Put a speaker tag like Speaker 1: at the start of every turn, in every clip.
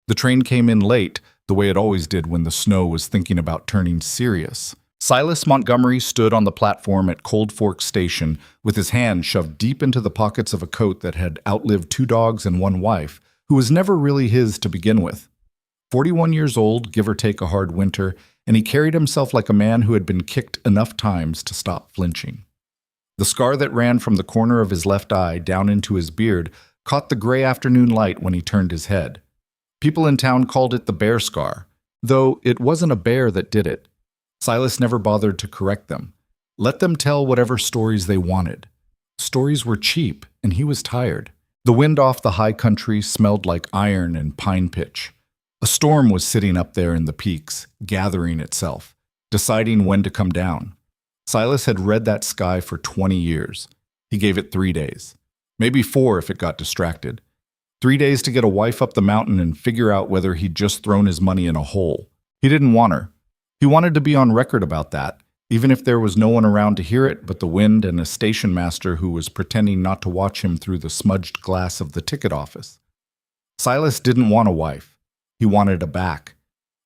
Speaker 1: The train came in late, the way it always did when the snow was thinking about turning serious. Silas Montgomery stood on the platform at Cold Fork Station with his hand shoved deep into the pockets of a coat that had outlived 2 dogs and 1 wife, who was never really his to begin with. 41 years old, give or take a hard winter, and he carried himself like a man who had been kicked enough times to stop flinching. The scar that ran from the corner of his left eye down into his beard caught the gray afternoon light when he turned his head. People in town called it the bear scar, though it wasn't a bear that did it. Silas never bothered to correct them. Let them tell whatever stories they wanted. Stories were cheap, and he was tired. The wind off the high country smelled like iron and pine pitch. A storm was sitting up there in the peaks, gathering itself, deciding when to come down. Silas had read that sky for 20 years. He gave it 3 days. Maybe 4 if it got distracted. 3 days to get a wife up the mountain and figure out whether he'd just thrown his money in a hole. He didn't want her. He wanted to be on record about that, even if there was no one around to hear it but the wind and a station master who was pretending not to watch him through the smudged glass of the ticket office. Silas didn't want a wife. He wanted a back.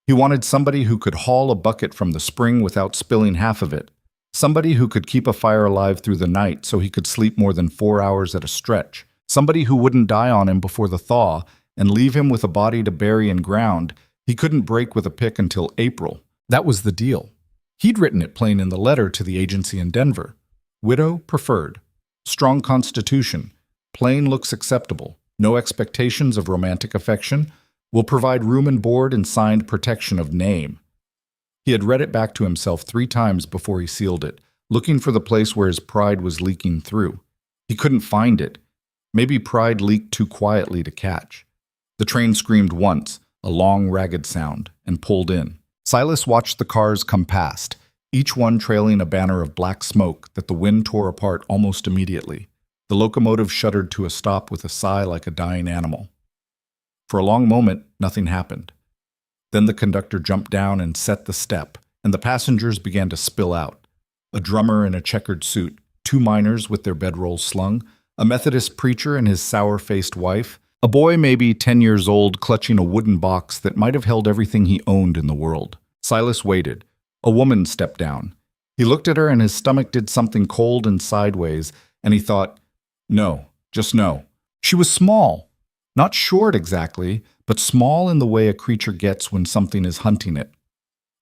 Speaker 1: He wanted somebody who could haul a bucket from the spring without spilling half of it. Somebody who could keep a fire alive through the night so he could sleep more than 4 hours at a stretch. Somebody who wouldn't die on him before the thaw and leave him with a body to bury in ground he couldn't break with a pick until April. That was the deal. He'd written it plain in the letter to the agency in Denver. Widow preferred. Strong constitution. Plain looks acceptable. No expectations of romantic affection. Will provide room and board and signed protection of name. He had read it back to himself 3 times before he sealed it, looking for the place where his pride was leaking through. He couldn't find it. Maybe pride leaked too quietly to catch. The train screamed once, a long, ragged sound, and pulled in. Silas watched the cars come past, each one trailing a banner of black smoke that the wind tore apart almost immediately. The locomotive shuddered to a stop with a sigh like a dying animal. For a long moment, nothing happened. Then the conductor jumped down and set the step, and the passengers began to spill out. A drummer in a checkered suit, 2 miners with their bedrolls slung, a Methodist preacher and his sour-faced wife, a boy maybe 10 years old clutching a wooden box that might have held everything he owned in the world. Silas waited. A woman stepped down. He looked at her and his stomach did something cold and sideways, and he thought, no, just no. She was small. Not short exactly, but small in the way a creature gets when something is hunting it.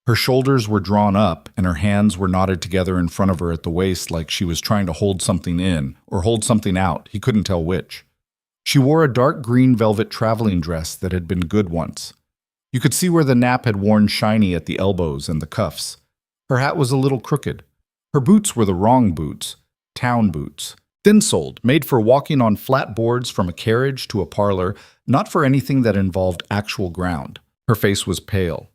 Speaker 1: Her shoulders were drawn up, and her hands were knotted together in front of her at the waist like she was trying to hold something in, or hold something out, he couldn't tell which. She wore a dark green velvet traveling dress that had been good once. You could see where the nap had worn shiny at the elbows and the cuffs. Her hat was a little crooked. Her boots were the wrong boots, town boots. Thin-soled, made for walking on flat boards from a carriage to a parlor, not for anything that involved actual ground. Her face was pale.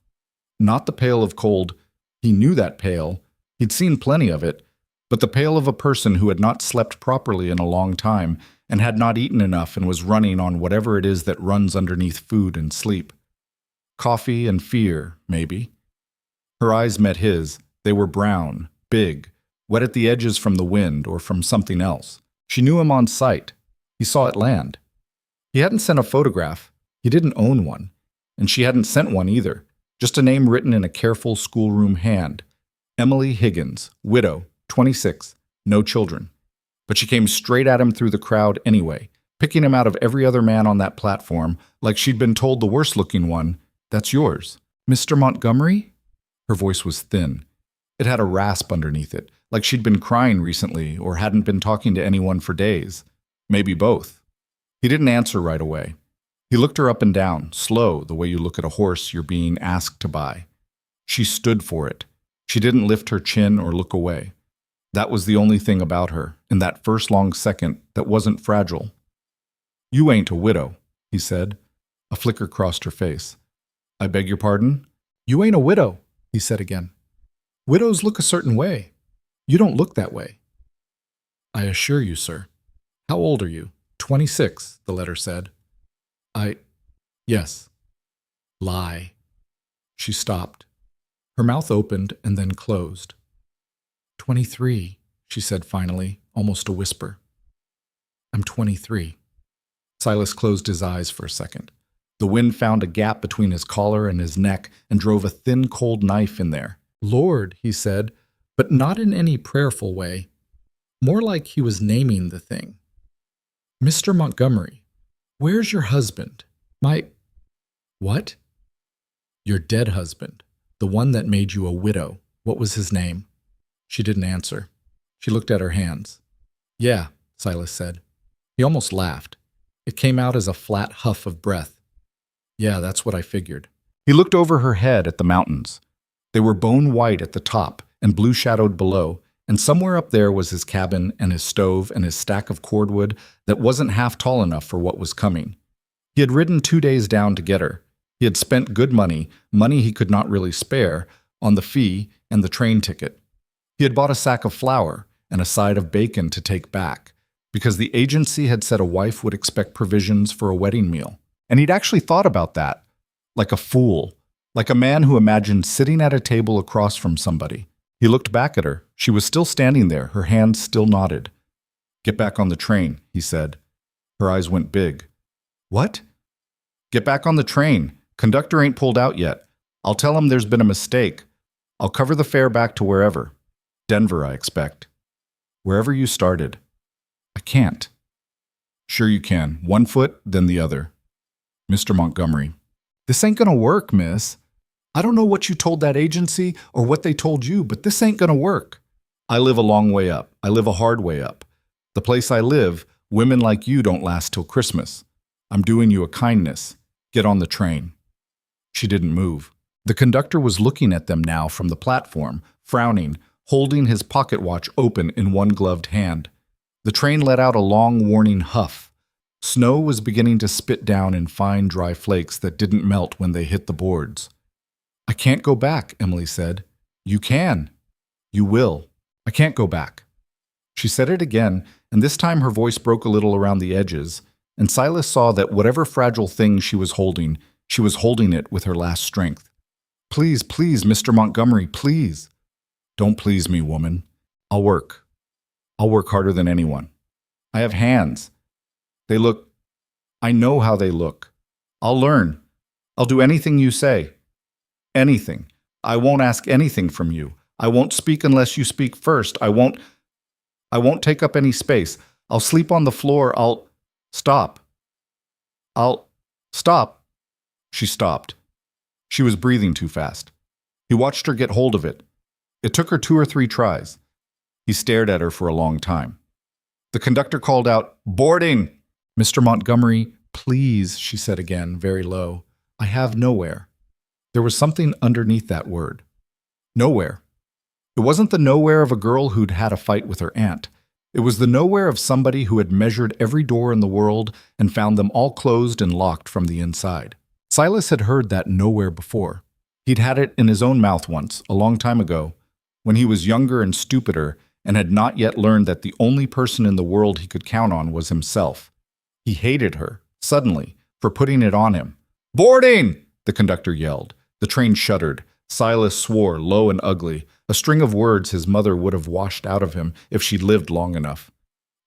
Speaker 1: Not the pale of cold. He knew that pale. He'd seen plenty of it. But the pale of a person who had not slept properly in a long time and had not eaten enough and was running on whatever it is that runs underneath food and sleep. Coffee and fear, maybe. Her eyes met his. They were brown, big, wet at the edges from the wind or from something else. She knew him on sight. He saw it land. He hadn't sent a photograph. He didn't own one. And she hadn't sent one either. Just a name written in a careful schoolroom hand. Emily Higgins, widow, 26, no children. But she came straight at him through the crowd anyway, picking him out of every other man on that platform, like she'd been told the worst-looking one, "That's yours." "Mr. Montgomery?" Her voice was thin. It had a rasp underneath it, like she'd been crying recently or hadn't been talking to anyone for days. Maybe both. He didn't answer right away. He looked her up and down, slow, the way you look at a horse you're being asked to buy. She stood for it. She didn't lift her chin or look away. That was the only thing about her, in that first long second, that wasn't fragile. "You ain't a widow," he said. A flicker crossed her face. "I beg your pardon?" "You ain't a widow," he said again. "Widows look a certain way. You don't look that way." "I assure you, sir." "How old are you?" 26, the letter said. Yes." "Lie." She stopped. Her mouth opened and then closed. 23, she said finally, almost a whisper. "I'm 23. Silas closed his eyes for a second. The wind found a gap between his collar and his neck and drove a thin, cold knife in there. "Lord," he said, but not in any prayerful way. More like he was naming the thing. "Mr. Montgomery, where's your husband? My—" "What?" "Your dead husband, the one that made you a widow. What was his name?" She didn't answer. She looked at her hands. "Yeah," Silas said. He almost laughed. It came out as a flat huff of breath. "Yeah, that's what I figured." He looked over her head at the mountains. They were bone white at the top and blue-shadowed below, and somewhere up there was his cabin and his stove and his stack of cordwood that wasn't half tall enough for what was coming. He had ridden 2 days down to get her. He had spent good money, money he could not really spare, on the fee and the train ticket. He had bought a sack of flour and a side of bacon to take back, because the agency had said a wife would expect provisions for a wedding meal. And he'd actually thought about that, like a fool, like a man who imagined sitting at a table across from somebody. He looked back at her. She was still standing there, her hands still knotted. "Get back on the train," he said. Her eyes went big. "What?" "Get back on the train. Conductor ain't pulled out yet. I'll tell him there's been a mistake. I'll cover the fare back to wherever. Denver, I expect. Wherever you started." "I can't." "Sure you can. One foot, then the other." "Mr. Montgomery." "This ain't gonna work, miss. I don't know what you told that agency or what they told you, but this ain't gonna work. I live a long way up. I live a hard way up. The place I live, women like you don't last till Christmas. I'm doing you a kindness. Get on the train." She didn't move. The conductor was looking at them now from the platform, frowning, holding his pocket watch open in one gloved hand. The train let out a long, warning huff. Snow was beginning to spit down in fine, dry flakes that didn't melt when they hit the boards. "I can't go back," Emily said. "You can. You will. I can't go back." She said it again, and this time her voice broke a little around the edges, and Silas saw that whatever fragile thing she was holding it with her last strength. "Please, please, Mr. Montgomery, please." "Don't please me, woman. I'll work. I'll work harder than anyone. I have hands. I know how they look. I'll learn. I'll do anything you say. Anything. I won't ask anything from you. I won't speak unless you speak first. I won't take up any space. I'll sleep on the floor. Stop. She stopped. She was breathing too fast. He watched her get hold of it. It took her 2 or 3 tries. He stared at her for a long time. The conductor called out, "Boarding!" "Mr. Montgomery, please," she said again, very low. "I have nowhere." There was something underneath that word. Nowhere. It wasn't the nowhere of a girl who'd had a fight with her aunt. It was the nowhere of somebody who had measured every door in the world and found them all closed and locked from the inside. Silas had heard that nowhere before. He'd had it in his own mouth once, a long time ago, when he was younger and stupider and had not yet learned that the only person in the world he could count on was himself. He hated her, suddenly, for putting it on him. "Boarding!" the conductor yelled. The train shuddered. Silas swore, low and ugly, a string of words his mother would have washed out of him if she'd lived long enough.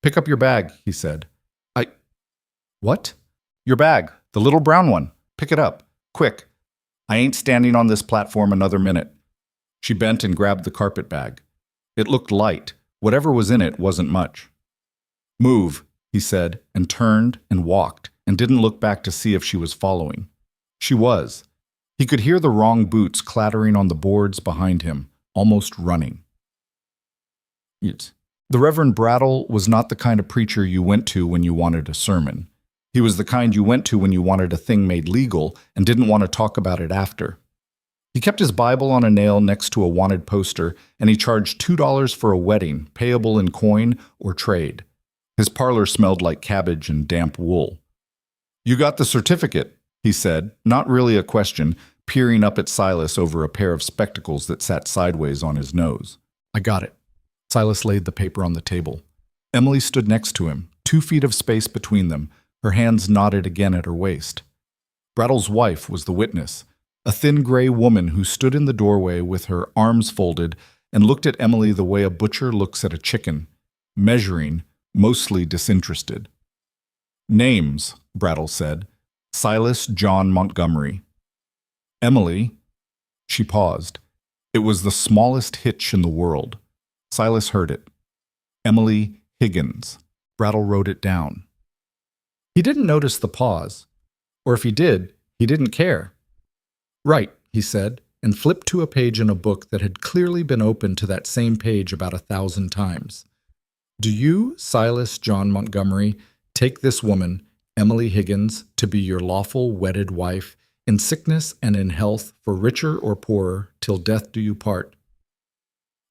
Speaker 1: "Pick up your bag," he said. What?" "Your bag, the little brown one. Pick it up. Quick. I ain't standing on this platform another minute." She bent and grabbed the carpet bag. It looked light. Whatever was in it wasn't much. "Move," he said, and turned and walked, and didn't look back to see if she was following. She was. He could hear the wrong boots clattering on the boards behind him, almost running. The Reverend Brattle was not the kind of preacher you went to when you wanted a sermon. He was the kind you went to when you wanted a thing made legal and didn't want to talk about it after. He kept his Bible on a nail next to a wanted poster, and he charged $2 for a wedding, payable in coin or trade. His parlor smelled like cabbage and damp wool. "You got the certificate," he said, not really a question, peering up at Silas over a pair of spectacles that sat sideways on his nose. "I got it." Silas laid the paper on the table. Emily stood next to him, 2 feet of space between them, her hands knotted again at her waist. Brattle's wife was the witness, a thin gray woman who stood in the doorway with her arms folded and looked at Emily the way a butcher looks at a chicken, measuring, mostly disinterested. "Names," Brattle said. Silas John Montgomery. Emily, she paused. It was the smallest hitch in the world. Silas heard it. Emily Higgins. Brattle wrote it down. He didn't notice the pause. Or if he did, he didn't care. Right, he said, and flipped to a page in a book that had clearly been opened to that same page about 1,000 times. Do you, Silas John Montgomery, take this woman, Emily Higgins, to be your lawful wedded wife, in sickness and in health, for richer or poorer, till death do you part?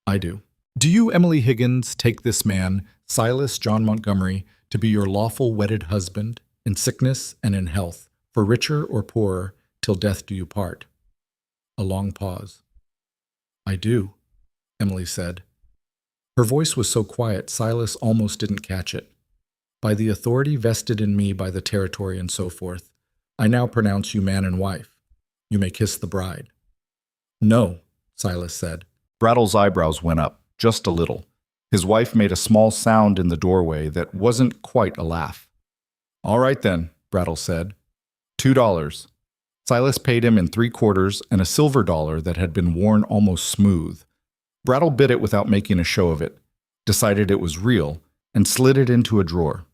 Speaker 1: I do. Do you, Emily Higgins, take this man, Silas John Montgomery, to be your lawful wedded husband, in sickness and in health, for richer or poorer, till death do you part? A long pause. I do, Emily said. Her voice was so quiet, Silas almost didn't catch it. By the authority vested in me by the territory and so forth, I now pronounce you man and wife. You may kiss the bride. No, Silas said. Brattle's eyebrows went up, just a little. His wife made a small sound in the doorway that wasn't quite a laugh. All right then, Brattle said. $2. Silas paid him in 3/4 and a silver dollar that had been worn almost smooth. Brattle bit it without making a show of it, decided it was real, and slid it into a drawer.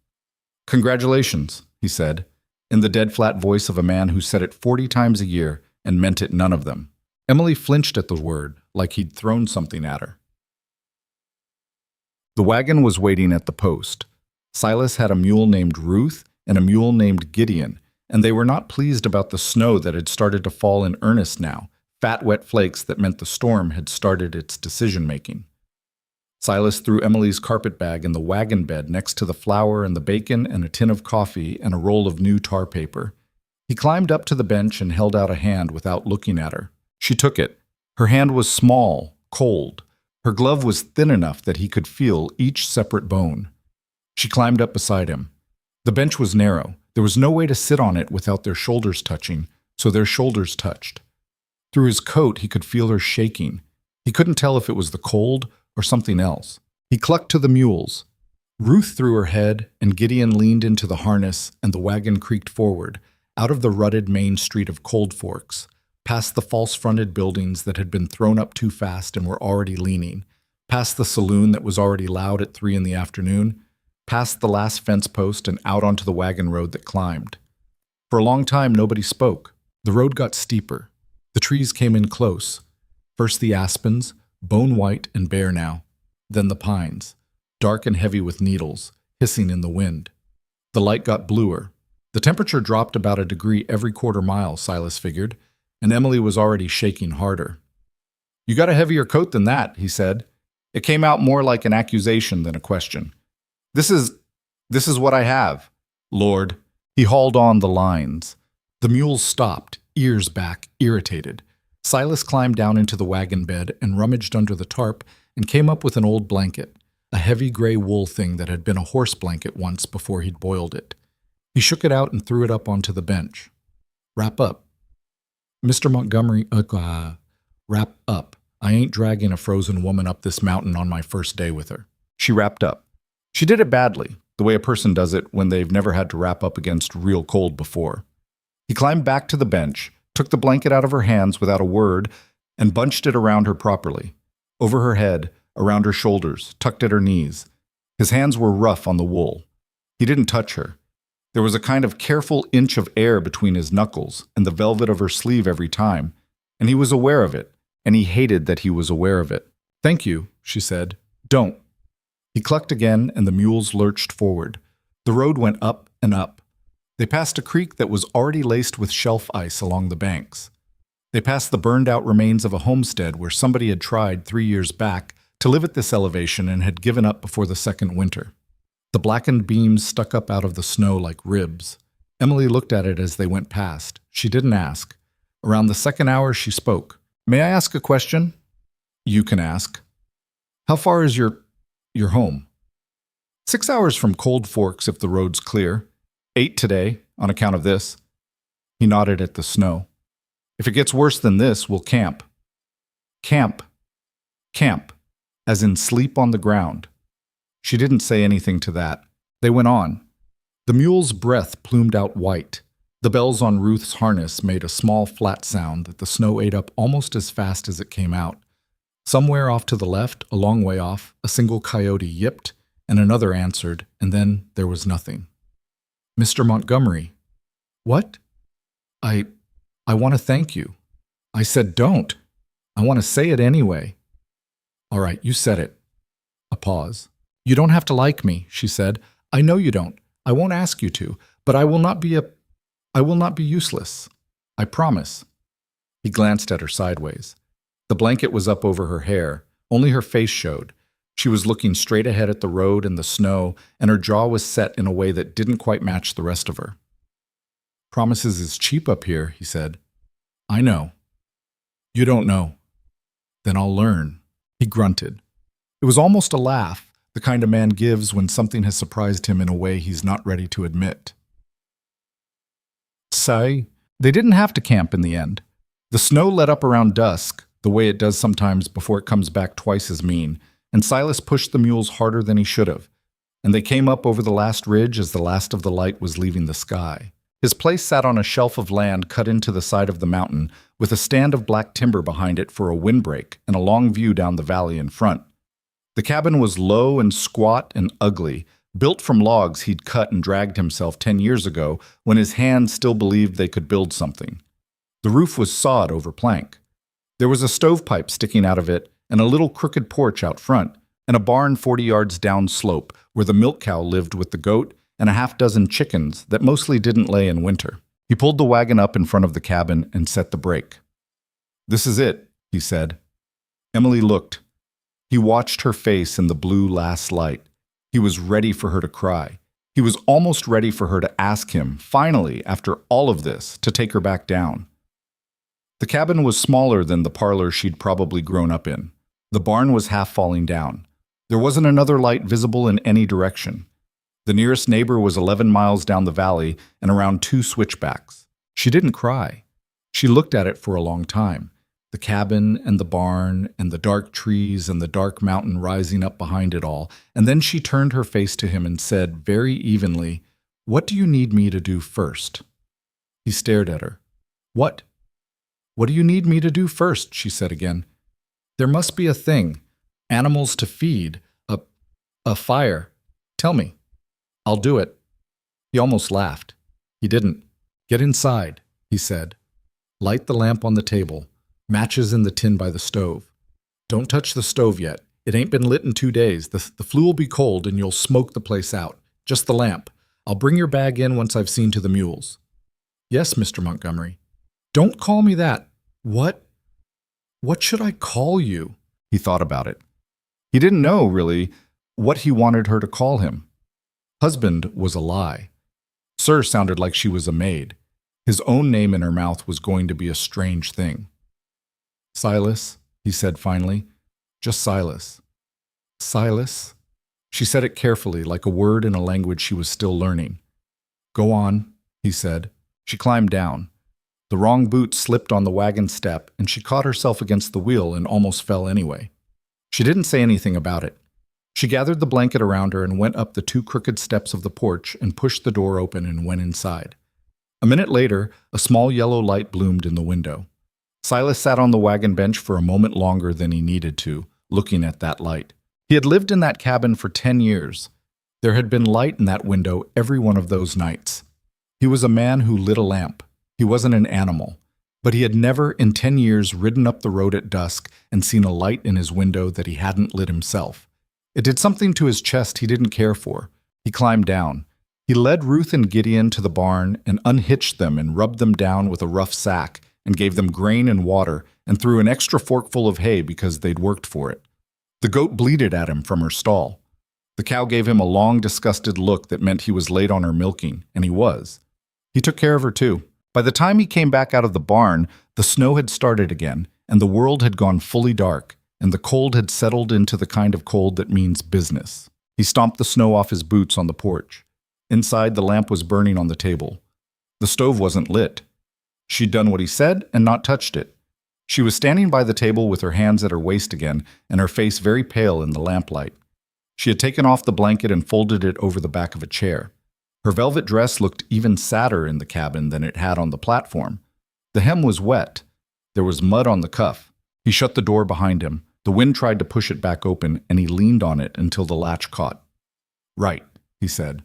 Speaker 1: Congratulations, he said, in the dead flat voice of a man who said it 40 times a year and meant it none of them. Emily flinched at the word, like he'd thrown something at her. The wagon was waiting at the post. Silas had a mule named Ruth and a mule named Gideon, and they were not pleased about the snow that had started to fall in earnest now, fat wet flakes that meant the storm had started its decision-making. Silas threw Emily's carpet bag in the wagon bed next to the flour and the bacon and a tin of coffee and a roll of new tar paper. He climbed up to the bench and held out a hand without looking at her. She took it. Her hand was small, cold. Her glove was thin enough that he could feel each separate bone. She climbed up beside him. The bench was narrow. There was no way to sit on it without their shoulders touching, so their shoulders touched. Through his coat, he could feel her shaking. He couldn't tell if it was the cold or something else. He clucked to the mules. Ruth threw her head, and Gideon leaned into the harness, and the wagon creaked forward, out of the rutted main street of Cold Forks, past the false-fronted buildings that had been thrown up too fast and were already leaning, past the saloon that was already loud at 3 in the afternoon, past the last fence post and out onto the wagon road that climbed. For a long time, nobody spoke. The road got steeper. The trees came in close. First the aspens, bone white and bare now. Then the pines, dark and heavy with needles, hissing in the wind. The light got bluer. The temperature dropped about 1 degree every quarter mile, Silas figured, and Emily was already shaking harder. You got a heavier coat than that, he said. It came out more like an accusation than a question. This is what I have, Lord. He hauled on the lines. The mules stopped, ears back, irritated. Silas climbed down into the wagon bed and rummaged under the tarp and came up with an old blanket, a heavy gray wool thing that had been a horse blanket once before he'd boiled it. He shook it out and threw it up onto the bench. Wrap up. Mr. Montgomery, wrap up. I ain't dragging a frozen woman up this mountain on my first day with her. She wrapped up. She did it badly, the way a person does it when they've never had to wrap up against real cold before. He climbed back to the bench, took the blanket out of her hands without a word, and bunched it around her properly. Over her head, around her shoulders, tucked at her knees. His hands were rough on the wool. He didn't touch her. There was a kind of careful inch of air between his knuckles and the velvet of her sleeve every time, and he was aware of it, and he hated that he was aware of it. Thank you, she said. Don't. He clucked again, and the mules lurched forward. The road went up and up. They passed a creek that was already laced with shelf ice along the banks. They passed the burned-out remains of a homestead where somebody had tried 3 years back to live at this elevation and had given up before the second winter. The blackened beams stuck up out of the snow like ribs. Emily looked at it as they went past. She didn't ask. Around the second hour, she spoke. May I ask a question? You can ask. How far is your home? 6 hours from Cold Forks if the road's clear. 8 today, on account of this. He nodded at the snow. If it gets worse than this, we'll camp. Camp. Camp. As in sleep on the ground. She didn't say anything to that. They went on. The mule's breath plumed out white. The bells on Ruth's harness made a small flat sound that the snow ate up almost as fast as it came out. Somewhere off to the left, a long way off, a single coyote yipped, and another answered, and then there was nothing. "Mr. Montgomery." "What?" I want to thank you." I said, "Don't. I want to say it anyway." "All right, you said it." A pause. "You don't have to like me," she said. "I know you don't. I won't ask you to, but I will not be useless. I promise." He glanced at her sideways. The blanket was up over her hair. Only her face showed. She was looking straight ahead at the road and the snow, and her jaw was set in a way that didn't quite match the rest of her. "Promises is cheap up here," he said. "I know." "You don't know." "Then I'll learn." He grunted. It was almost a laugh, the kind a man gives when something has surprised him in a way he's not ready to admit. Say, they didn't have to camp in the end. The snow let up around dusk, the way it does sometimes before it comes back twice as mean, and Silas pushed the mules harder than he should have, and they came up over the last ridge as the last of the light was leaving the sky. His place sat on a shelf of land cut into the side of the mountain, with a stand of black timber behind it for a windbreak and a long view down the valley in front. The cabin was low and squat and ugly, built from logs he'd cut and dragged himself 10 years ago when his hands still believed they could build something. The roof was sawed over plank. There was a stovepipe sticking out of it and a little crooked porch out front, and a barn 40 yards down slope where the milk cow lived with the goat and a half-dozen chickens that mostly didn't lay in winter. He pulled the wagon up in front of the cabin and set the brake. "This is it," he said. Emily looked. He watched her face in the blue last light. He was ready for her to cry. He was almost ready for her to ask him, finally, after all of this, to take her back down. The cabin was smaller than the parlor she'd probably grown up in. The barn was half falling down. There wasn't another light visible in any direction. The nearest neighbor was 11 miles down the valley and around 2 switchbacks. She didn't cry. She looked at it for a long time. The cabin and the barn and the dark trees and the dark mountain rising up behind it all, and then she turned her face to him and said very evenly, "What do you need me to do first?" He stared at her. "What? What do you need me to do first?" she said again. "There must be a thing. Animals to feed. A fire. Tell me. I'll do it." He almost laughed. He didn't. "Get inside," he said. "Light the lamp on the table. Matches in the tin by the stove. Don't touch the stove yet. It ain't been lit in 2 days. The flue will be cold and you'll smoke the place out. Just the lamp. I'll bring your bag in once I've seen to the mules." "Yes, Mr. Montgomery." "Don't call me that." What should I call you?" He thought about it. He didn't know, really, what he wanted her to call him. Husband was a lie. Sir sounded like she was a maid. His own name in her mouth was going to be a strange thing. "Silas," he said finally. "Just Silas." "Silas?" She said it carefully, like a word in a language she was still learning. "Go on," he said. She climbed down. The wrong boot slipped on the wagon step, and she caught herself against the wheel and almost fell anyway. She didn't say anything about it. She gathered the blanket around her and went up the 2 crooked steps of the porch and pushed the door open and went inside. A minute later, a small yellow light bloomed in the window. Silas sat on the wagon bench for a moment longer than he needed to, looking at that light. He had lived in that cabin for 10 years. There had been light in that window every one of those nights. He was a man who lit a lamp. He wasn't an animal. But he had never in 10 years ridden up the road at dusk and seen a light in his window that he hadn't lit himself. It did something to his chest he didn't care for. He climbed down. He led Ruth and Gideon to the barn and unhitched them and rubbed them down with a rough sack and gave them grain and water and threw an extra forkful of hay because they'd worked for it. The goat bleated at him from her stall. The cow gave him a long, disgusted look that meant he was late on her milking, and he was. He took care of her too. By the time he came back out of the barn, the snow had started again, and the world had gone fully dark, and the cold had settled into the kind of cold that means business. He stomped the snow off his boots on the porch. Inside, the lamp was burning on the table. The stove wasn't lit. She'd done what he said and not touched it. She was standing by the table with her hands at her waist again and her face very pale in the lamplight. She had taken off the blanket and folded it over the back of a chair. Her velvet dress looked even sadder in the cabin than it had on the platform. The hem was wet. There was mud on the cuff. He shut the door behind him. The wind tried to push it back open, and he leaned on it until the latch caught. "Right," he said.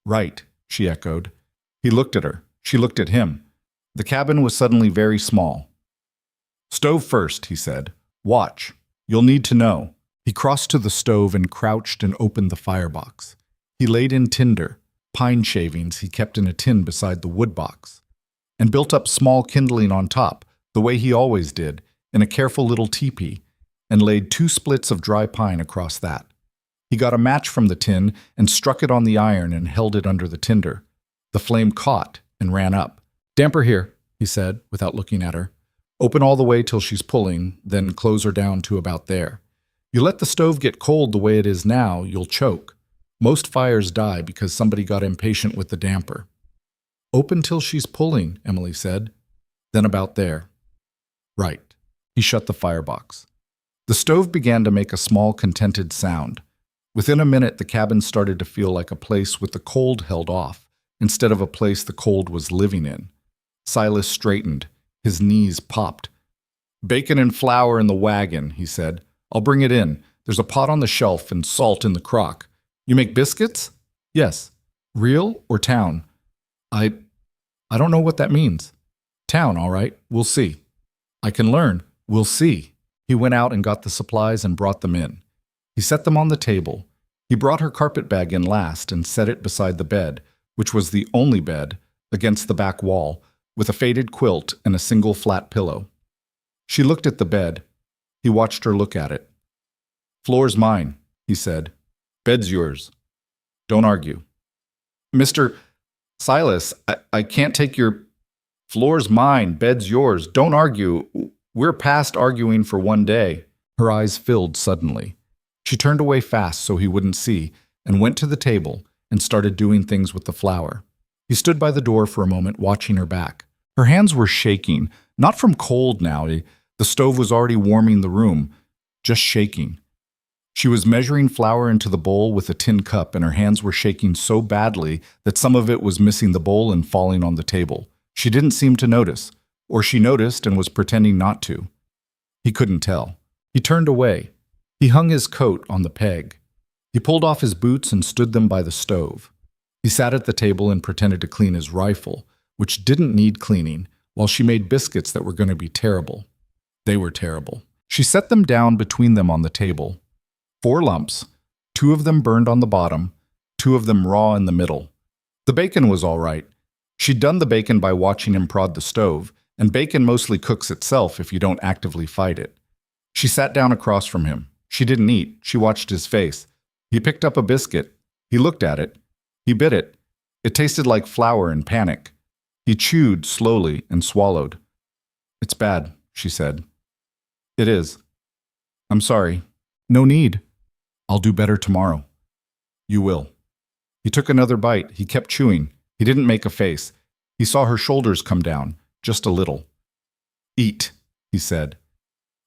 Speaker 1: "Right," she echoed. He looked at her. She looked at him. The cabin was suddenly very small. "Stove first," he said. "Watch. You'll need to know." He crossed to the stove and crouched and opened the firebox. He laid in tinder, pine shavings he kept in a tin beside the wood box, and built up small kindling on top, the way he always did, in a careful little teepee, and laid 2 splits of dry pine across that. He got a match from the tin and struck it on the iron and held it under the tinder. The flame caught and ran up. "Damper here," he said, without looking at her. "Open all the way till she's pulling, then close her down to about there. You let the stove get cold the way it is now, you'll choke. Most fires die because somebody got impatient with the damper." "Open till she's pulling," Emily said. "Then about there." "Right." He shut the firebox. The stove began to make a small, contented sound. Within a minute, the cabin started to feel like a place with the cold held off, instead of a place the cold was living in. Silas straightened. His knees popped. "Bacon and flour in the wagon," he said. "I'll bring it in. There's a pot on the shelf and salt in the crock. You make biscuits?" "Yes." "Real or town?" I don't know what that means." "Town, all right. We'll see." "I can learn." "We'll see." He went out and got the supplies and brought them in. He set them on the table. He brought her carpet bag in last and set it beside the bed, which was the only bed, against the back wall, with a faded quilt and a single flat pillow. She looked at the bed. He watched her look at it. "Floor's mine," he said. "Bed's yours. Don't argue." "Mr. Silas, I can't take your—" "Floor's mine, bed's yours. Don't argue. We're past arguing for one day." Her eyes filled suddenly. She turned away fast so he wouldn't see, and went to the table and started doing things with the flour. He stood by the door for a moment, watching her back. Her hands were shaking, not from cold now. The stove was already warming the room, just shaking. She was measuring flour into the bowl with a tin cup, and her hands were shaking so badly that some of it was missing the bowl and falling on the table. She didn't seem to notice, or she noticed and was pretending not to. He couldn't tell. He turned away. He hung his coat on the peg. He pulled off his boots and stood them by the stove. He sat at the table and pretended to clean his rifle, which didn't need cleaning, while she made biscuits that were going to be terrible. They were terrible. She set them down between them on the table. 4 lumps, 2 of them burned on the bottom, 2 of them raw in the middle. The bacon was all right. She'd done the bacon by watching him prod the stove, and bacon mostly cooks itself if you don't actively fight it. She sat down across from him. She didn't eat. She watched his face. He picked up a biscuit. He looked at it. He bit it. It tasted like flour in panic. He chewed slowly and swallowed. "It's bad," she said. "It is. I'm sorry. No need. I'll do better tomorrow." "You will." He took another bite. He kept chewing. He didn't make a face. He saw her shoulders come down, just a little. "Eat," he said.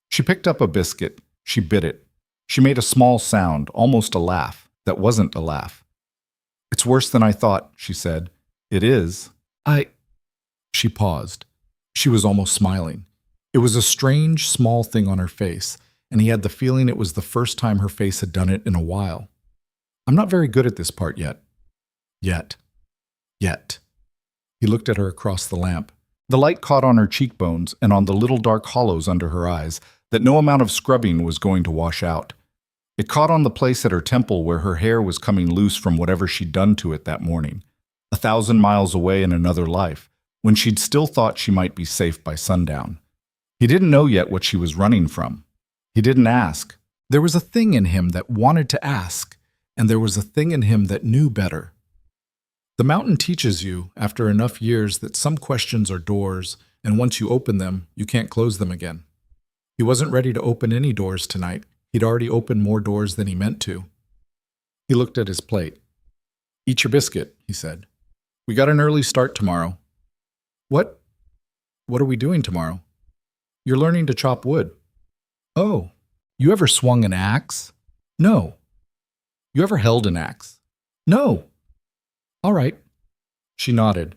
Speaker 1: She picked up a biscuit. She bit it. She made a small sound, almost a laugh, that wasn't a laugh. "It's worse than I thought," she said. "It is. She paused. She was almost smiling. It was a strange, small thing on her face, and he had the feeling it was the first time her face had done it in a while. "I'm not very good at this part yet." Yet. He looked at her across the lamp. The light caught on her cheekbones and on the little dark hollows under her eyes that no amount of scrubbing was going to wash out. It caught on the place at her temple where her hair was coming loose from whatever she'd done to it that morning, 1,000 miles away in another life, when she'd still thought she might be safe by sundown. He didn't know yet what she was running from. He didn't ask. There was a thing in him that wanted to ask, and there was a thing in him that knew better. The mountain teaches you, after enough years, that some questions are doors, and once you open them, you can't close them again. He wasn't ready to open any doors tonight. He'd already opened more doors than he meant to. He looked at his plate. "Eat your biscuit," he said. "We got an early start tomorrow." What are we doing tomorrow?" "You're learning to chop wood." "Oh, you ever swung an axe?" "No." "You ever held an axe?" "No." All right. She nodded.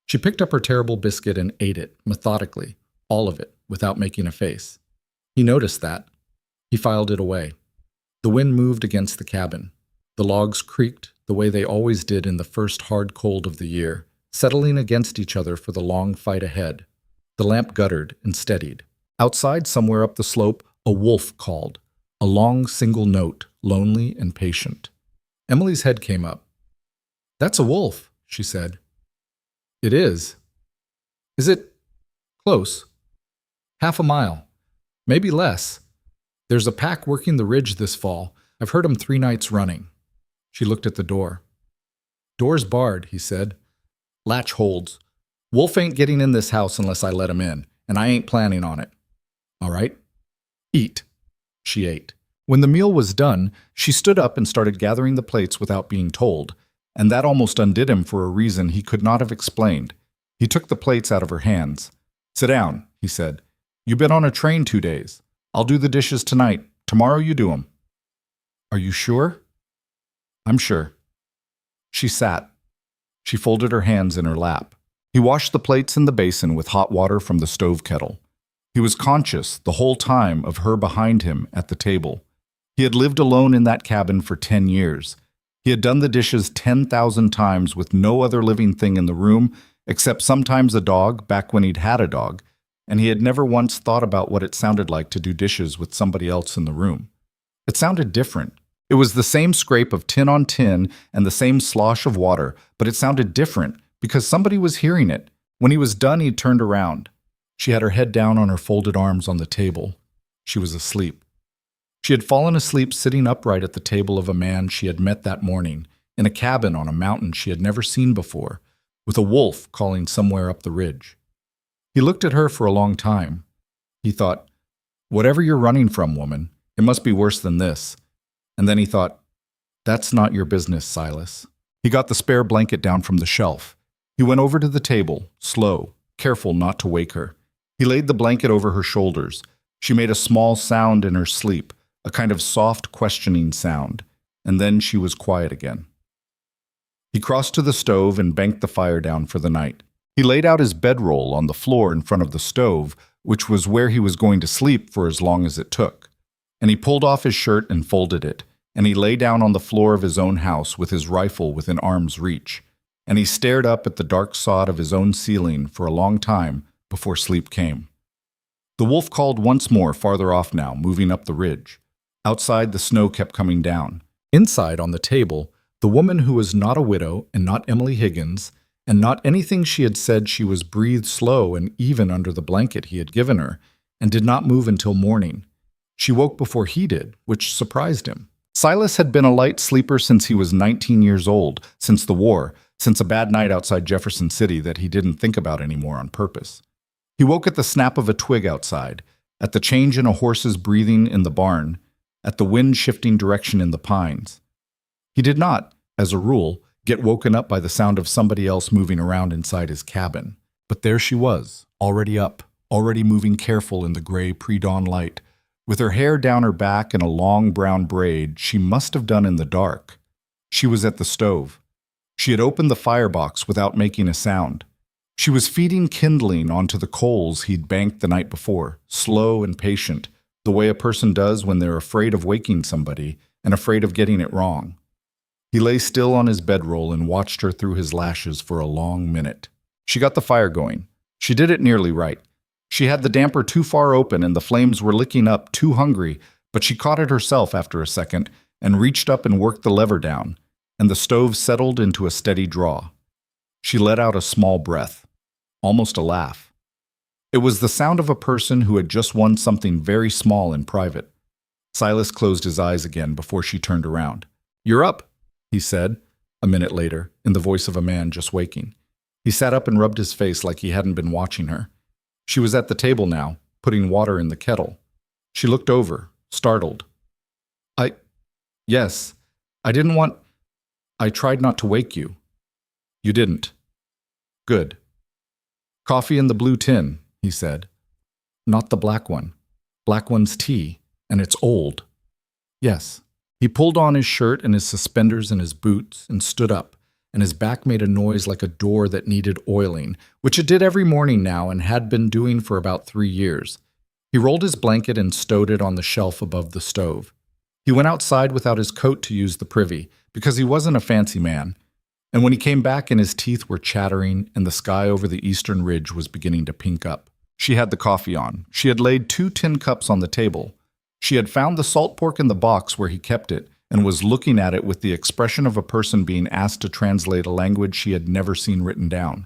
Speaker 1: She picked up her terrible biscuit and ate it, methodically, all of it, without making a face. He noticed that. He filed it away. The wind moved against the cabin. The logs creaked the way they always did in the first hard cold of the year, settling against each other for the long fight ahead. The lamp guttered and steadied. Outside, somewhere up the slope, a wolf called, a long single note, lonely and patient. Emily's head came up. "That's a wolf," she said. "It is. Is it close?" "Half a mile. Maybe less. There's a pack working the ridge this fall. I've heard 'em 3 nights running." She looked at the door. "Door's barred," he said. "Latch holds. Wolf ain't getting in this house unless I let him in, and I ain't planning on it." "All right. Eat." She ate. When the meal was done, she stood up and started gathering the plates without being told, and that almost undid him for a reason he could not have explained. He took the plates out of her hands. "Sit down," he said. "You've been on a train 2 days. I'll do the dishes tonight. Tomorrow you do 'em." "Are you sure?" "I'm sure." She sat. She folded her hands in her lap. He washed the plates in the basin with hot water from the stove kettle. He was conscious the whole time of her behind him at the table. He had lived alone in that cabin for 10 years. He had done the dishes 10,000 times with no other living thing in the room, except sometimes a dog, back when he'd had a dog, and he had never once thought about what it sounded like to do dishes with somebody else in the room. It sounded different. It was the same scrape of tin on tin and the same slosh of water, but it sounded different because somebody was hearing it. When he was done, he turned around. She had her head down on her folded arms on the table. She was asleep. She had fallen asleep sitting upright at the table of a man she had met that morning, in a cabin on a mountain she had never seen before, with a wolf calling somewhere up the ridge. He looked at her for a long time. He thought, "Whatever you're running from, woman, it must be worse than this." And then he thought, "That's not your business, Silas." He got the spare blanket down from the shelf. He went over to the table, slow, careful not to wake her. He laid the blanket over her shoulders. She made a small sound in her sleep, a kind of soft, questioning sound, and then she was quiet again. He crossed to the stove and banked the fire down for the night. He laid out his bedroll on the floor in front of the stove, which was where he was going to sleep for as long as it took. And he pulled off his shirt and folded it, and he lay down on the floor of his own house with his rifle within arm's reach, and he stared up at the dark sod of his own ceiling for a long time before sleep came. The wolf called once more farther off now, moving up the ridge. Outside, the snow kept coming down. Inside, on the table, the woman who was not a widow and not Emily Higgins, and not anything she had said, she was breathed slow and even under the blanket he had given her, and did not move until morning. She woke before he did, which surprised him. Silas had been a light sleeper since he was 19 years old, since the war, since a bad night outside Jefferson City that he didn't think about anymore on purpose. He woke at the snap of a twig outside, at the change in a horse's breathing in the barn, at the wind shifting direction in the pines. He did not, as a rule, get woken up by the sound of somebody else moving around inside his cabin. But there she was, already up, already moving careful in the gray pre-dawn light. With her hair down her back in a long brown braid she must have done in the dark. She was at the stove. She had opened the firebox without making a sound. She was feeding kindling onto the coals he'd banked the night before, slow and patient, the way a person does when they're afraid of waking somebody and afraid of getting it wrong. He lay still on his bedroll and watched her through his lashes for a long minute. She got the fire going. She did it nearly right. She had the damper too far open and the flames were licking up, too hungry, but she caught it herself after a second and reached up and worked the lever down, and the stove settled into a steady draw. She let out a small breath, almost a laugh. It was the sound of a person who had just won something very small in private. Silas closed his eyes again before she turned around. "You're up," he said, a minute later, in the voice of a man just waking. He sat up and rubbed his face like he hadn't been watching her. She was at the table now, putting water in the kettle. She looked over, startled. Yes, I didn't want... I tried not to wake you." "You didn't." "Good." "Coffee in the blue tin," he said. "Not the black one. Black one's tea, and it's old." "Yes." He pulled on his shirt and his suspenders and his boots and stood up, and his back made a noise like a door that needed oiling, which it did every morning now and had been doing for about 3 years. He rolled his blanket and stowed it on the shelf above the stove. He went outside without his coat to use the privy, because he wasn't a fancy man. And when he came back and his teeth were chattering and the sky over the eastern ridge was beginning to pink up. She had the coffee on. She had laid 2 tin cups on the table. She had found the salt pork in the box where he kept it and was looking at it with the expression of a person being asked to translate a language she had never seen written down.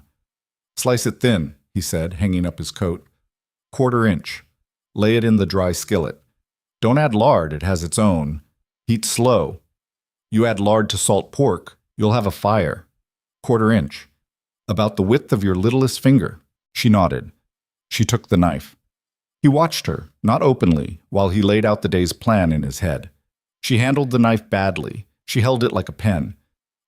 Speaker 1: "Slice it thin," he said, hanging up his coat. "1/4 inch. Lay it in the dry skillet. Don't add lard, it has its own. Heat slow. You add lard to salt pork, you'll have a fire. 1/4 inch. About the width of your littlest finger." She nodded. She took the knife. He watched her, not openly, while he laid out the day's plan in his head. She handled the knife badly. She held it like a pen.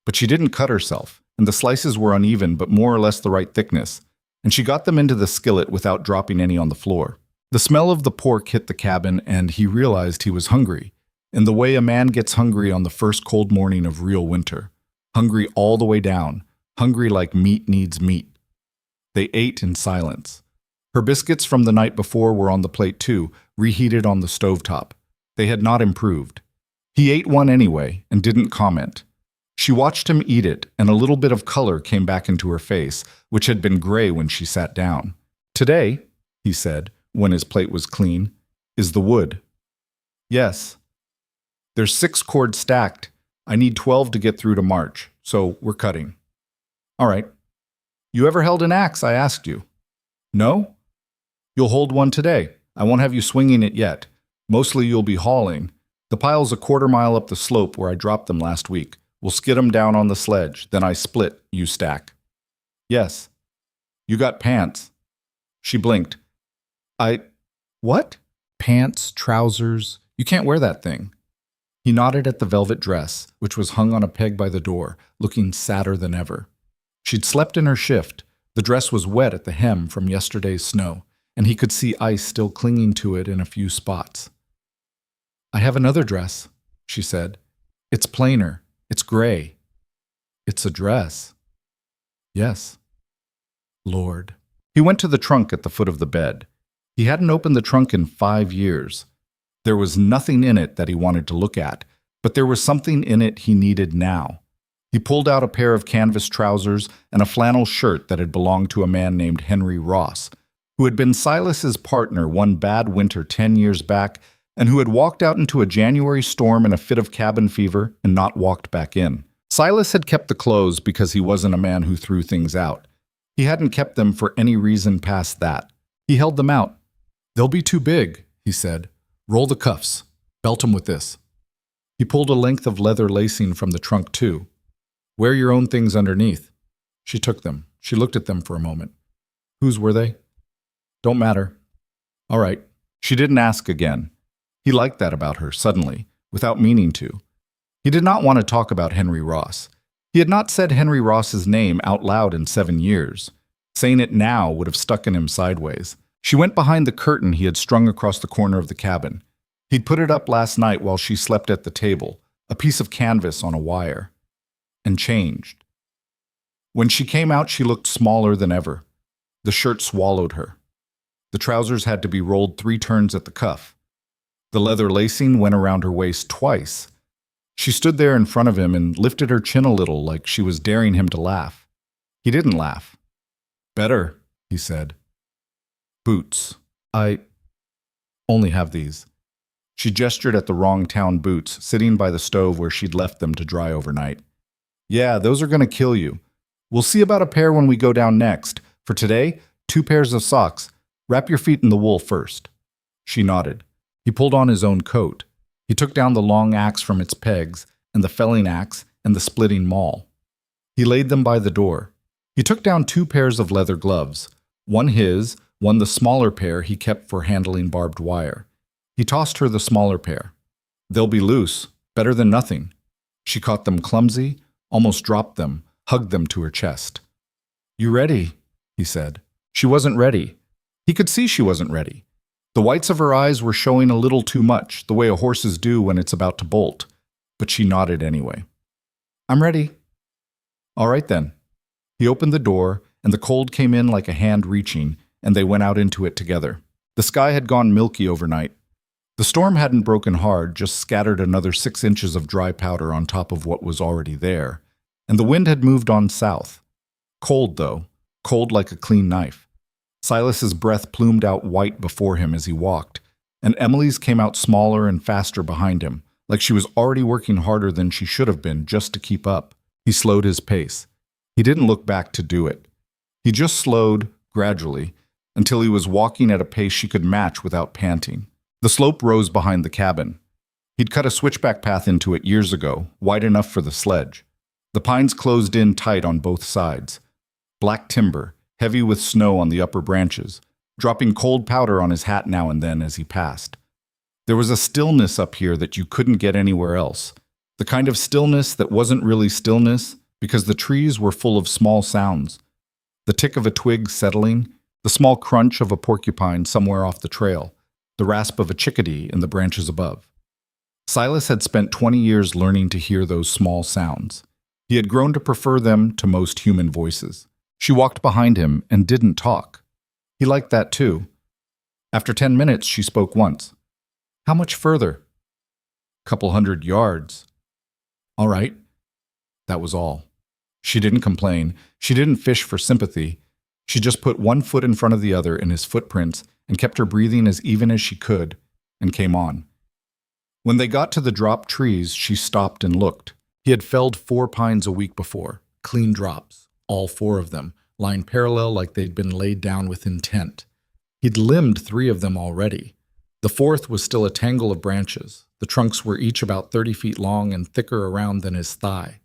Speaker 1: But she didn't cut herself, and the slices were uneven but more or less the right thickness, and she got them into the skillet without dropping any on the floor. The smell of the pork hit the cabin, and he realized he was hungry, in the way a man gets hungry on the first cold morning of real winter. Hungry all the way down, hungry like meat needs meat. They ate in silence. Her biscuits from the night before were on the plate too, reheated on the stovetop. They had not improved. He ate one anyway and didn't comment. She watched him eat it, and a little bit of color came back into her face, which had been gray when she sat down. "Today," he said, when his plate was clean, "is the wood." "Yes." "There's 6 cords stacked. I need 12 to get through to March, so we're cutting." "All right." "You ever held an axe, I asked you." "No?" "You'll hold one today. I won't have you swinging it yet. Mostly you'll be hauling. The pile's a 1/4 mile up the slope where I dropped them last week. We'll skid 'em down on the sledge, then I split, you stack." "Yes." "You got pants." She blinked. What? Pants, trousers. You can't wear that thing." He nodded at the velvet dress, which was hung on a peg by the door, looking sadder than ever. She'd slept in her shift. The dress was wet at the hem from yesterday's snow, and he could see ice still clinging to it in a few spots. "I have another dress," she said. "It's plainer. It's gray." "It's a dress." "Yes." Lord. He went to the trunk at the foot of the bed. He hadn't opened the trunk in 5 years. There was nothing in it that he wanted to look at, but there was something in it he needed now. He pulled out a pair of canvas trousers and a flannel shirt that had belonged to a man named Henry Ross, who had been Silas's partner one bad winter 10 years back, and who had walked out into a January storm in a fit of cabin fever and not walked back in. Silas had kept the clothes because he wasn't a man who threw things out. He hadn't kept them for any reason past that. He held them out. "They'll be too big," he said. "Roll the cuffs. Belt 'em with this." He pulled a length of leather lacing from the trunk too. "Wear your own things underneath." She took them. She looked at them for a moment. "Whose were they?" "Don't matter." "All right." She didn't ask again. He liked that about her, suddenly, without meaning to. He did not want to talk about Henry Ross. He had not said Henry Ross's name out loud in 7 years. Saying it now would have stuck in him sideways. She went behind the curtain he had strung across the corner of the cabin. He'd put it up last night while she slept at the table, a piece of canvas on a wire. And changed. When she came out, she looked smaller than ever. The shirt swallowed her. The trousers had to be rolled 3 turns at the cuff. The leather lacing went around her waist twice. She stood there in front of him and lifted her chin a little like she was daring him to laugh. He didn't laugh. "Better," he said. "Boots. I only have these." She gestured at the wrong town boots, sitting by the stove where she'd left them to dry overnight. "Yeah, those are going to kill you. We'll see about a pair when we go down next. For today, 2 pairs of socks. Wrap your feet in the wool first." She nodded. He pulled on his own coat. He took down the long axe from its pegs, and the felling axe, and the splitting maul. He laid them by the door. He took down 2 pairs of leather gloves. One his, one the smaller pair he kept for handling barbed wire. He tossed her the smaller pair. "They'll be loose. Better than nothing." She caught them clumsy, almost dropped them, hugged them to her chest. "You ready?" he said. She wasn't ready. He could see she wasn't ready. The whites of her eyes were showing a little too much, the way a horse's do when it's about to bolt. But she nodded anyway. "I'm ready." All right then. He opened the door, and the cold came in like a hand reaching, and they went out into it together. The sky had gone milky overnight. The storm hadn't broken hard, just scattered another 6 inches of dry powder on top of what was already there, and the wind had moved on south. Cold, though, cold like a clean knife. Silas's breath plumed out white before him as he walked, and Emily's came out smaller and faster behind him, like she was already working harder than she should have been just to keep up. He slowed his pace. He didn't look back to do it. He just slowed, gradually, until he was walking at a pace she could match without panting. The slope rose behind the cabin. He'd cut a switchback path into it years ago, wide enough for the sledge. The pines closed in tight on both sides. Black timber, heavy with snow on the upper branches, dropping cold powder on his hat now and then as he passed. There was a stillness up here that you couldn't get anywhere else. The kind of stillness that wasn't really stillness because the trees were full of small sounds. The tick of a twig settling, the small crunch of a porcupine somewhere off the trail, the rasp of a chickadee in the branches above. Silas had spent 20 years learning to hear those small sounds. He had grown to prefer them to most human voices. She walked behind him and didn't talk. He liked that too. After 10 minutes, she spoke once. How much further? Couple 100 yards. All right. That was all. She didn't complain. She didn't fish for sympathy. She just put one foot in front of the other in his footprints and kept her breathing as even as she could, and came on. When they got to the dropped trees, she stopped and looked. He had felled 4 pines a week before, clean drops, all 4 of them, lying parallel like they'd been laid down with intent. He'd limbed 3 of them already. The 4th was still a tangle of branches. The trunks were each about 30 feet long and thicker around than his thigh.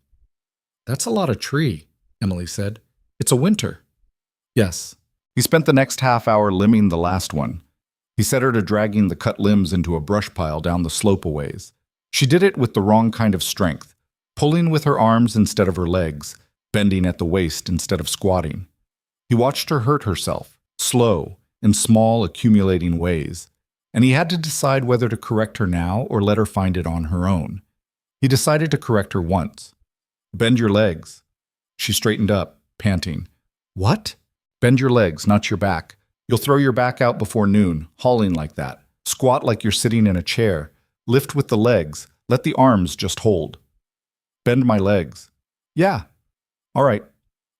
Speaker 1: That's a lot of tree, Emily said. It's a winter. Yes. He spent the next half hour limbing the last one. He set her to dragging the cut limbs into a brush pile down the slope a ways. She did it with the wrong kind of strength, pulling with her arms instead of her legs, bending at the waist instead of squatting. He watched her hurt herself, slow, in small, accumulating ways, and he had to decide whether to correct her now or let her find it on her own. He decided to correct her once. Bend your legs. She straightened up, panting. What? Bend your legs, not your back. You'll throw your back out before noon, hauling like that. Squat like you're sitting in a chair. Lift with the legs. Let the arms just hold. Bend my legs. Yeah. All right.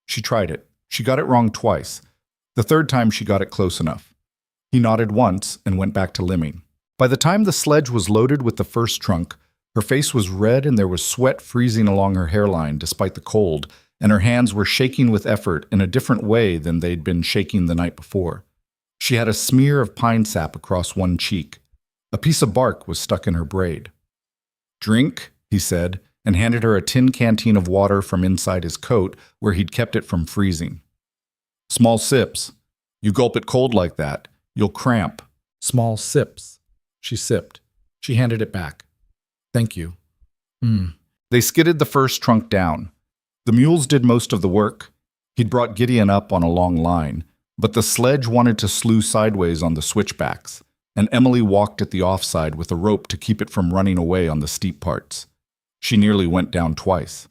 Speaker 1: She tried it. She got it wrong twice. The 3rd time she got it close enough. He nodded once and went back to limbing. By the time the sledge was loaded with the first trunk, her face was red and there was sweat freezing along her hairline despite the cold, and her hands were shaking with effort in a different way than they'd been shaking the night before. She had a smear of pine sap across one cheek. A piece of bark was stuck in her braid. Drink, he said, and handed her a tin canteen of water from inside his coat where he'd kept it from freezing. Small sips. You gulp it cold like that, you'll cramp. Small sips. She sipped. She handed it back. Thank you. They skidded the first trunk down. The mules did most of the work. He'd brought Gideon up on a long line, but the sledge wanted to slew sideways on the switchbacks, and Emily walked at the offside with a rope to keep it from running away on the steep parts. She nearly went down twice.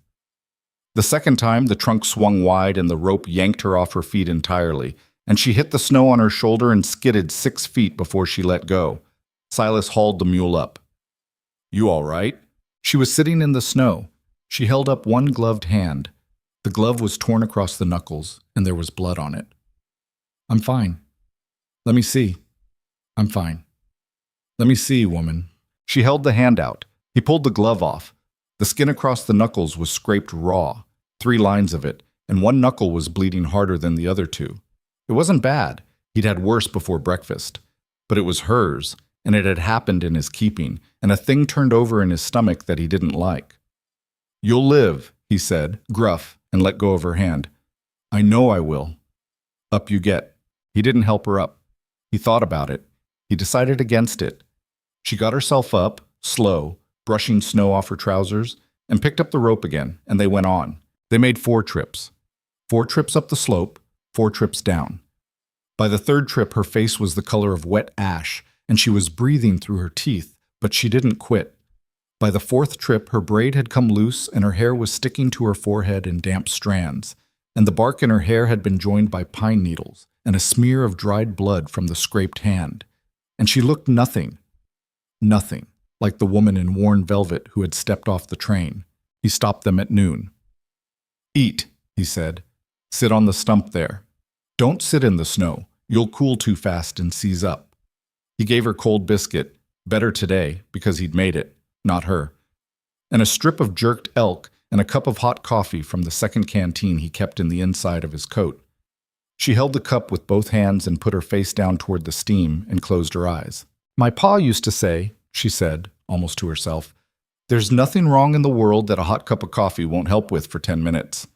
Speaker 1: The second time, the trunk swung wide and the rope yanked her off her feet entirely, and she hit the snow on her shoulder and skidded 6 feet before she let go. Silas hauled the mule up. You all right? She was sitting in the snow. She held up one gloved hand. The glove was torn across the knuckles, and there was blood on it. I'm fine. Let me see. I'm fine. Let me see, woman. She held the hand out. He pulled the glove off. The skin across the knuckles was scraped raw, 3 lines of it, and one knuckle was bleeding harder than the other 2. It wasn't bad. He'd had worse before breakfast. But it was hers, and it had happened in his keeping, and a thing turned over in his stomach that he didn't like. You'll live, he said, gruff, and let go of her hand. I know I will. Up you get. He didn't help her up. He thought about it. He decided against it. She got herself up, slow, brushing snow off her trousers, and picked up the rope again, and they went on. They made 4 trips. 4 trips up the slope, 4 trips down. By the 3rd trip, her face was the color of wet ash, and she was breathing through her teeth, but she didn't quit. By the fourth trip, her braid had come loose and her hair was sticking to her forehead in damp strands, and the bark in her hair had been joined by pine needles and a smear of dried blood from the scraped hand. And she looked nothing like the woman in worn velvet who had stepped off the train. He stopped them at noon. "Eat," he said. "Sit on the stump there. Don't sit in the snow. You'll cool too fast and seize up." He gave her cold biscuit, better today because he'd made it, not her, and a strip of jerked elk and a cup of hot coffee from the second canteen he kept in the inside of his coat. She held the cup with both hands and put her face down toward the steam and closed her eyes. "My pa used to say," she said, almost to herself, "there's nothing wrong in the world that a hot cup of coffee won't help with for 10 minutes.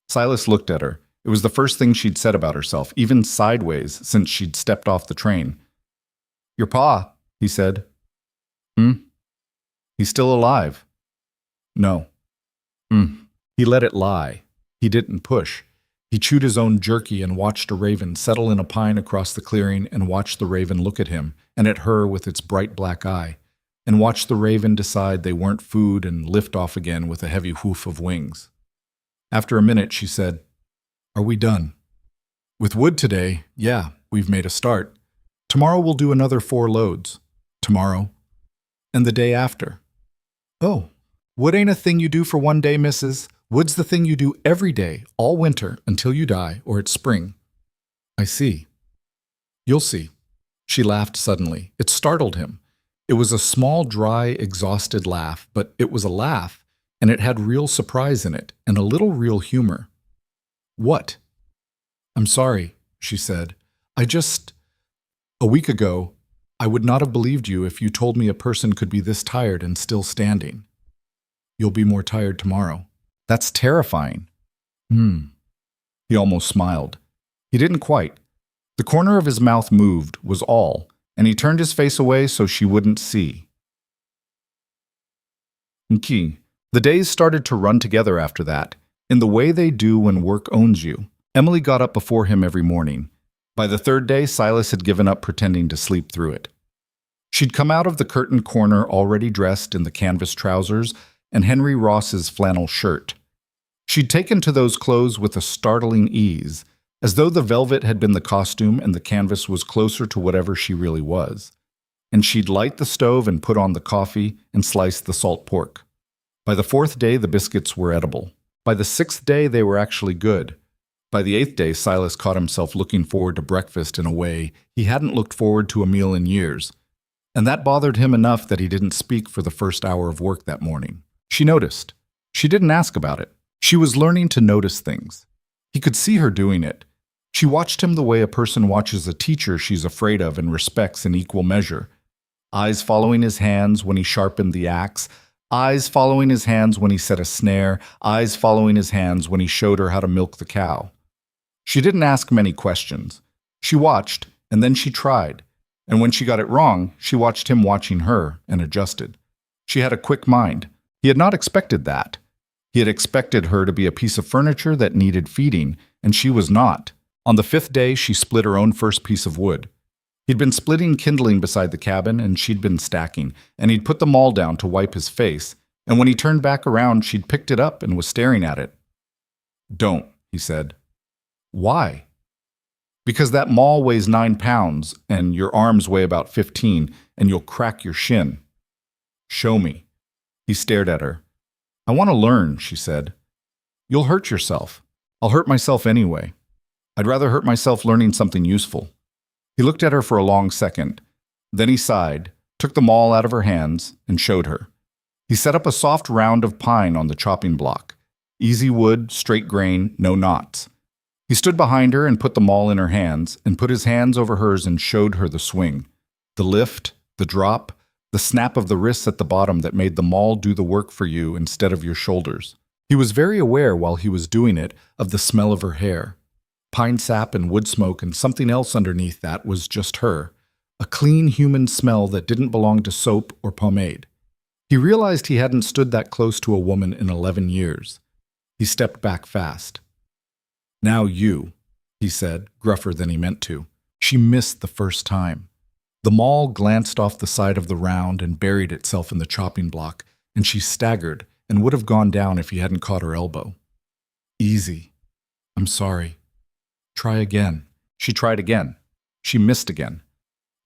Speaker 1: Silas looked at her. It was the first thing she'd said about herself, even sideways, since she'd stepped off the train. "Your pa," he said. "He's still alive." "No." He let it lie. He didn't push. He chewed his own jerky and watched a raven settle in a pine across the clearing and watched the raven look at him and at her with its bright black eye, and watched the raven decide they weren't food and lift off again with a heavy whoof of wings. After a minute, she said, "Are we done?" "With wood today, yeah, we've made a start. Tomorrow we'll do another 4 loads. Tomorrow. And the day after." "Oh, wood ain't a thing you do for one day, missus. Wood's the thing you do every day, all winter, until you die, or it's spring." "I see." "You'll see." She laughed suddenly. It startled him. It was a small, dry, exhausted laugh, but it was a laugh, and it had real surprise in it, and a little real humor. "What?" "I'm sorry," she said. A week ago, I would not have believed you if you told me a person could be this tired and still standing. You'll be more tired tomorrow." "That's terrifying." He almost smiled. He didn't quite. The corner of his mouth moved, was all, and he turned his face away so she wouldn't see. Nkey. The days started to run together after that, in the way they do when work owns you. Emily got up before him every morning. By the third day, Silas had given up pretending to sleep through it. She'd come out of the curtained corner already dressed in the canvas trousers and Henry Ross's flannel shirt. She'd taken to those clothes with a startling ease, as though the velvet had been the costume and the canvas was closer to whatever she really was. And she'd light the stove and put on the coffee and slice the salt pork. By the 4th day, the biscuits were edible. By the 6th day, they were actually good. By the 8th day, Silas caught himself looking forward to breakfast in a way he hadn't looked forward to a meal in years. And that bothered him enough that he didn't speak for the first hour of work that morning. She noticed. She didn't ask about it. She was learning to notice things. He could see her doing it. She watched him the way a person watches a teacher she's afraid of and respects in equal measure. Eyes following his hands when he sharpened the axe, eyes following his hands when he set a snare, eyes following his hands when he showed her how to milk the cow. She didn't ask many questions. She watched, and then she tried. And when she got it wrong, she watched him watching her and adjusted. She had a quick mind. He had not expected that. He had expected her to be a piece of furniture that needed feeding, and she was not. On the 5th day, she split her own first piece of wood. He'd been splitting kindling beside the cabin, and she'd been stacking, and he'd put the maul down to wipe his face, and when he turned back around, she'd picked it up and was staring at it. "Don't," he said. "Why?" "Because that maul weighs 9 pounds, and your arms weigh about 15, and you'll crack your shin." "Show me." He stared at her. "I want to learn," she said. "You'll hurt yourself. I'll hurt myself anyway. I'd rather hurt myself learning something useful." He looked at her for a long second. Then he sighed, took the maul out of her hands, and showed her. He set up a soft round of pine on the chopping block. Easy wood, straight grain, no knots. He stood behind her and put the maul in her hands, and put his hands over hers and showed her the swing. The lift, the drop, the snap of the wrists at the bottom that made the maul do the work for you instead of your shoulders. He was very aware while he was doing it of the smell of her hair. Pine sap and wood smoke and something else underneath that was just her. A clean human smell that didn't belong to soap or pomade. He realized he hadn't stood that close to a woman in 11 years. He stepped back fast. "Now you," he said, gruffer than he meant to. She missed the first time. The maul glanced off the side of the round and buried itself in the chopping block, and she staggered and would have gone down if he hadn't caught her elbow. Easy. I'm sorry. Try again. She tried again. She missed again.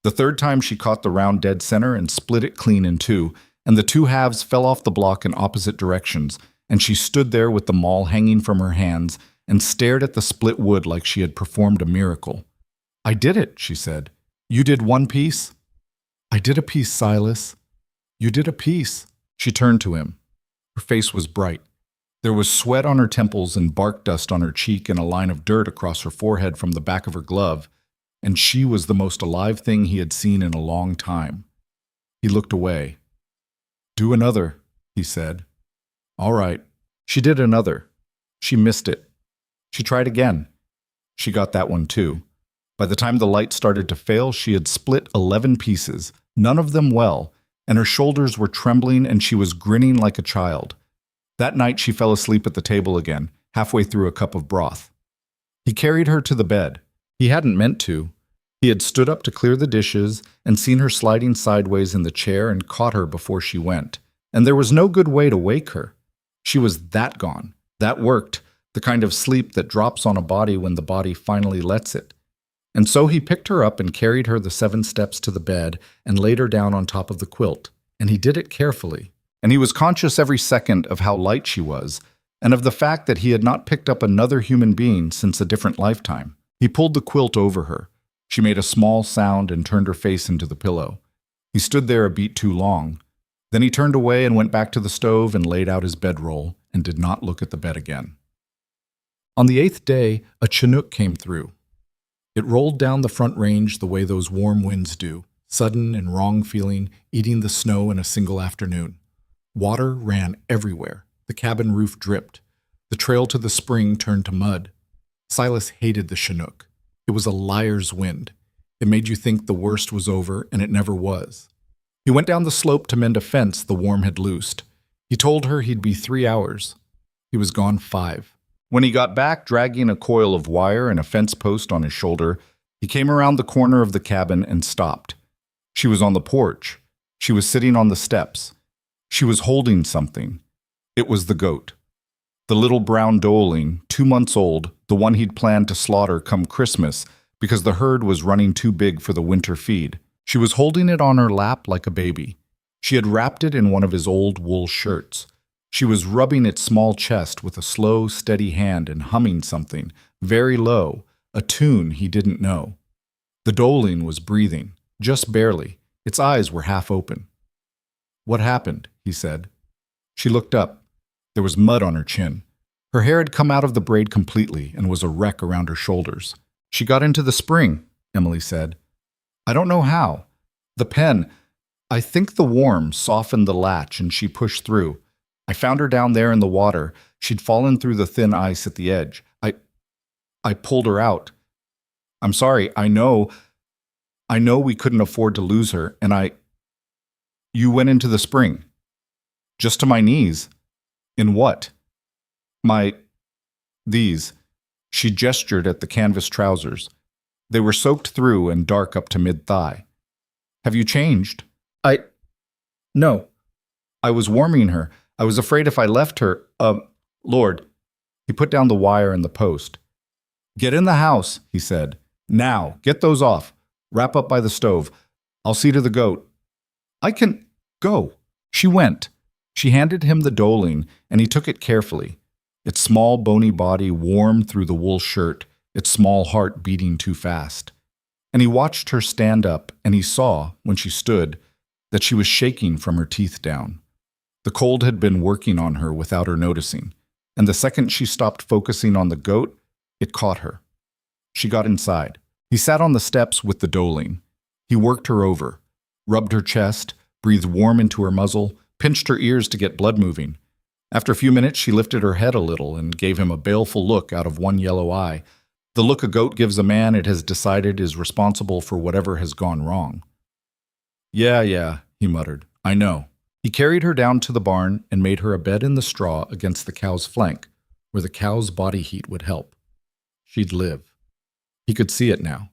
Speaker 1: The third time she caught the round dead center and split it clean in two, and the two halves fell off the block in opposite directions, and she stood there with the maul hanging from her hands and stared at the split wood like she had performed a miracle. I did it, she said. You did one piece? I did a piece, Silas. You did a piece. She turned to him. Her face was bright. There was sweat on her temples and bark dust on her cheek and a line of dirt across her forehead from the back of her glove, and she was the most alive thing he had seen in a long time. He looked away. Do another, he said. All right. She did another. She missed it. She tried again. She got that one too. By the time the light started to fail, she had split 11 pieces, none of them well, and her shoulders were trembling and she was grinning like a child. That night she fell asleep at the table again, halfway through a cup of broth. He carried her to the bed. He hadn't meant to. He had stood up to clear the dishes and seen her sliding sideways in the chair and caught her before she went. And there was no good way to wake her. She was that gone. That worked, the kind of sleep that drops on a body when the body finally lets it. And so he picked her up and carried her the 7 steps to the bed and laid her down on top of the quilt. And he did it carefully. And he was conscious every second of how light she was, and of the fact that he had not picked up another human being since a different lifetime. He pulled the quilt over her. She made a small sound and turned her face into the pillow. He stood there a beat too long. Then he turned away and went back to the stove and laid out his bedroll and did not look at the bed again. On the 8th day, a Chinook came through. It rolled down the front range the way those warm winds do, sudden and wrong feeling, eating the snow in a single afternoon. Water ran everywhere. The cabin roof dripped. The trail to the spring turned to mud. Silas hated the Chinook. It was a liar's wind. It made you think the worst was over, and it never was. He went down the slope to mend a fence the worm had loosed. He told her he'd be 3 hours. He was gone 5. When he got back, dragging a coil of wire and a fence post on his shoulder, he came around the corner of the cabin and stopped. She was on the porch. She was sitting on the steps. She was holding something. It was the goat. The little brown doeling, 2 months old, the one he'd planned to slaughter come Christmas because the herd was running too big for the winter feed. She was holding it on her lap like a baby. She had wrapped it in one of his old wool shirts. She was rubbing its small chest with a slow, steady hand and humming something, very low, a tune he didn't know. The doeling was breathing, just barely. Its eyes were half open. What happened? He said. She looked up. There was mud on her chin. Her hair had come out of the braid completely and was a wreck around her shoulders. She got into the spring, Emily said. I don't know how. The pen, I think the worm softened the latch and she pushed through. I found her down there in the water. She'd fallen through the thin ice at the edge. I pulled her out. I'm sorry, I know we couldn't afford to lose her, and You went into the spring. Just to my knees. In what? These. She gestured at the canvas trousers. They were soaked through and dark up to mid-thigh. Have you changed? No. I was warming her. I was afraid if I left her, Lord. He put down the wire and the post. Get in the house, he said. Now, get those off. Wrap up by the stove. I'll see to the goat. I can go. She went. She handed him the doeling, and he took it carefully. Its small, bony body warm through the wool shirt, its small heart beating too fast. And he watched her stand up, and he saw, when she stood, that she was shaking from her teeth down. The cold had been working on her without her noticing, and the second she stopped focusing on the goat, it caught her. She got inside. He sat on the steps with the doeling. He worked her over, rubbed her chest, breathed warm into her muzzle, pinched her ears to get blood moving. After a few minutes, she lifted her head a little and gave him a baleful look out of one yellow eye, the look a goat gives a man it has decided is responsible for whatever has gone wrong. Yeah, he muttered. I know. He carried her down to the barn and made her a bed in the straw against the cow's flank, where the cow's body heat would help. She'd live. He could see it now.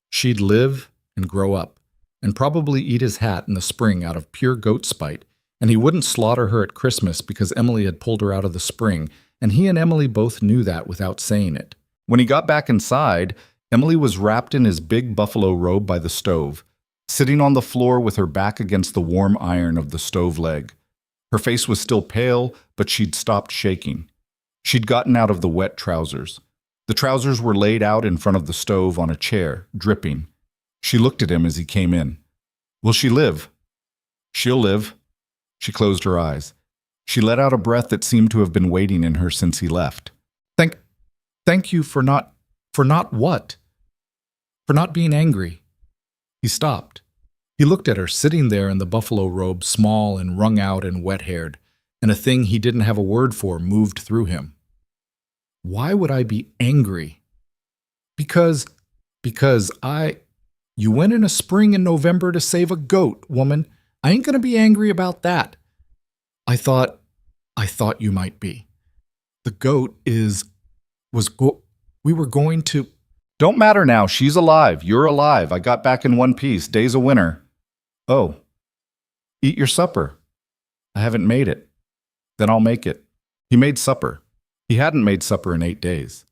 Speaker 1: She'd live and grow up, and probably eat his hat in the spring out of pure goat spite, And he wouldn't slaughter her at Christmas because Emily had pulled her out of the spring, and he and Emily both knew that without saying it. When he got back inside, Emily was wrapped in his big buffalo robe by the stove, sitting on the floor with her back against the warm iron of the stove leg. Her face was still pale, but she'd stopped shaking. She'd gotten out of the wet trousers. The trousers were laid out in front of the stove on a chair, dripping. She looked at him as he came in. "Will she live?" "She'll live." She closed her eyes. She let out a breath that seemed to have been waiting in her since he left. Thank you for not what? For not being angry." He stopped. He looked at her, sitting there in the buffalo robe, small and wrung out and wet-haired, and a thing he didn't have a word for moved through him. "Why would I be angry?" Because you went in a spring in November to save a goat, woman. I ain't gonna be angry about that." I thought you might be. The goat we were going to. "Don't matter now. She's alive. You're alive. I got back in one piece. Day's a winner." "Oh. Eat your supper." "I haven't made it." "Then I'll make it." He made supper. He hadn't made supper in 8 days.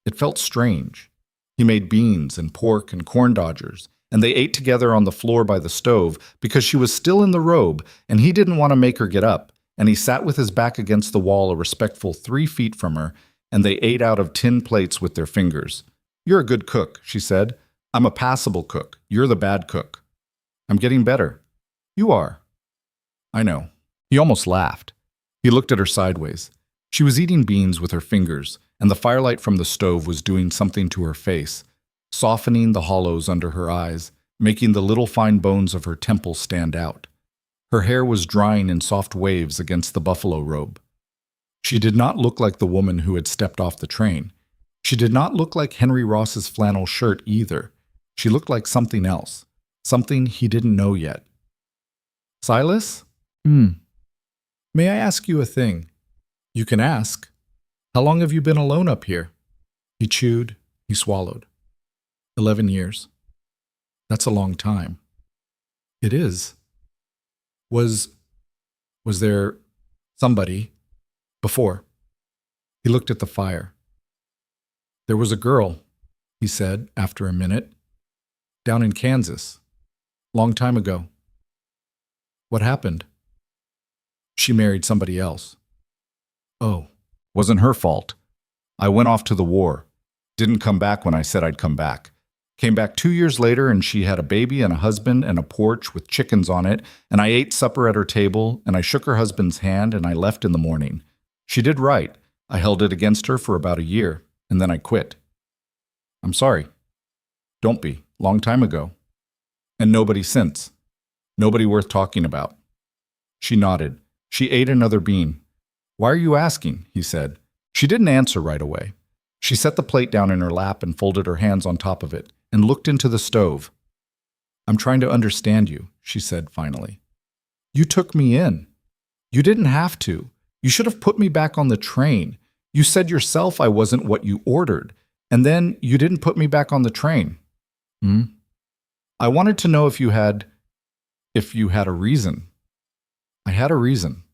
Speaker 1: It felt strange. He made beans and pork and corn dodgers, and they ate together on the floor by the stove because she was still in the robe, and he didn't want to make her get up, and he sat with his back against the wall a respectful 3 feet from her, and they ate out of tin plates with their fingers. "You're a good cook," she said. "I'm a passable cook. You're the bad cook." "I'm getting better." "You are." "I know." He almost laughed. He looked at her sideways. She was eating beans with her fingers, and the firelight from the stove was doing something to her face, softening the hollows under her eyes, making the little fine bones of her temples stand out. Her hair was drying in soft waves against the buffalo robe. She did not look like the woman who had stepped off the train. She did not look like Henry Ross's flannel shirt either. She looked like something else, something he didn't know yet. "Silas? May I ask you a thing?" "You can ask. How long have you been alone up here?" He chewed. He swallowed. 11 years. That's a long time." "It is." Was there somebody before?" He looked at the fire. "There was a girl," he said after a minute, "down in Kansas. Long time ago." "What happened?" "She married somebody else." "Oh." "Wasn't her fault. I went off to the war. Didn't come back when I said I'd come back. Came back 2 years later, and she had a baby and a husband and a porch with chickens on it, and I ate supper at her table, and I shook her husband's hand, and I left in the morning. She did right. I held it against her for about a year, and then I quit." "I'm sorry." "Don't be. Long time ago. And nobody since. Nobody worth talking about." She nodded. She ate another bean. "Why are you asking?" he said. She didn't answer right away. She set the plate down in her lap and folded her hands on top of it and looked into the stove. "I'm trying to understand you," she said finally. "You took me in. You didn't have to. You should have put me back on the train. You said yourself I wasn't what you ordered, and then you didn't put me back on the train." "I wanted to know if you had a reason." "I had a reason."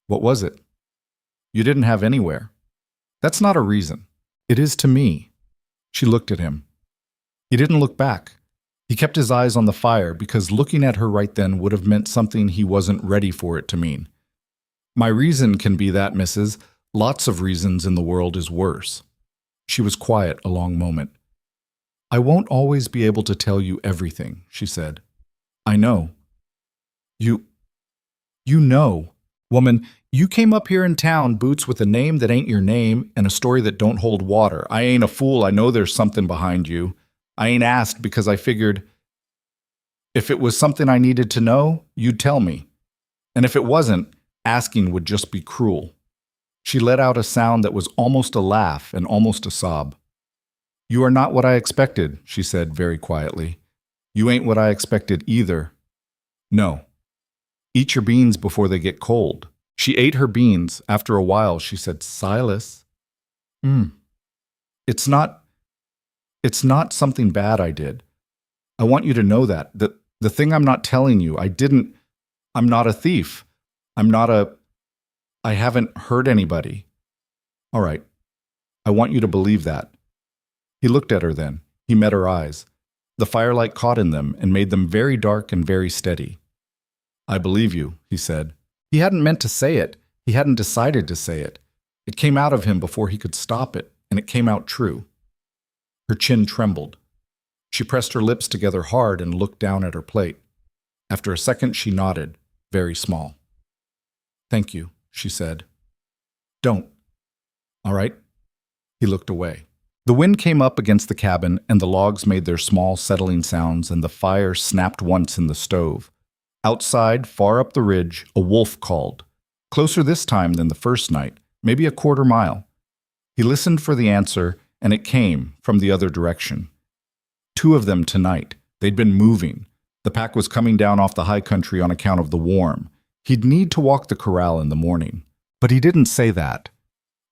Speaker 1: "What was it?" "You didn't have anywhere." "That's not a reason." "It is to me." She looked at him. He didn't look back. He kept his eyes on the fire because looking at her right then would have meant something he wasn't ready for it to mean. "My reason can be that, Mrs. Lots of reasons in the world is worse." She was quiet a long moment. "I won't always be able to tell you everything," she said. "I know." You know. Woman, you came up here in town, Boots, with a name that ain't your name and a story that don't hold water. I ain't a fool. I know there's something behind you. I ain't asked because I figured if it was something I needed to know, you'd tell me. And if it wasn't, asking would just be cruel." She let out a sound that was almost a laugh and almost a sob. "You are not what I expected," she said very quietly. "You ain't what I expected either. No. Eat your beans before they get cold." She ate her beans. After a while, she said, "Silas." It's not something bad I did. I want you to know that. The thing I'm not telling you, I'm not a thief. I'm not a... I haven't hurt anybody. All right. I want you to believe that. He looked at her then. He met her eyes. The firelight caught in them and made them very dark and very steady. I believe you, he said. He hadn't meant to say it. He hadn't decided to say it. It came out of him before he could stop it, and it came out true. Her chin trembled. She pressed her lips together hard and looked down at her plate. After a second, she nodded, very small. Thank you, she said. Don't. All right. He looked away. The wind came up against the cabin, and the logs made their small settling sounds, and the fire snapped once in the stove. Outside, far up the ridge, a wolf called. Closer this time than the first night, maybe a quarter mile. He listened for the answer, and it came from the other direction. 2 of them tonight. They'd been moving. The pack was coming down off the high country on account of the warm. He'd need to walk the corral in the morning. But he didn't say that.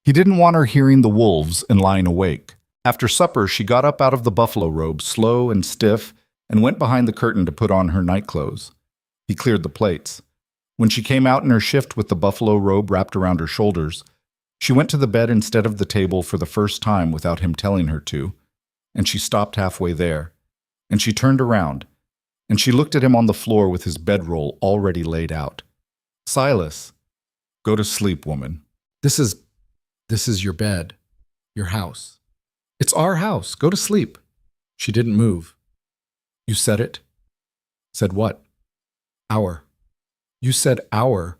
Speaker 1: He didn't want her hearing the wolves and lying awake. After supper, she got up out of the buffalo robe, slow and stiff, and went behind the curtain to put on her nightclothes. He cleared the plates. When she came out in her shift with the buffalo robe wrapped around her shoulders, she went to the bed instead of the table for the first time without him telling her to, and she stopped halfway there. And she turned around, and she looked at him on the floor with his bedroll already laid out. Silas, go to sleep, woman. This is your bed, your house. It's our house. Go to sleep. She didn't move. You said it? Said what? Our. You said our.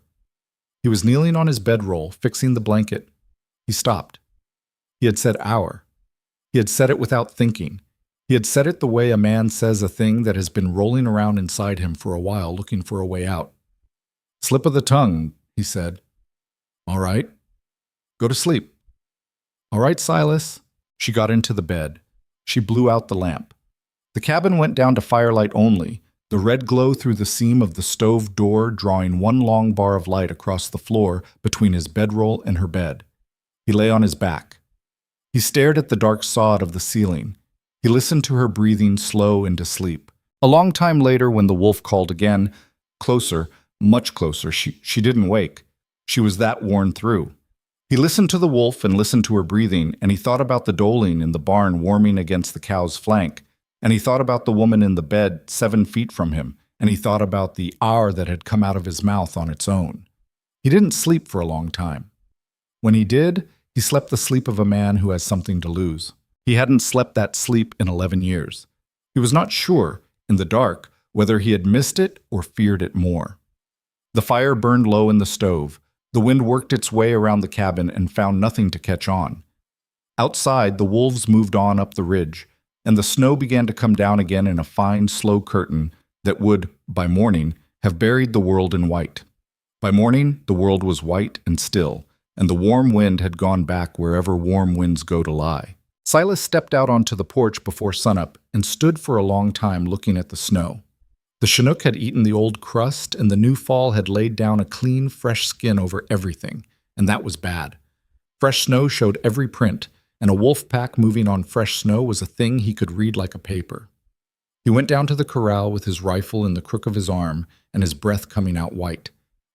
Speaker 1: He was kneeling on his bedroll, fixing the blanket. He stopped. He had said our. He had said it without thinking. He had said it the way a man says a thing that has been rolling around inside him for a while, looking for a way out. Slip of the tongue, he said. All right. Go to sleep. All right, Silas. She got into the bed. She blew out the lamp. The cabin went down to firelight only, the red glow through the seam of the stove door drawing one long bar of light across the floor between his bedroll and her bed. He lay on his back. He stared at the dark sod of the ceiling. He listened to her breathing slow into sleep. A long time later, when the wolf called again, closer, much closer, she didn't wake. She was that worn through. He listened to the wolf and listened to her breathing, and he thought about the doling in the barn warming against the cow's flank, and he thought about the woman in the bed 7 feet from him, and he thought about the hour that had come out of his mouth on its own. He didn't sleep for a long time. When he did, he slept the sleep of a man who has something to lose. He hadn't slept that sleep in 11 years. He was not sure, in the dark, whether he had missed it or feared it more. The fire burned low in the stove. The wind worked its way around the cabin and found nothing to catch on. Outside, the wolves moved on up the ridge, and the snow began to come down again in a fine, slow curtain that would, by morning, have buried the world in white. By morning, the world was white and still, and the warm wind had gone back wherever warm winds go to lie. Silas stepped out onto the porch before sunup and stood for a long time looking at the snow. The Chinook had eaten the old crust, and the new fall had laid down a clean, fresh skin over everything, and that was bad. Fresh snow showed every print, and a wolf pack moving on fresh snow was a thing he could read like a paper. He went down to the corral with his rifle in the crook of his arm and his breath coming out white,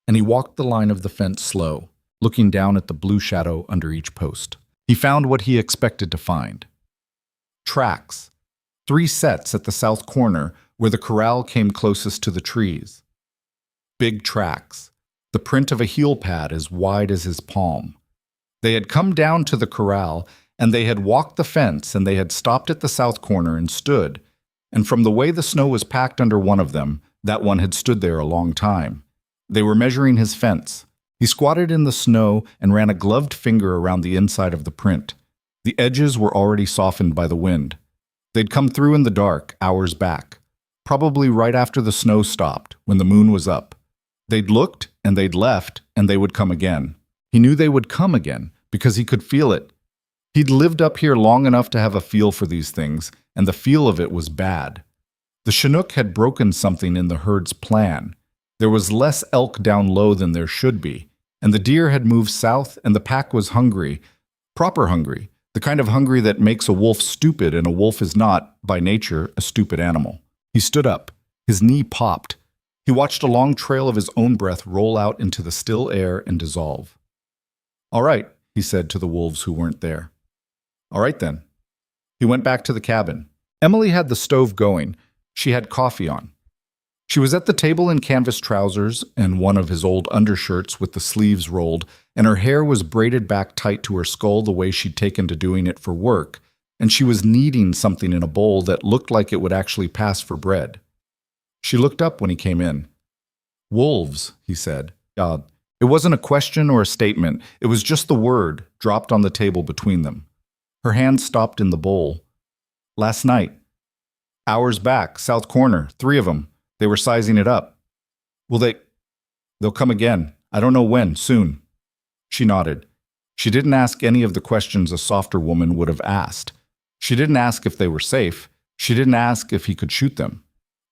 Speaker 1: and he walked the line of the fence slow, looking down at the blue shadow under each post. He found what he expected to find. Tracks. 3 sets at the south corner where the corral came closest to the trees. Big tracks, the print of a heel pad as wide as his palm. They had come down to the corral, and they had walked the fence, and they had stopped at the south corner and stood, and from the way the snow was packed under one of them, that one had stood there a long time. They were measuring his fence. He squatted in the snow and ran a gloved finger around the inside of the print. The edges were already softened by the wind. They'd come through in the dark, hours back. Probably right after the snow stopped, when the moon was up. They'd looked, and they'd left, and they would come again. He knew they would come again, because he could feel it. He'd lived up here long enough to have a feel for these things, and the feel of it was bad. The Chinook had broken something in the herd's plan. There was less elk down low than there should be, and the deer had moved south, and the pack was hungry, proper hungry, the kind of hungry that makes a wolf stupid, and a wolf is not, by nature, a stupid animal. He stood up. His knee popped. He watched a long trail of his own breath roll out into the still air and dissolve. "All right," he said to the wolves who weren't there. "All right then." He went back to the cabin. Emily had the stove going. She had coffee on. She was at the table in canvas trousers and one of his old undershirts with the sleeves rolled, and her hair was braided back tight to her skull the way she'd taken to doing it for work, and she was kneading something in a bowl that looked like it would actually pass for bread. She looked up when he came in. "Wolves," he said. It wasn't a question or a statement. It was just the word dropped on the table between them. Her hand stopped in the bowl. "Last night. Hours back, south corner, 3 of them. They were sizing it up." "Will they'll come again. I don't know when, soon." She nodded. She didn't ask any of the questions a softer woman would have asked. She didn't ask if they were safe. She didn't ask if he could shoot them.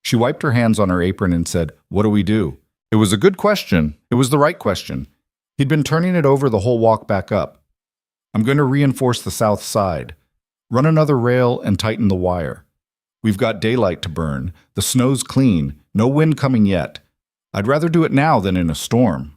Speaker 1: She wiped her hands on her apron and said, "What do we do?" It was a good question. It was the right question. He'd been turning it over the whole walk back up. "I'm going to reinforce the south side. Run another rail and tighten the wire. We've got daylight to burn. The snow's clean. No wind coming yet. I'd rather do it now than in a storm."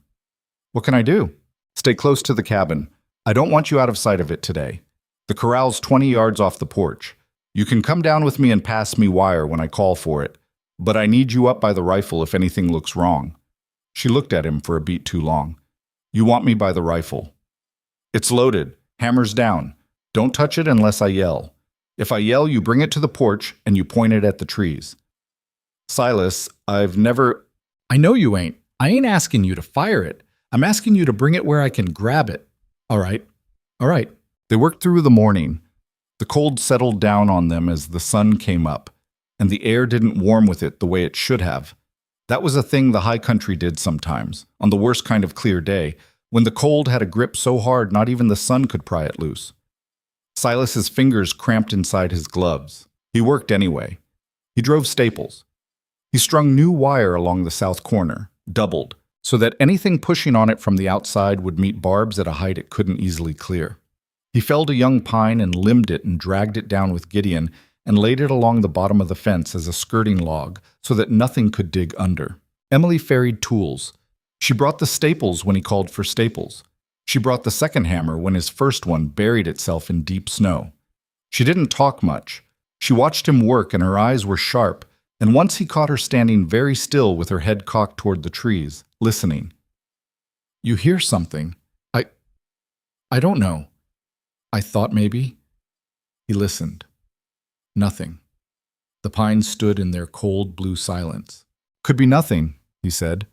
Speaker 1: "What can I do?" "Stay close to the cabin. I don't want you out of sight of it today. The corral's 20 yards off the porch. You can come down with me and pass me wire when I call for it, but I need you up by the rifle if anything looks wrong." She looked at him for a beat too long. "You want me by the rifle." "It's loaded. Hammers down. Don't touch it unless I yell. If I yell, you bring it to the porch and you point it at the trees." "Silas, I've never—" "I know you ain't. I ain't asking you to fire it. I'm asking you to bring it where I can grab it." "All right. All right." They worked through the morning. The cold settled down on them as the sun came up, and the air didn't warm with it the way it should have. That was a thing the high country did sometimes, on the worst kind of clear day, when the cold had a grip so hard not even the sun could pry it loose. Silas's fingers cramped inside his gloves. He worked anyway. He drove staples. He strung new wire along the south corner, doubled, so that anything pushing on it from the outside would meet barbs at a height it couldn't easily clear. He felled a young pine and limbed it and dragged it down with Gideon and laid it along the bottom of the fence as a skirting log so that nothing could dig under. Emily ferried tools. She brought the staples when he called for staples. She brought the second hammer when his first one buried itself in deep snow. She didn't talk much. She watched him work and her eyes were sharp, and once he caught her standing very still with her head cocked toward the trees, listening. "You hear something. I don't know. I thought maybe." He listened. Nothing. The pines stood in their cold blue silence. "Could be nothing," he said.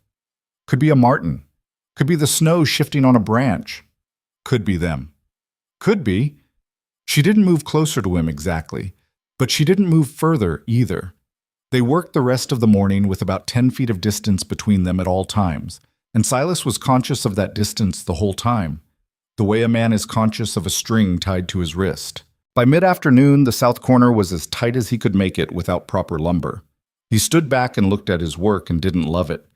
Speaker 1: "Could be a marten. Could be the snow shifting on a branch. Could be them. Could be." She didn't move closer to him exactly, but she didn't move further either. They worked the rest of the morning with about 10 feet of distance between them at all times, and Silas was conscious of that distance the whole time, the way a man is conscious of a string tied to his wrist. By mid-afternoon, the south corner was as tight as he could make it without proper lumber. He stood back and looked at his work and didn't love it.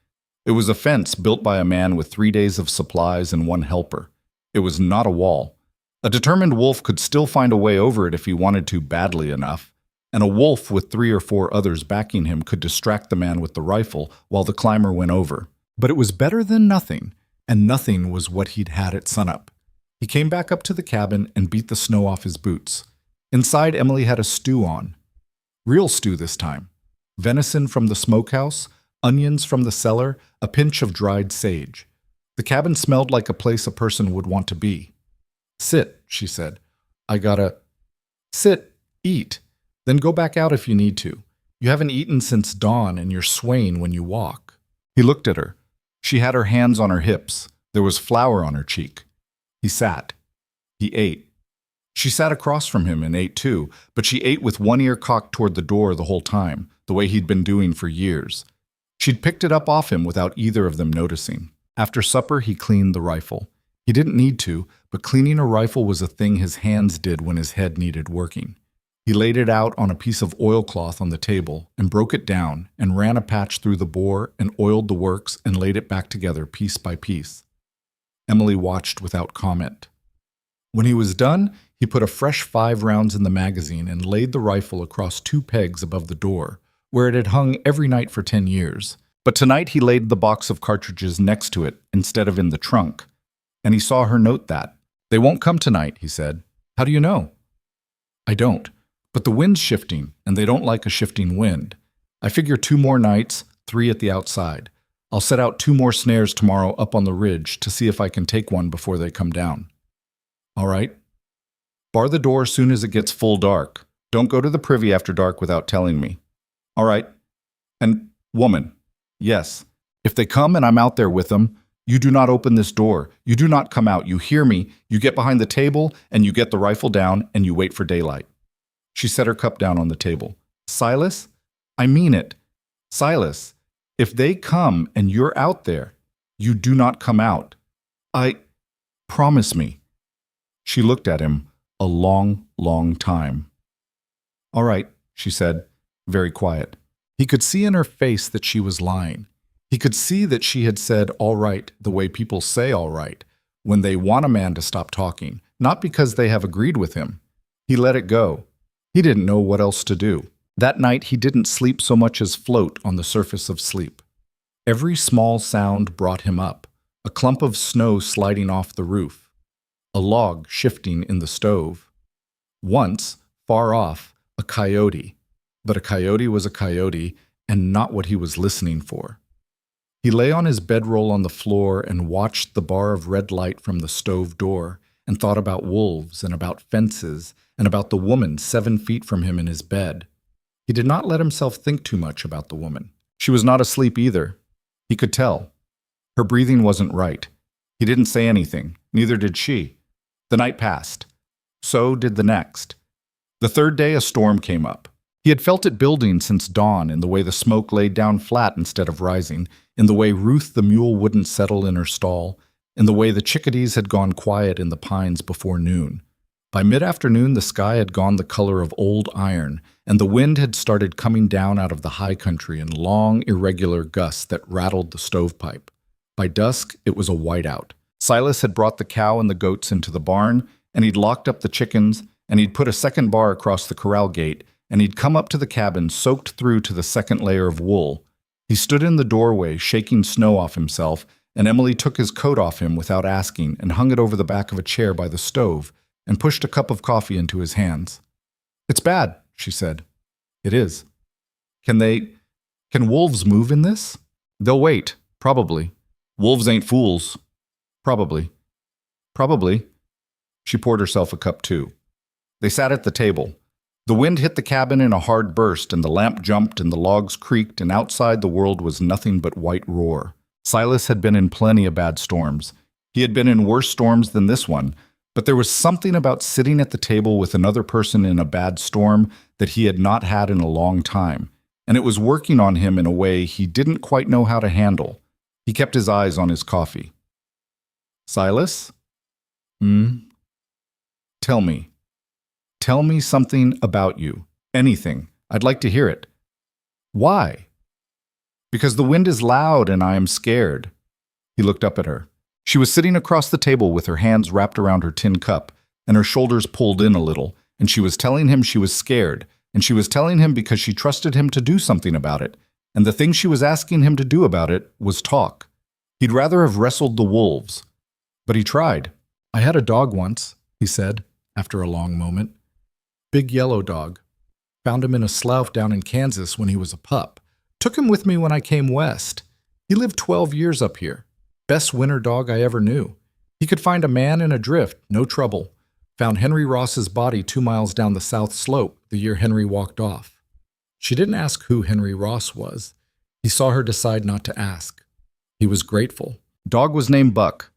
Speaker 1: It was a fence built by a man with 3 days of supplies and 1 helper. It was not a wall. A determined wolf could still find a way over it if he wanted to badly enough, and a wolf with 3 or 4 others backing him could distract the man with the rifle while the climber went over. But it was better than nothing, and nothing was what he'd had at sunup. He came back up to the cabin and beat the snow off his boots. Inside, Emily had a stew on. Real stew this time. Venison from the smokehouse, onions from the cellar, a pinch of dried sage. The cabin smelled like a place a person would want to be. "Sit," she said. "I gotta—" "Sit, eat. Then go back out if you need to. You haven't eaten since dawn and you're swaying when you walk." He looked at her. She had her hands on her hips. There was flour on her cheek. He sat. He ate. She sat across from him and ate too, but she ate with one ear cocked toward the door the whole time, the way he'd been doing for years. She'd picked it up off him without either of them noticing. After supper, he cleaned the rifle. He didn't need to, but cleaning a rifle was a thing his hands did when his head needed working. He laid it out on a piece of oilcloth on the table and broke it down and ran a patch through the bore and oiled the works and laid it back together piece by piece. Emily watched without comment. When he was done, he put a fresh 5 rounds in the magazine and laid the rifle across 2 pegs above the door, where it had hung every night for 10 years. But tonight he laid the box of cartridges next to it instead of in the trunk, and he saw her note that. "They won't come tonight," he said. "How do you know?" "I don't. But the wind's shifting, and they don't like a shifting wind. I figure 2 more nights, 3 at the outside. I'll set out 2 more snares tomorrow up on the ridge to see if I can take one before they come down." "All right. Bar the door soon as it gets full dark. Don't go to the privy after dark without telling me." "All right. And, woman, yes, if they come and I'm out there with them, you do not open this door. You do not come out. You hear me. You get behind the table, and you get the rifle down, and you wait for daylight." She set her cup down on the table. "Silas, I mean it. Silas, if they come and you're out there, you do not come out. Promise me." She looked at him a long, long time. "All right," she said, very quiet. He could see in her face that she was lying. He could see that she had said all right the way people say all right, when they want a man to stop talking, not because they have agreed with him. He let it go. He didn't know what else to do. That night he didn't sleep so much as float on the surface of sleep. Every small sound brought him up. A clump of snow sliding off the roof. A log shifting in the stove. Once, far off, a coyote. But a coyote was a coyote and not what he was listening for. He lay on his bedroll on the floor and watched the bar of red light from the stove door and thought about wolves and about fences and about the woman 7 feet from him in his bed. He did not let himself think too much about the woman. She was not asleep either. He could tell. Her breathing wasn't right. He didn't say anything. Neither did she. The night passed. So did the next. The 3rd day a storm came up. He had felt it building since dawn in the way the smoke laid down flat instead of rising, in the way Ruth the mule wouldn't settle in her stall, in the way the chickadees had gone quiet in the pines before noon. By mid-afternoon the sky had gone the color of old iron, and the wind had started coming down out of the high country in long, irregular gusts that rattled the stovepipe. By dusk it was a whiteout. Silas had brought the cow and the goats into the barn, and he'd locked up the chickens, and he'd put a second bar across the corral gate, and he'd come up to the cabin soaked through to the second layer of wool. He stood in the doorway, shaking snow off himself, and Emily took his coat off him without asking and hung it over the back of a chair by the stove and pushed a cup of coffee into his hands. "It's bad," she said. "It is." Can wolves move in this?" "They'll wait, probably. Wolves ain't fools." "Probably." "Probably." She poured herself a cup too. They sat at the table. The wind hit the cabin in a hard burst, and the lamp jumped, and the logs creaked, and outside the world was nothing but white roar. Silas had been in plenty of bad storms. He had been in worse storms than this one, but there was something about sitting at the table with another person in a bad storm that he had not had in a long time, and it was working on him in a way he didn't quite know how to handle. He kept his eyes on his coffee. "Silas? Tell me. Tell me something about you. Anything. I'd like to hear it." "Why?" "Because the wind is loud and I am scared." He looked up at her. She was sitting across the table with her hands wrapped around her tin cup and her shoulders pulled in a little, and she was telling him she was scared, and she was telling him because she trusted him to do something about it, and the thing she was asking him to do about it was talk. He'd rather have wrestled the wolves, but he tried. "I had a dog once," he said, after a long moment. "Big yellow dog. Found him in a slough down in Kansas when he was a pup. Took him with me when I came west. He lived 12 years up here. Best winter dog I ever knew. He could find a man in a drift, no trouble. Found Henry Ross's body 2 miles down the south slope the year Henry walked off." She didn't ask who Henry Ross was. He saw her decide not to ask. He was grateful. "Dog was named Buck.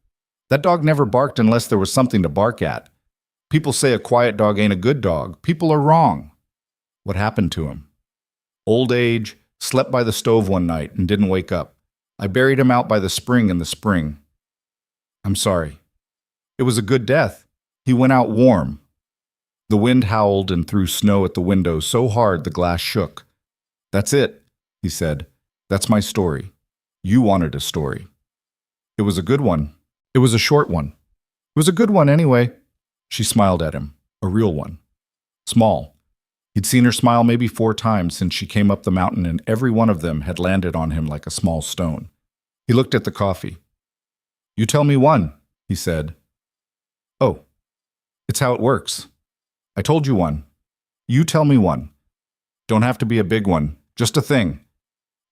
Speaker 1: That dog never barked unless there was something to bark at. People say a quiet dog ain't a good dog. People are wrong." "What happened to him?" "Old age, slept by the stove one night and didn't wake up. I buried him out by the spring in the spring." "I'm sorry." "It was a good death. He went out warm." The wind howled and threw snow at the window so hard the glass shook. "That's it," he said. "That's my story. You wanted a story." "It was a good one. It was a short one. It was a good one anyway." She smiled at him. "A real one. Small. He'd seen her smile maybe 4 times since she came up the mountain, and every one of them had landed on him like a small stone. He looked at the coffee. "You tell me one," he said. "Oh, it's how it works. I told you one. You tell me one. Don't have to be a big one, just a thing."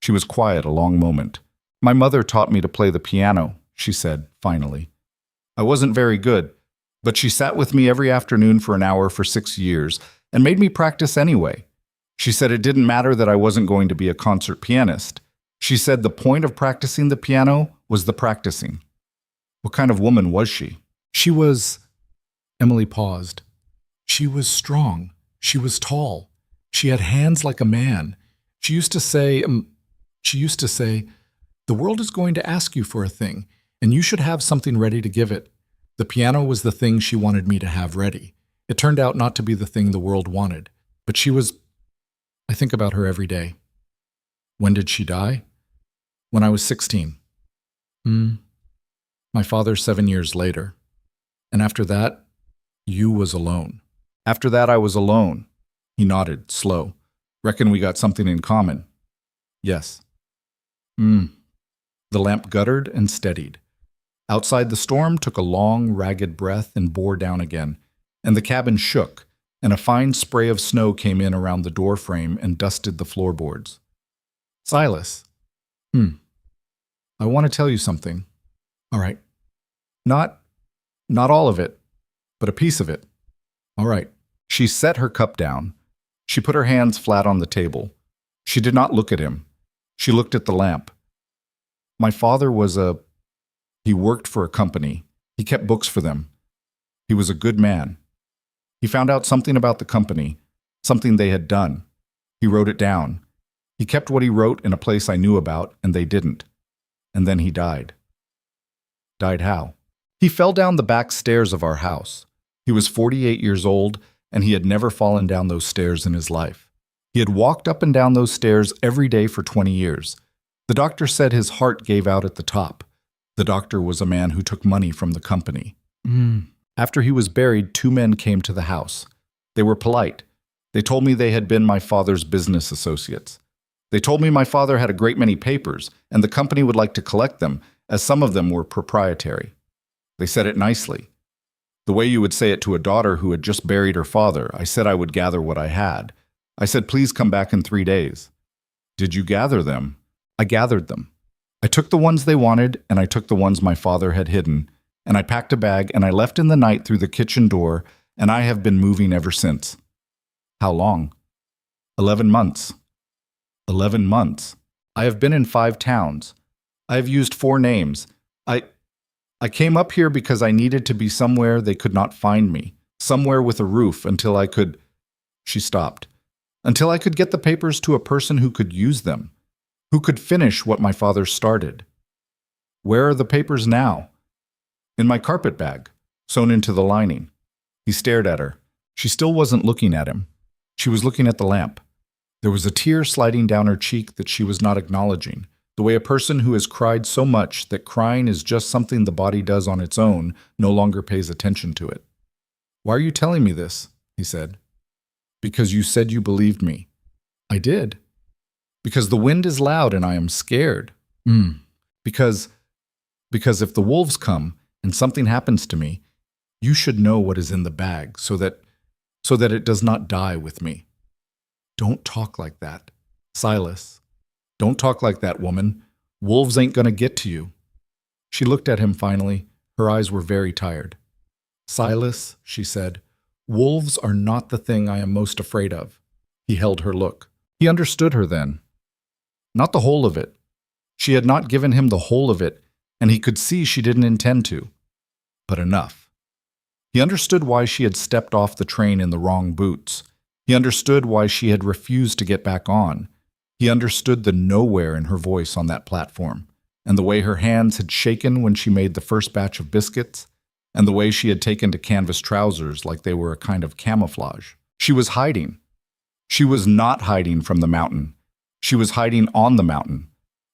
Speaker 1: She was quiet a long moment. "My mother taught me to play the piano," she said, finally. "I wasn't very good, but she sat with me every afternoon for an hour for 6 years and made me practice anyway. She said it didn't matter that I wasn't going to be a concert pianist. She said the point of practicing the piano was the practicing." "What kind of woman was she?"
Speaker 2: She was... Emily paused. "She was strong. She was tall. She had hands like a man. She used to say, the world is going to ask you for a thing, and you should have something ready to give it. The piano was the thing she wanted me to have ready. It turned out not to be the thing the world wanted, but she was... I think about her every day." "When did she die?" "When I was 16. My father 7 years later. And after that, you was alone." "After that, I was alone." He nodded, slow. "Reckon we got something in common." "Yes." The lamp guttered and steadied. Outside, the storm took a long, ragged breath and bore down again, and the cabin shook, and a fine spray of snow came in around the door frame and dusted the floorboards. "Silas." "I want to tell you something." "All right." Not all of it, but a piece of it." "All right." She set her cup down. She put her hands flat on the table. She did not look at him. She looked at the lamp. "My father was he worked for a company. He kept books for them. He was a good man. He found out something about the company, something they had done. He wrote it down. He kept what he wrote in a place I knew about, and they didn't. And then he died." "Died how?" "He fell down the back stairs of our house. He was 48 years old, and he had never fallen down those stairs in his life. He had walked up and down those stairs every day for 20 years. The doctor said his heart gave out at the top. The doctor was a man who took money from the company." "After he was buried, 2 men came to the house. They were polite. They told me they had been my father's business associates. They told me my father had a great many papers, and the company would like to collect them, as some of them were proprietary. They said it nicely. The way you would say it to a daughter who had just buried her father. I said I would gather what I had. I said, please come back in 3 days. Did you gather them? I gathered them. I took the ones they wanted, and I took the ones my father had hidden, and I packed a bag, and I left in the night through the kitchen door, and I have been moving ever since." "How long?" 11 months. 11 months. I have been in 5 towns. I have used 4 names. I came up here because I needed to be somewhere they could not find me, somewhere with a roof until I could... She stopped. Until I could get the papers to a person who could use them, who could finish what my father started. Where are the papers now? In my carpet bag, sewn into the lining. He stared at her. She still wasn't looking at him. She was looking at the lamp. There was a tear sliding down her cheek that she was not acknowledging, the way a person who has cried so much that crying is just something the body does on its own no longer pays attention to it. "Why are you telling me this?" he said. "Because you said you believed me." "I did." "Because the wind is loud and I am scared." Because if the wolves come and something happens to me, you should know what is in the bag so that it does not die with me." "Don't talk like that. Silas, don't talk like that, woman. Wolves ain't gonna get to you." She looked at him finally. Her eyes were very tired. "Silas," she said, "wolves are not the thing I am most afraid of." He held her look. He understood her then. Not the whole of it. She had not given him the whole of it, and he could see she didn't intend to. But enough. He understood why she had stepped off the train in the wrong boots. He understood why she had refused to get back on. He understood the nowhere in her voice on that platform, and the way her hands had shaken when she made the first batch of biscuits, and the way she had taken to canvas trousers like they were a kind of camouflage. She was hiding. She was not hiding from the mountain. She was hiding on the mountain.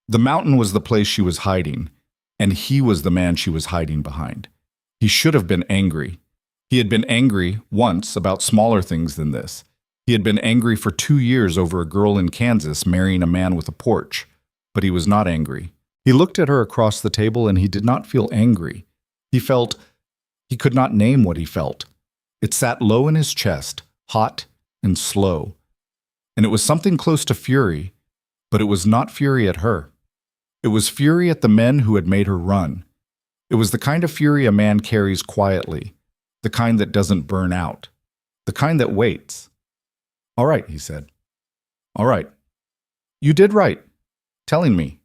Speaker 2: The mountain was the place she was hiding, and he was the man she was hiding behind. He should have been angry. He had been angry once about smaller things than this. He had been angry for 2 years over a girl in Kansas marrying a man with a porch, but he was not angry. He looked at her across the table and he did not feel angry. He could not name what he felt. It sat low in his chest, hot and slow. And it was something close to fury, but it was not fury at her. It was fury at the men who had made her run. It was the kind of fury a man carries quietly, the kind that doesn't burn out, the kind that waits. "All right," he said. "All right. You did right, telling me.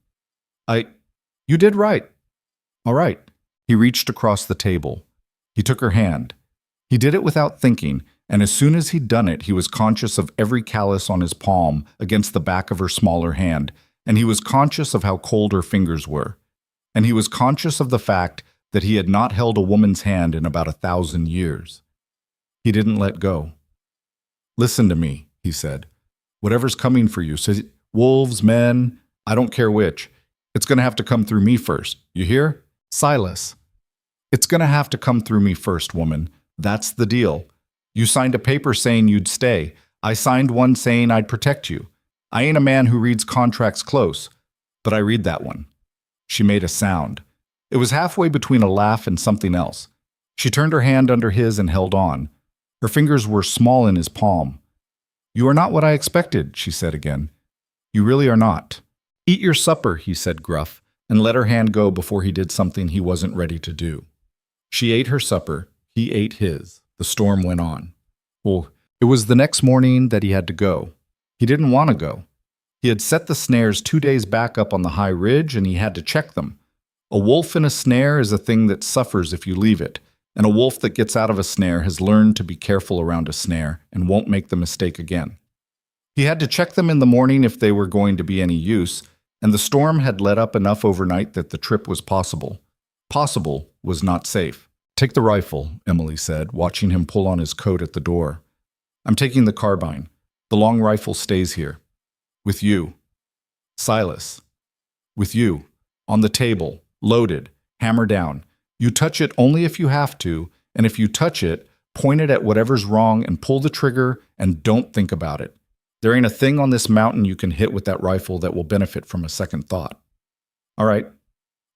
Speaker 2: You did right. All right." He reached across the table. He took her hand. He did it without thinking, and as soon as he'd done it, he was conscious of every callus on his palm against the back of her smaller hand, and he was conscious of how cold her fingers were. And he was conscious of the fact that he had not held a woman's hand in about 1,000 years. He didn't let go. "Listen to me," he said. "Whatever's coming for you, wolves, men, I don't care which, it's going to have to come through me first. You hear? Silas. It's going to have to come through me first, woman. That's the deal. You signed a paper saying you'd stay. I signed one saying I'd protect you. I ain't a man who reads contracts close, but I read that one." She made a sound. It was halfway between a laugh and something else. She turned her hand under his and held on. Her fingers were small in his palm. "You are not what I expected," she said again. "You really are not." "Eat your supper," he said gruff, and let her hand go before he did something he wasn't ready to do. She ate her supper. He ate his. The storm went on. Well, it was the next morning that he had to go. He didn't want to go. He had set the snares 2 days back up on the high ridge, and he had to check them. A wolf in a snare is a thing that suffers if you leave it, and a wolf that gets out of a snare has learned to be careful around a snare and won't make the mistake again. He had to check them in the morning if they were going to be any use, and the storm had let up enough overnight that the trip was possible. Possible was not safe. "Take the rifle," Emily said, watching him pull on his coat at the door. "I'm taking the carbine. The long rifle stays here. With you. Silas. With you. On the table. Loaded. Hammer down. You touch it only if you have to, and if you touch it, point it at whatever's wrong and pull the trigger and don't think about it. There ain't a thing on this mountain you can hit with that rifle that will benefit from a second thought." "All right.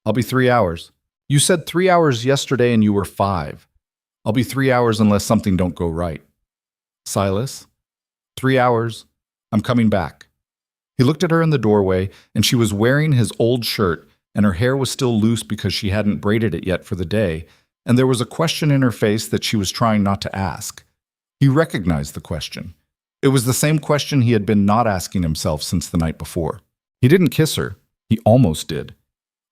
Speaker 2: I'll be 3 hours. You said 3 hours yesterday and you were 5. I'll be 3 hours unless something don't go right." "Silas, 3 hours. I'm coming back." He looked at her in the doorway, and she was wearing his old shirt, and her hair was still loose because she hadn't braided it yet for the day, and there was a question in her face that she was trying not to ask. He recognized the question. It was the same question he had been not asking himself since the night before. He didn't kiss her. He almost did.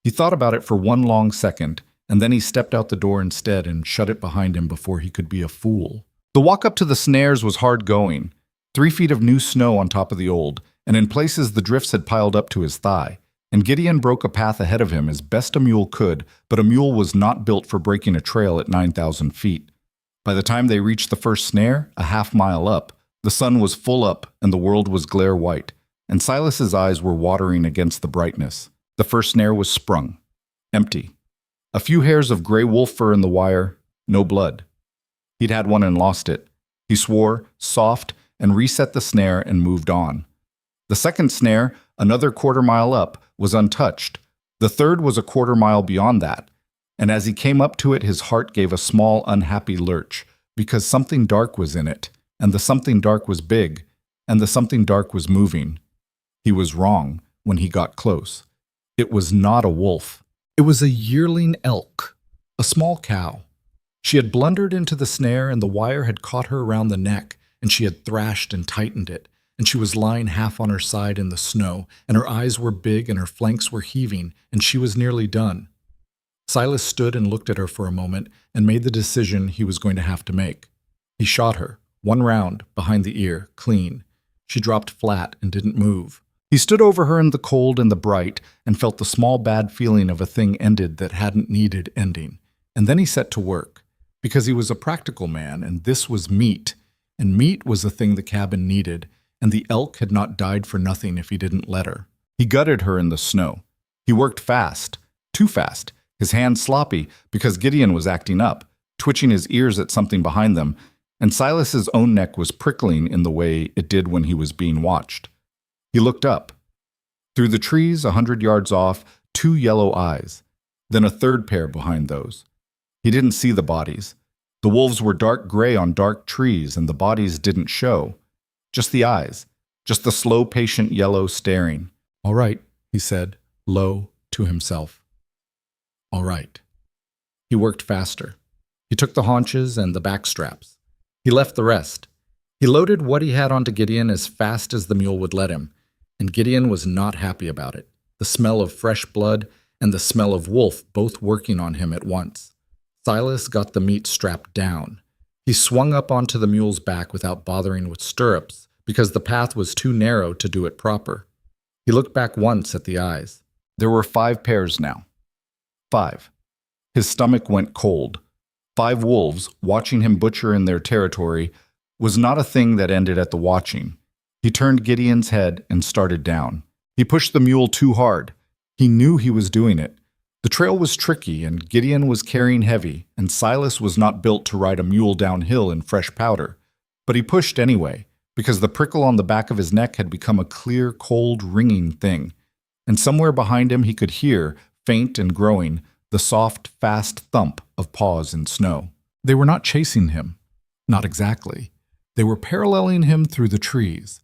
Speaker 2: He thought about it for one long second, and then he stepped out the door instead and shut it behind him before he could be a fool. The walk up to the snares was hard going. 3 feet of new snow on top of the old, and in places the drifts had piled up to his thigh. And Gideon broke a path ahead of him as best a mule could, but a mule was not built for breaking a trail at 9,000 feet. By the time they reached the first snare, a half-mile up, the sun was full up and the world was glare white, and Silas's eyes were watering against the brightness. The first snare was sprung. Empty. A few hairs of gray wolf fur in the wire, no blood. He'd had one and lost it. He swore, soft, and reset the snare and moved on. The second snare, another quarter-mile up, was untouched. The third was a quarter-mile beyond that, and as he came up to it, his heart gave a small, unhappy lurch, because something dark was in it, and the something dark was big, and the something dark was moving. He was wrong when he got close. It was not a wolf. It was a yearling elk, a small cow. She had blundered into the snare, and the wire had caught her around the neck, and she had thrashed and tightened it, and she was lying half on her side in the snow, and her eyes were big and her flanks were heaving, and she was nearly done. Silas stood and looked at her for a moment and made the decision he was going to have to make. He shot her, 1 round, behind the ear, clean. She dropped flat and didn't move. He stood over her in the cold and the bright and felt the small bad feeling of a thing ended that hadn't needed ending. And then he set to work, because he was a practical man, and this was meat. And meat was the thing the cabin needed, and the elk had not died for nothing if he didn't let her. He gutted her in the snow. He worked fast, too fast, his hands sloppy because Gideon was acting up, twitching his ears at something behind them,
Speaker 1: and Silas's own neck was prickling in the way it did when he was being watched. He looked up. Through the trees, 100 yards off, 2 yellow eyes, then a third pair behind those. He didn't see the bodies. The wolves were dark gray on dark trees, and the bodies didn't show. Just the eyes, just the slow, patient yellow staring.
Speaker 2: "All right," he said, low, to himself. "All right." He worked faster. He took the haunches and the back straps. He left the rest. He loaded what he had onto Gideon as fast as the mule would let him, and Gideon was not happy about it. The smell of fresh blood and the smell of wolf both working on him at once. Silas got the meat strapped down. He swung up onto the mule's back without bothering with stirrups, because the path was too narrow to do it proper. He looked back once at the eyes.
Speaker 1: There were 5 pairs now. 5. His stomach went cold. 5 wolves, watching him butcher in their territory, was not a thing that ended at the watching. He turned Gideon's head and started down. He pushed the mule too hard. He knew he was doing it. The trail was tricky, and Gideon was carrying heavy, and Silas was not built to ride a mule downhill in fresh powder. But he pushed anyway, because the prickle on the back of his neck had become a clear, cold, ringing thing. And somewhere behind him he could hear, faint and growing, the soft, fast thump of paws in snow. They were not chasing him. Not exactly. They were paralleling him through the trees.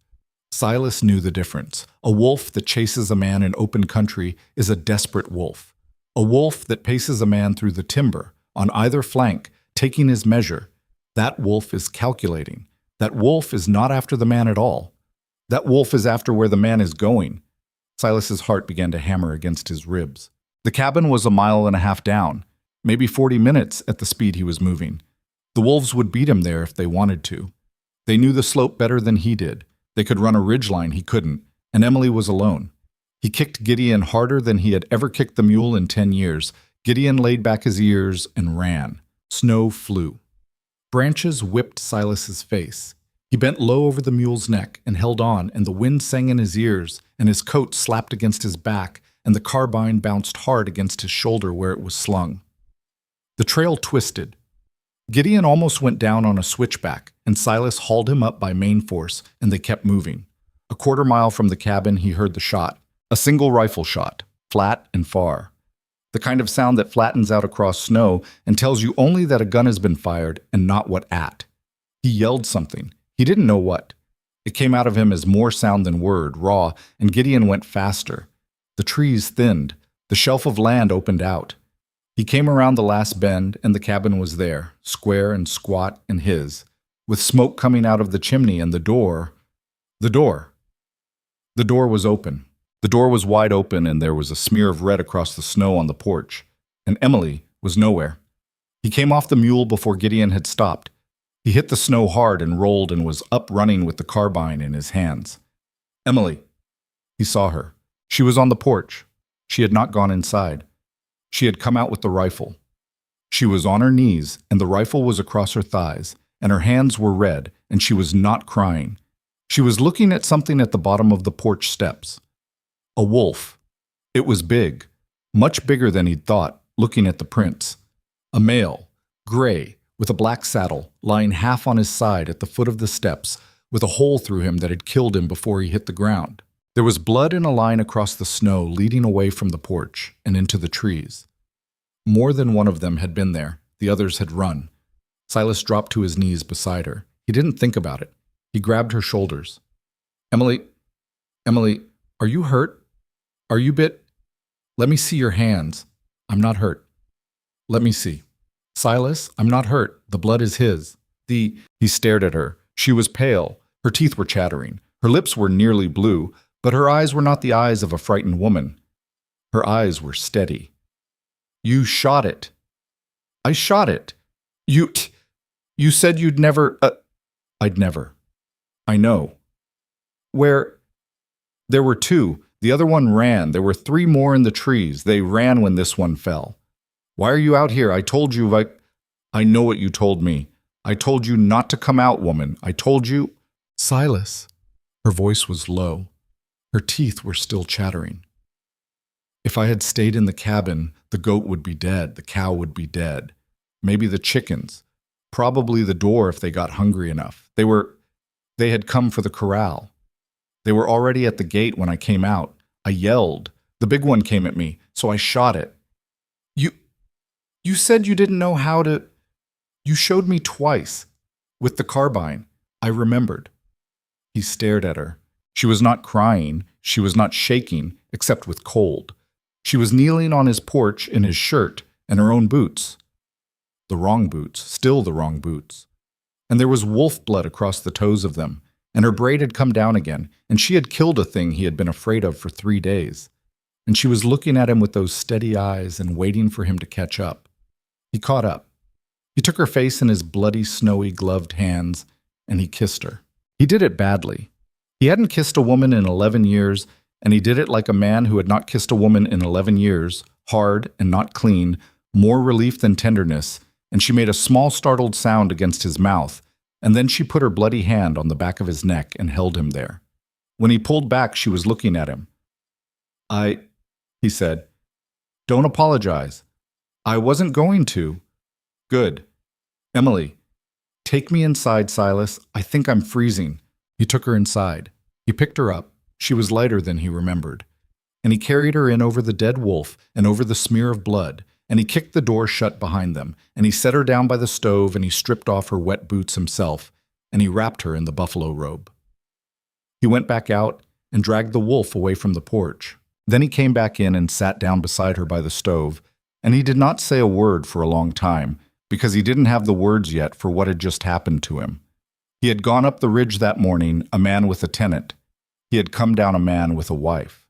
Speaker 1: Silas knew the difference. A wolf that chases a man in open country is a desperate wolf. A wolf that paces a man through the timber, on either flank, taking his measure. That wolf is calculating. That wolf is not after the man at all. That wolf is after where the man is going. Silas's heart began to hammer against his ribs. The cabin was 1.5 miles down, maybe 40 minutes at the speed he was moving. The wolves would beat him there if they wanted to. They knew the slope better than he did. They could run a ridgeline he couldn't, and Emily was alone. He kicked Gideon harder than he had ever kicked the mule in 10 years. Gideon laid back his ears and ran. Snow flew. Branches whipped Silas's face. He bent low over the mule's neck and held on, and the wind sang in his ears, and his coat slapped against his back, and the carbine bounced hard against his shoulder where it was slung. The trail twisted. Gideon almost went down on a switchback, and Silas hauled him up by main force, and they kept moving. A 1/4 mile from the cabin, he heard the shot. A single rifle shot, flat and far. The kind of sound that flattens out across snow and tells you only that a gun has been fired and not what at. He yelled something. He didn't know what. It came out of him as more sound than word, raw, and Gideon went faster. The trees thinned. The shelf of land opened out. He came around the last bend, and the cabin was there, square and squat and his, with smoke coming out of the chimney and the door. The door was open. The door was wide open, and there was a smear of red across the snow on the porch, and Emily was nowhere. He came off the mule before Gideon had stopped. He hit the snow hard and rolled and was up running with the carbine in his hands. Emily. He saw her. She was on the porch. She had not gone inside. She had come out with the rifle. She was on her knees, and the rifle was across her thighs, and her hands were red, and she was not crying. She was looking at something at the bottom of the porch steps. A wolf. It was big, much bigger than he'd thought, looking at the prints. A male, gray, with a black saddle, lying half on his side at the foot of the steps, with a hole through him that had killed him before he hit the ground. There was blood in a line across the snow leading away from the porch and into the trees. More than one of them had been there. The others had run. Silas dropped to his knees beside her. He didn't think about it. He grabbed her shoulders. Emily, are you hurt? Are you bit? Let me see your hands. I'm not hurt. Let me see. Silas, I'm not hurt. The blood is his. He stared at her. She was pale. Her teeth were chattering. Her lips were nearly blue, but her eyes were not the eyes of a frightened woman. Her eyes were steady. You shot it. I shot it. You said you'd never, I'd never. I know. Where? There were 2. The other one ran. There were 3 more in the trees. They ran when this one fell. Why are you out here? I told you, I know what you told me. I told you not to come out, woman. I told you. Silas. Her voice was low. Her teeth were still chattering. If I had stayed in the cabin, the goat would be dead. The cow would be dead. Maybe the chickens.
Speaker 2: Probably the door if they got hungry enough. They had come for the corral. They were already at the gate when I came out. I yelled. The big one came at me, so I shot it. You said you didn't know how to... You showed me twice. With the carbine. I remembered. He stared at her. She was not crying. She was not shaking, except with cold. She was kneeling on his porch in his shirt and her own boots. The wrong boots, still the wrong boots. And there was wolf blood across the toes of them, and her braid had come down again, and she had killed a thing he had been afraid of for 3 days. And she was looking at him with those steady eyes and waiting for him to catch up. He caught up. He took her face in his bloody, snowy, gloved hands, and he kissed her. He did it badly. He hadn't kissed a woman in 11 years, and he did it like a man who had not kissed a woman in 11 years, hard and not clean, more relief than tenderness, and she made a small startled sound against his mouth, and then she put her bloody hand on the back of his neck and held him there. When he pulled back, she was looking at him. He said, "Don't apologize. I wasn't going to." "Good. Emily, take me inside, Silas. I think I'm freezing." He took her inside. He picked her up. She was lighter than he remembered. And he carried her in over the dead wolf and over the smear of blood, and he kicked the door shut behind them, and he set her down by the stove, and he stripped off her wet boots himself, and he wrapped her in the buffalo robe. He went back out and dragged the wolf away from the porch. Then he came back in and sat down beside her by the stove, and he did not say a word for a long time, because he didn't have the words yet for what had just happened to him. He had gone up the ridge that morning, a man with a tenant. He had come down a man with a wife.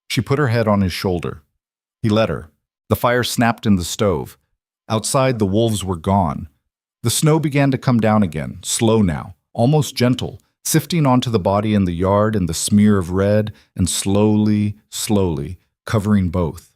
Speaker 2: She put her head on his shoulder. He let her. The fire snapped in the stove. Outside, the wolves were gone. The snow began to come down again, slow now, almost gentle, sifting onto the body in the yard and the smear of red, and slowly, slowly, covering both.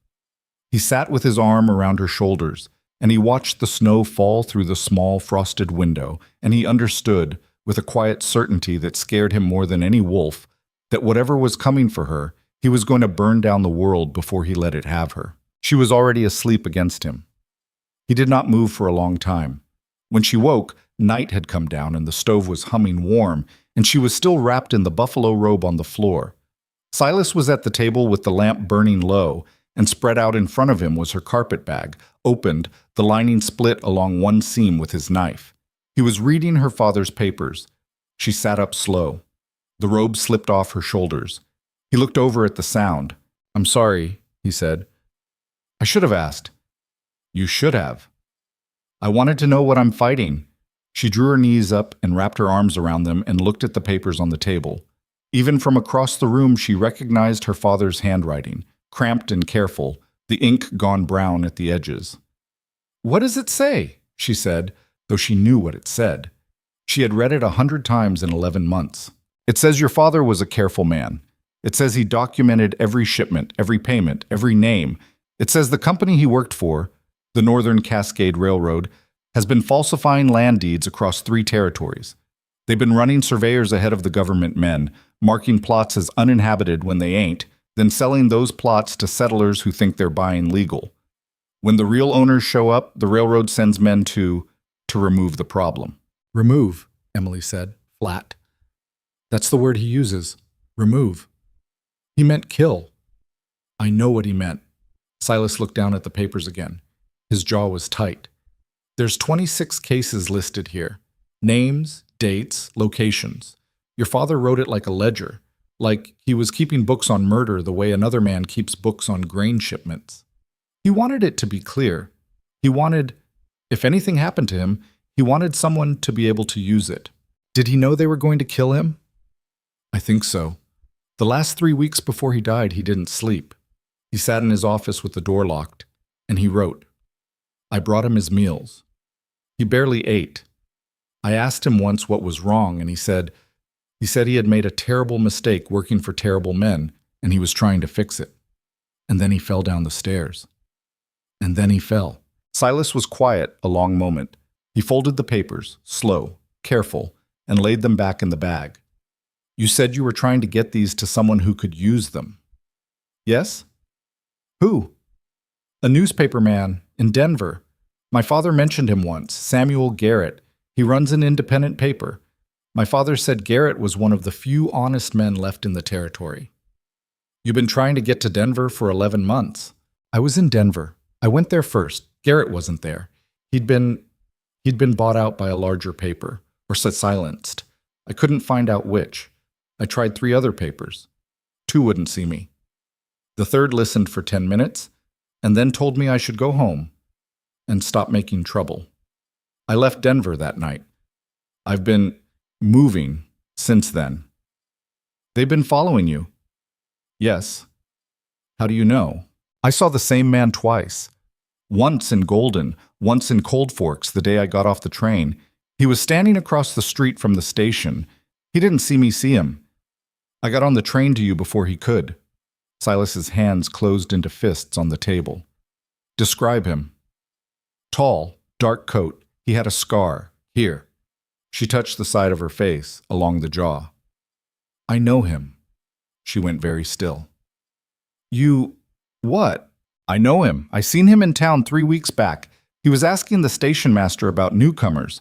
Speaker 2: He sat with his arm around her shoulders, and he watched the snow fall through the small frosted window, and he understood, with a quiet certainty that scared him more than any wolf, that whatever was coming for her, he was going to burn down the world before he let it have her. She was already asleep against him. He did not move for a long time. When she woke, night had come down and the stove was humming warm, and she was still wrapped in the buffalo robe on the floor. Silas was at the table with the lamp burning low, and spread out in front of him was her carpet bag, opened, the lining split along one seam with his knife. He was reading her father's papers. She sat up slow. The robe slipped off her shoulders. He looked over at the sound. "I'm sorry," he said. "I should have asked." "You should have." "I wanted to know what I'm fighting." She drew her knees up and wrapped her arms around them and looked at the papers on the table. Even from across the room, she recognized her father's handwriting, cramped and careful, the ink gone brown at the edges. "What does it say?" she said, though she knew what it said. She had read it 100 times in 11 months. "It says your father was a careful man. It says he documented every shipment, every payment, every name. It says the company he worked for, the Northern Cascade Railroad, has been falsifying land deeds across 3 territories. They've been running surveyors ahead of the government men, marking plots as uninhabited when they ain't, then selling those plots to settlers who think they're buying legal. When the real owners show up, the railroad sends men to remove the problem." "Remove," Emily said, flat. "That's the word he uses. Remove." "He meant kill." "I know what he meant." Silas looked down at the papers again. His jaw was tight. "There's 26 cases listed here. Names, dates, locations. Your father wrote it like a ledger, like he was keeping books on murder the way another man keeps books on grain shipments. He wanted it to be clear. He wanted, if anything happened to him, he wanted someone to be able to use it. Did he know they were going to kill him?" "I think so. The last 3 weeks before he died, he didn't sleep. He sat in his office with the door locked, and he wrote. I brought him his meals. He barely ate. I asked him once what was wrong, and he said he had made a terrible mistake working for terrible men, and he was trying to fix it. And then he fell down the stairs. And then he fell." Silas was quiet a long moment. He folded the papers, slow, careful, and laid them back in the bag. "You said you were trying to get these to someone who could use them." "Yes?" "Who?" "A newspaper man in Denver. My father mentioned him once, Samuel Garrett. He runs an independent paper. My father said Garrett was one of the few honest men left in the territory. You've been trying to get to Denver for 11 months. I was in Denver. I went there first. Garrett wasn't there. He'd been bought out by a larger paper, or silenced. I couldn't find out which. I tried 3 other papers. 2 wouldn't see me. The third listened for 10 minutes, and then told me I should go home and stop making trouble. I left Denver that night. I've been moving since then. They've been following you. Yes. How do you know? I saw the same man twice. Once in Golden, once in Cold Forks the day I got off the train. He was standing across the street from the station. He didn't see me see him. I got on the train to you before he could. Silas's hands closed into fists on the table. Describe him. Tall, dark coat. He had a scar. Here. She touched the side of her face, along the jaw. I know him. She went very still. You... what? I know him. I seen him in town 3 weeks back. He was asking the station master about newcomers.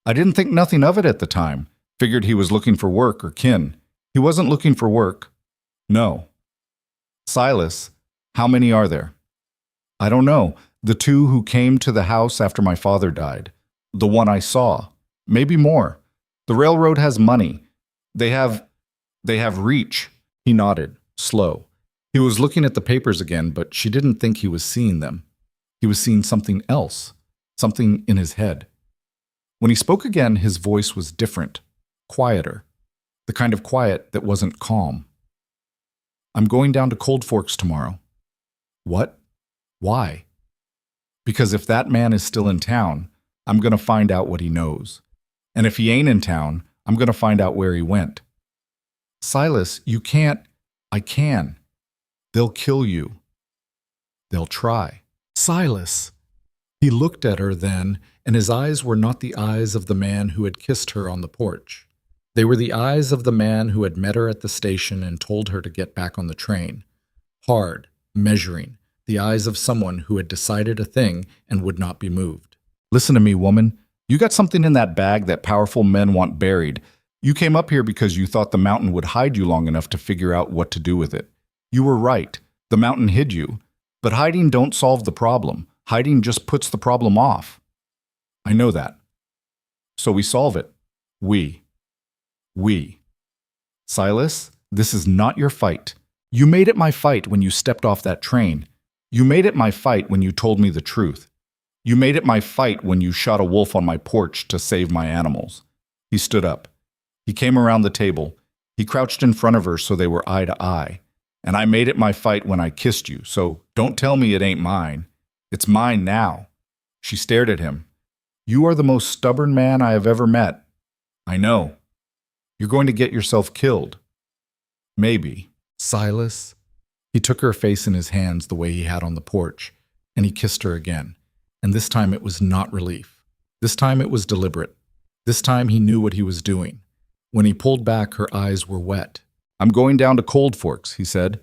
Speaker 2: I didn't think nothing of it at the time. Figured he was looking for work or kin. He wasn't looking for work. No. Silas, how many are there? I don't know. The 2 who came to the house after my father died. The one I saw. Maybe more. The railroad has money. They have reach. He nodded, slow. He was looking at the papers again, but she didn't think he was seeing them. He was seeing something else, something in his head. When he spoke again, his voice was different, quieter, the kind of quiet that wasn't calm. I'm going down to Cold Forks tomorrow. What? Why? Because if that man is still in town, I'm going to find out what he knows. And if he ain't in town, I'm going to find out where he went. Silas, you can't. I can. They'll kill you. They'll try. Silas. He looked at her then, and his eyes were not the eyes of the man who had kissed her on the porch. They were the eyes of the man who had met her at the station and told her to get back on the train. Hard, measuring, the eyes of someone who had decided a thing and would not be moved. Listen to me, woman. You got something in that bag that powerful men want buried. You came up here because you thought the mountain would hide you long enough to figure out what to do with it. You were right. The mountain hid you. But hiding don't solve the problem. Hiding just puts the problem off. I know that. So we solve it. We. Silas, this is not your fight. You made it my fight when you stepped off that train. You made it my fight when you told me the truth. You made it my fight when you shot a wolf on my porch to save my animals. He stood up. He came around the table. He crouched in front of her so they were eye to eye. And I made it my fight when I kissed you, so don't tell me it ain't mine. It's mine now. She stared at him. You are the most stubborn man I have ever met. I know. You're going to get yourself killed. Maybe. Silas. He took her face in his hands the way he had on the porch, and he kissed her again. And this time it was not relief. This time it was deliberate. This time he knew what he was doing. When he pulled back, her eyes were wet. I'm going down to Cold Forks, he said.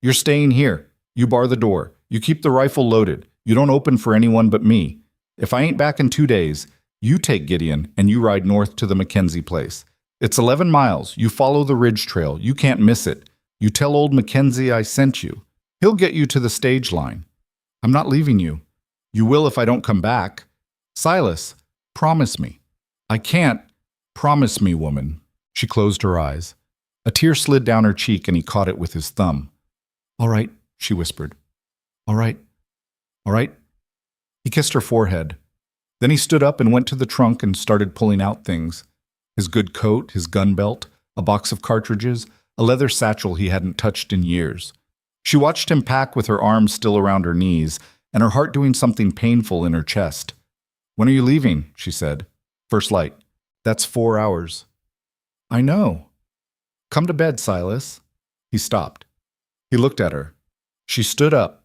Speaker 2: You're staying here. You bar the door. You keep the rifle loaded. You don't open for anyone but me. If I ain't back in 2 days, you take Gideon and you ride north to the Mackenzie place. It's 11 miles. You follow the ridge trail. You can't miss it. You tell old Mackenzie I sent you. He'll get you to the stage line. I'm not leaving you. You will if I don't come back. Silas, promise me. I can't. Promise me, woman. She closed her eyes. A tear slid down her cheek and he caught it with his thumb. All right, she whispered. All right. All right. He kissed her forehead. Then he stood up and went to the trunk and started pulling out things. His good coat, his gun belt, a box of cartridges, a leather satchel he hadn't touched in years. She watched him pack with her arms still around her knees and her heart doing something painful in her chest. When are you leaving? She said. First light. That's 4 hours. I know. Come to bed, Silas. He stopped. He looked at her. She stood up.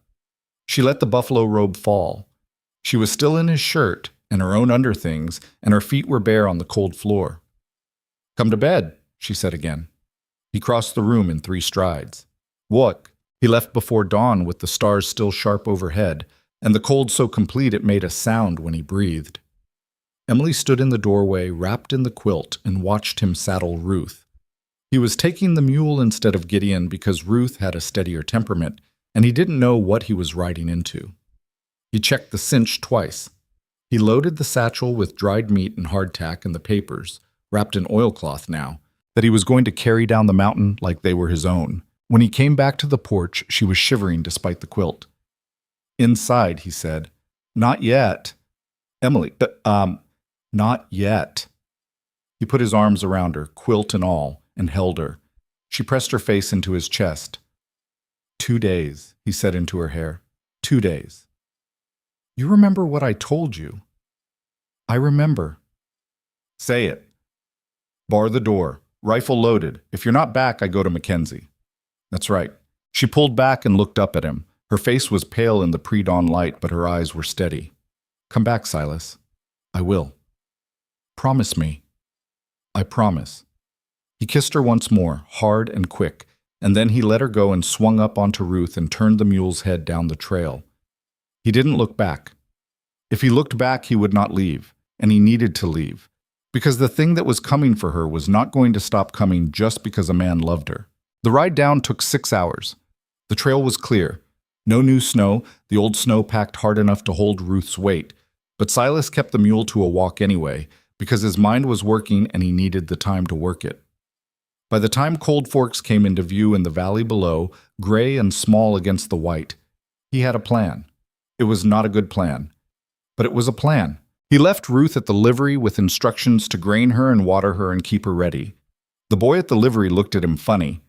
Speaker 2: She let the buffalo robe fall. She was still in his shirt and her own underthings, and her feet were bare on the cold floor. Come to bed, she said again. He crossed the room in 3 strides. What? He left before dawn with the stars still sharp overhead, and the cold so complete it made a sound when he breathed. Emily stood in the doorway, wrapped in the quilt, and watched him saddle Ruth. He was taking the mule instead of Gideon because Ruth had a steadier temperament, and he didn't know what he was riding into. He checked the cinch twice. He loaded the satchel with dried meat and hardtack and the papers, wrapped in oilcloth now, that he was going to carry down the mountain like they were his own. When he came back to the porch, she was shivering despite the quilt. "Inside," he said. "Not yet." "Emily, not yet." He put his arms around her, quilt and all, and held her. She pressed her face into his chest. 2 days, he said into her hair. 2 days. "You remember what I told you?" "I remember." "Say it." "Bar the door. Rifle loaded. If you're not back, I go to Mackenzie." "That's right." She pulled back and looked up at him. Her face was pale in the pre-dawn light, but her eyes were steady. "Come back, Silas." "I will." "Promise me." "I promise." He kissed her once more, hard and quick, and then he let her go and swung up onto Ruth and turned the mule's head down the trail. He didn't look back. If he looked back, he would not leave, and he needed to leave, because the thing that was coming for her was not going to stop coming just because a man loved her. The ride down took 6 hours. The trail was clear. No new snow, the old snow packed hard enough to hold Ruth's weight, but Silas kept the mule to a walk anyway, because his mind was working and he needed the time to work it. By the time Cold Forks came into view in the valley below, gray and small against the white, he had a plan. It was not a good plan, but it was a plan. He left Ruth at the livery with instructions to grain her and water her and keep her ready. The boy at the livery looked at him funny.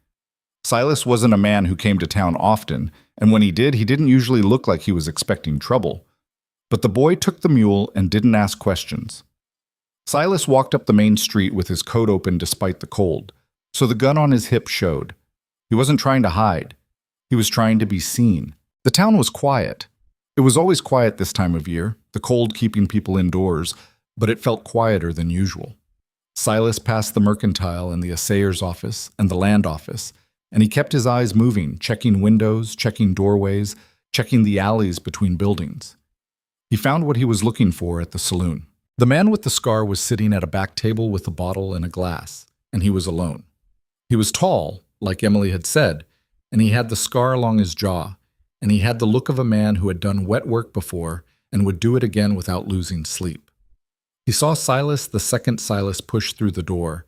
Speaker 2: Silas wasn't a man who came to town often, and when he did, he didn't usually look like he was expecting trouble. But the boy took the mule and didn't ask questions. Silas walked up the main street with his coat open despite the cold, so the gun on his hip showed. He wasn't trying to hide. He was trying to be seen. The town was quiet. It was always quiet this time of year, the cold keeping people indoors, but it felt quieter than usual. Silas passed the mercantile and the assayer's office and the land office, and he kept his eyes moving, checking windows, checking doorways, checking the alleys between buildings. He found what he was looking for at the saloon. The man with the scar was sitting at a back table with a bottle and a glass, and he was alone. He was tall, like Emily had said, and he had the scar along his jaw, and he had the look of a man who had done wet work before and would do it again without losing sleep. He saw Silas, the second Silas, push through the door,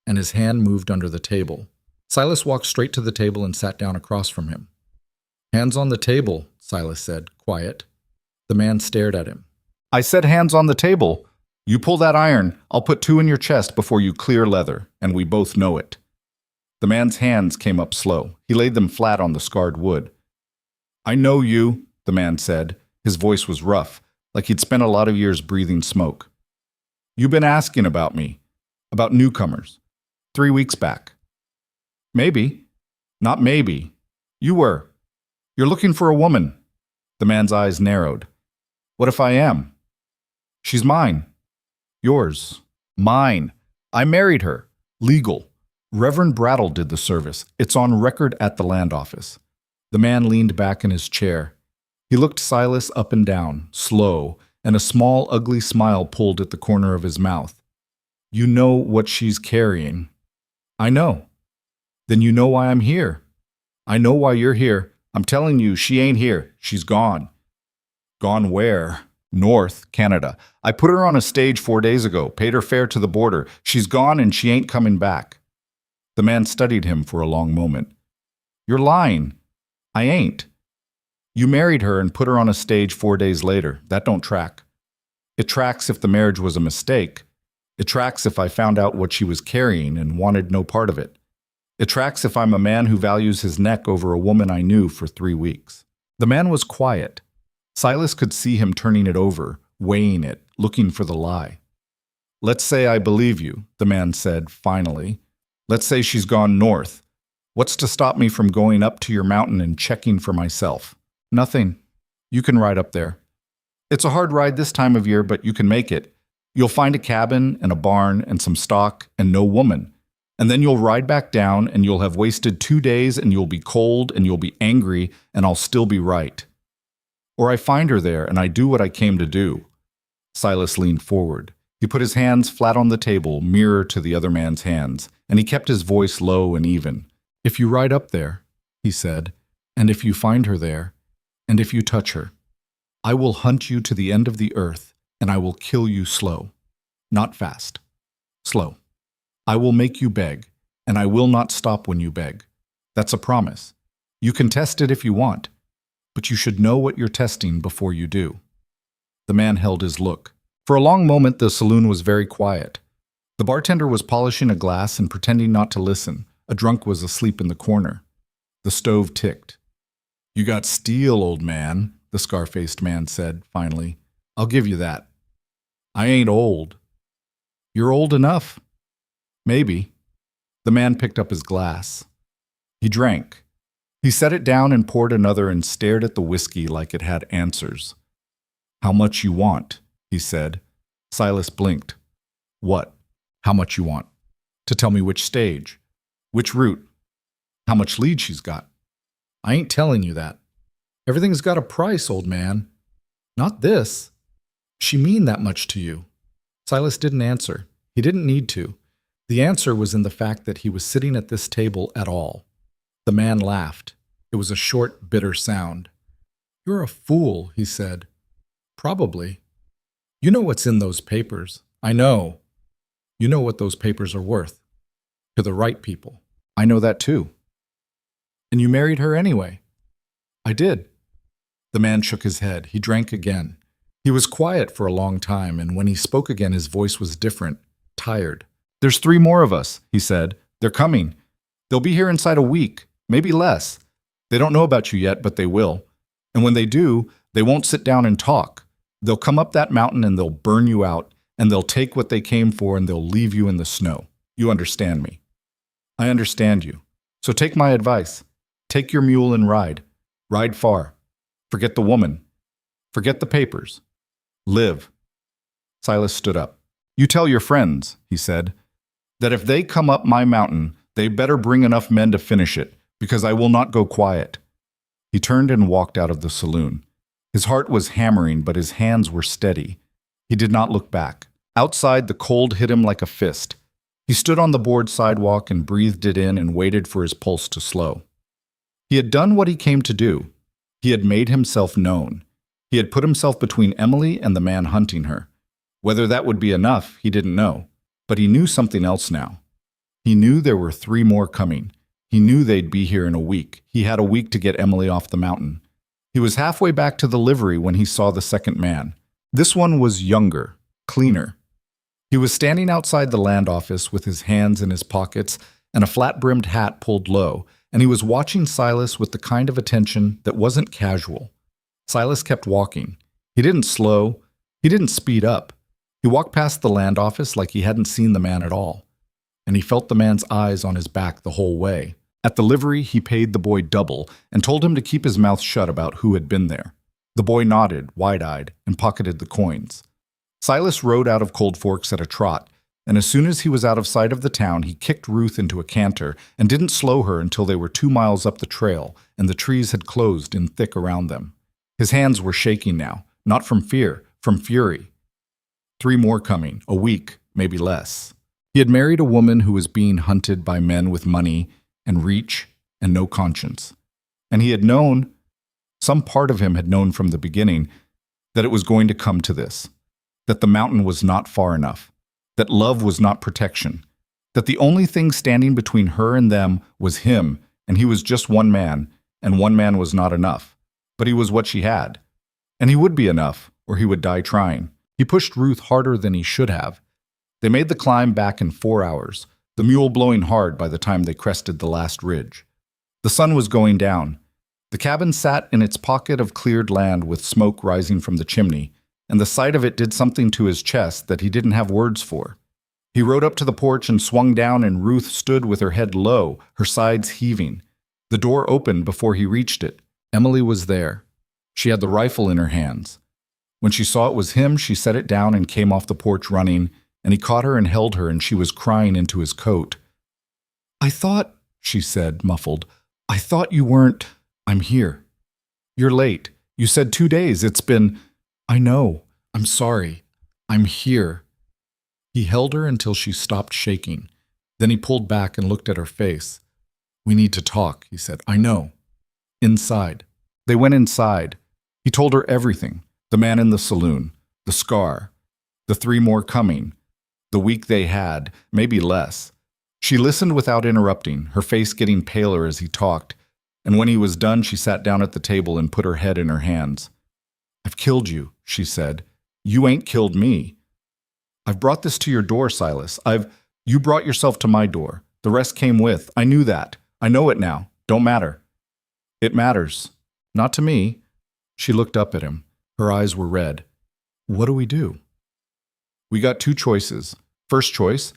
Speaker 2: and his hand moved under the table. Silas walked straight to the table and sat down across from him. "Hands on the table," Silas said, quiet. The man stared at him. "I said hands on the table. You pull that iron, I'll put 2 in your chest before you clear leather, and we both know it." The man's hands came up slow. He laid them flat on the scarred wood. "I know you," the man said. His voice was rough, like he'd spent a lot of years breathing smoke. "You've been asking about me, about newcomers. 3 weeks back." "Maybe." "Not maybe. You were. You're looking for a woman." The man's eyes narrowed. "What if I am?" "She's mine." "Yours." "Mine. I married her. Legal. Reverend Brattle did the service. It's on record at the land office." The man leaned back in his chair. He looked Silas up and down, slow, and a small, ugly smile pulled at the corner of his mouth. "You know what she's carrying." "I know." "Then you know why I'm here." "I know why you're here. I'm telling you, she ain't here. She's gone." "Gone where?" "North, Canada. I put her on a stage 4 days ago, paid her fare to the border. She's gone and she ain't coming back." The man studied him for a long moment. "You're lying." "I ain't." "You married her and put her on a stage 4 days later. That don't track." "It tracks if the marriage was a mistake. It tracks if I found out what she was carrying and wanted no part of it. It tracks if I'm a man who values his neck over a woman I knew for 3 weeks." The man was quiet. Silas could see him turning it over, weighing it, looking for the lie. "Let's say I believe you," the man said, finally. "Let's say she's gone north. What's to stop me from going up to your mountain and checking for myself?" "Nothing. You can ride up there. It's a hard ride this time of year, but you can make it. You'll find a cabin and a barn and some stock and no woman. And then you'll ride back down and you'll have wasted 2 days and you'll be cold and you'll be angry and I'll still be right."
Speaker 1: or I find her there and I do what I came to do." Silas leaned forward. He put his hands flat on the table, mirror to the other man's hands, and he kept his voice low and even. "If you ride up there," he said, "and if you find her there, and if you touch her, I will hunt you to the end of the earth, and I will kill you slow. Not fast. Slow. I will make you beg, and I will not stop when you beg. That's a promise. You can test it if you want, but you should know what you're testing before you do." The man held his look. For a long moment, the saloon was very quiet. The bartender was polishing a glass and pretending not to listen. A drunk was asleep in the corner. The stove ticked. "You got steel, old man," the scar-faced man said, finally. "I'll give you that. I ain't old." "You're old enough." "Maybe." The man picked up his glass. He drank. He set it down and poured another and stared at the whiskey like it had answers. "How much you want?" he said. Silas blinked. "What? How much you want? To tell me which stage? Which route? How much lead she's got?" "I ain't telling you that. Everything's got a price, old man. Not this. She mean that much to you?" Silas didn't answer. He didn't need to. The answer was in the fact that he was sitting at this table at all. The man laughed. It was a short, bitter sound. "You're a fool," he said. "Probably. You know what's in those papers." "I know. You know what those papers are worth. To the right people." "I know that too." "And you married her anyway." "I did." The man shook his head. He drank again. He was quiet for a long time, and when he spoke again his voice was different, tired. "There's 3 more of us," he said. "They're coming. They'll be here inside a week, maybe less. They don't know about you yet, but they will. And when they do, they won't sit down and talk. They'll come up that mountain and they'll burn you out, and they'll take what they came for and they'll leave you in the snow. You understand me?" "I understand you. So take my advice. Take your mule and ride. Ride far. Forget the woman. Forget the papers. Live." Silas stood up. "You tell your friends," he said, "that if they come up my mountain, they better bring enough men to finish it, because I will not go quiet." He turned and walked out of the saloon. His heart was hammering, but his hands were steady. He did not look back. Outside, the cold hit him like a fist. He stood on the board sidewalk and breathed it in and waited for his pulse to slow. He had done what he came to do. He had made himself known. He had put himself between Emily and the man hunting her. Whether that would be enough, he didn't know. But he knew something else now. He knew there were 3 more coming. He knew they'd be here in a week. He had a week to get Emily off the mountain. He was halfway back to the livery when he saw the second man. This one was younger, cleaner. He was standing outside the land office with his hands in his pockets and a flat-brimmed hat pulled low, and he was watching Silas with the kind of attention that wasn't casual. Silas kept walking. He didn't slow. He didn't speed up. He walked past the land office like he hadn't seen the man at all. And he felt the man's eyes on his back the whole way. At the livery, he paid the boy double and told him to keep his mouth shut about who had been there. The boy nodded, wide-eyed, and pocketed the coins. Silas rode out of Cold Forks at a trot, and as soon as he was out of sight of the town, he kicked Ruth into a canter and didn't slow her until they were 2 miles up the trail and the trees had closed in thick around them. His hands were shaking now, not from fear, from fury. 3 more coming, a week, maybe less. He had married a woman who was being hunted by men with money and reach and no conscience. And he had known, some part of him had known from the beginning, that it was going to come to this, that the mountain was not far enough, that love was not protection, that the only thing standing between her and them was him, and he was just one man, and one man was not enough, but he was what she had. And he would be enough, or he would die trying. He pushed Ruth harder than he should have. They made the climb back in 4 hours, the mule blowing hard by the time they crested the last ridge. The sun was going down. The cabin sat in its pocket of cleared land with smoke rising from the chimney, and the sight of it did something to his chest that he didn't have words for. He rode up to the porch and swung down, and Ruth stood with her head low, her sides heaving. The door opened before he reached it. Emily was there. She had the rifle in her hands. When she saw it was him, she set it down and came off the porch running, and he caught her and held her, and she was crying into his coat. "I thought," she said, muffled, "I thought you weren't. I'm here. You're late.
Speaker 2: You said 2 days. It's been... I know. I'm sorry. I'm here. He held her until she stopped shaking. Then he pulled back and looked at her face. We need to talk, he said. I know. Inside. They went inside. He told her everything. The man in the saloon. The scar. The 3 more coming. The week they had, maybe less. She listened without interrupting, her face getting paler as he talked. And when he was done, she sat down at the table and put her head in her hands. I've killed you, she said. You ain't killed me. I've brought this to your door, Silas. You brought yourself to my door. The rest came with. I knew that. I know it now. Don't matter. It matters. Not to me. She looked up at him. Her eyes were red. What do we do? We got 2 choices. First choice,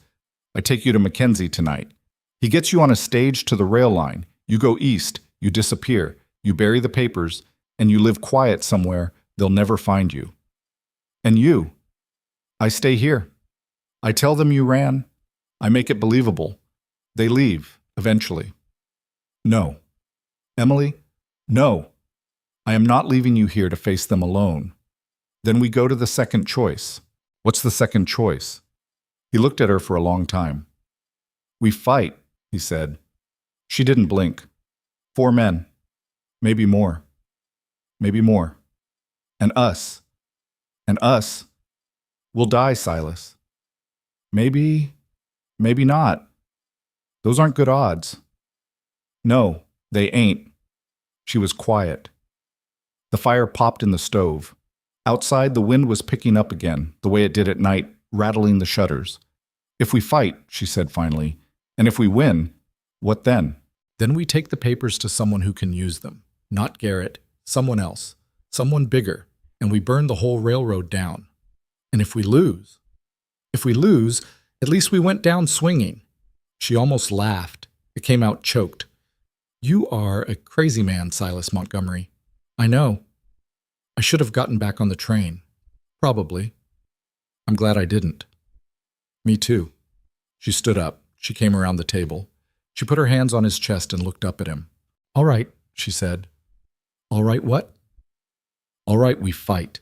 Speaker 2: I take you to Mackenzie tonight. He gets you on a stage to the rail line. You go east. You disappear. You bury the papers. And you live quiet somewhere. They'll never find you. And you? I stay here. I tell them you ran. I make it believable. They leave, eventually. No. Emily? No. I am not leaving you here to face them alone. Then we go to the second choice. What's the second choice? He looked at her for a long time. We fight, he said. She didn't blink. 4 men. Maybe more. Maybe more. And us. And us. We'll die, Silas. Maybe not. Those aren't good odds. No, they ain't. She was quiet. The fire popped in the stove. Outside, the wind was picking up again, the way it did at night, rattling the shutters. If we fight, she said finally, and if we win, what then? Then we take the papers to someone who can use them. Not Garrett, someone else, someone bigger, and we burn the whole railroad down. And if we lose, at least we went down swinging. She almost laughed. It came out choked. You are a crazy man, Silas Montgomery. I know. I should have gotten back on the train. Probably. I'm glad I didn't. Me too. She stood up. She came around the table. She put her hands on his chest and looked up at him. All right, she said. All right, what? All right, we fight.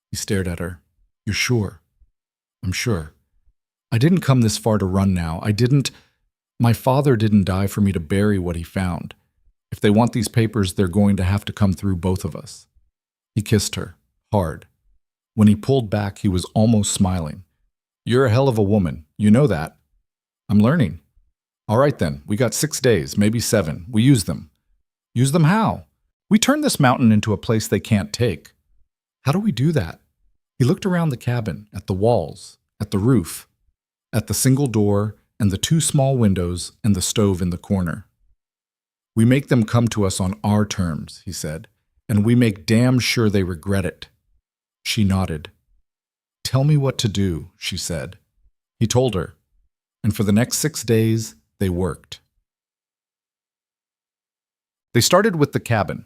Speaker 2: He stared at her. You're sure? I'm sure. I didn't come this far to run now. My father didn't die for me to bury what he found. If they want these papers, they're going to have to come through both of us. He kissed her, hard. When he pulled back, he was almost smiling. You're a hell of a woman. You know that. I'm learning. All right then, we got 6 days, maybe 7. We use them. Use them how? We turn this mountain into a place they can't take. How do we do that? He looked around the cabin, at the walls, at the roof, at the single door and the 2 small windows and the stove in the corner. We make them come to us on our terms, he said, and we make damn sure they regret it. She nodded. Tell me what to do, she said. He told her, and for the next 6 days, they worked. They started with the cabin.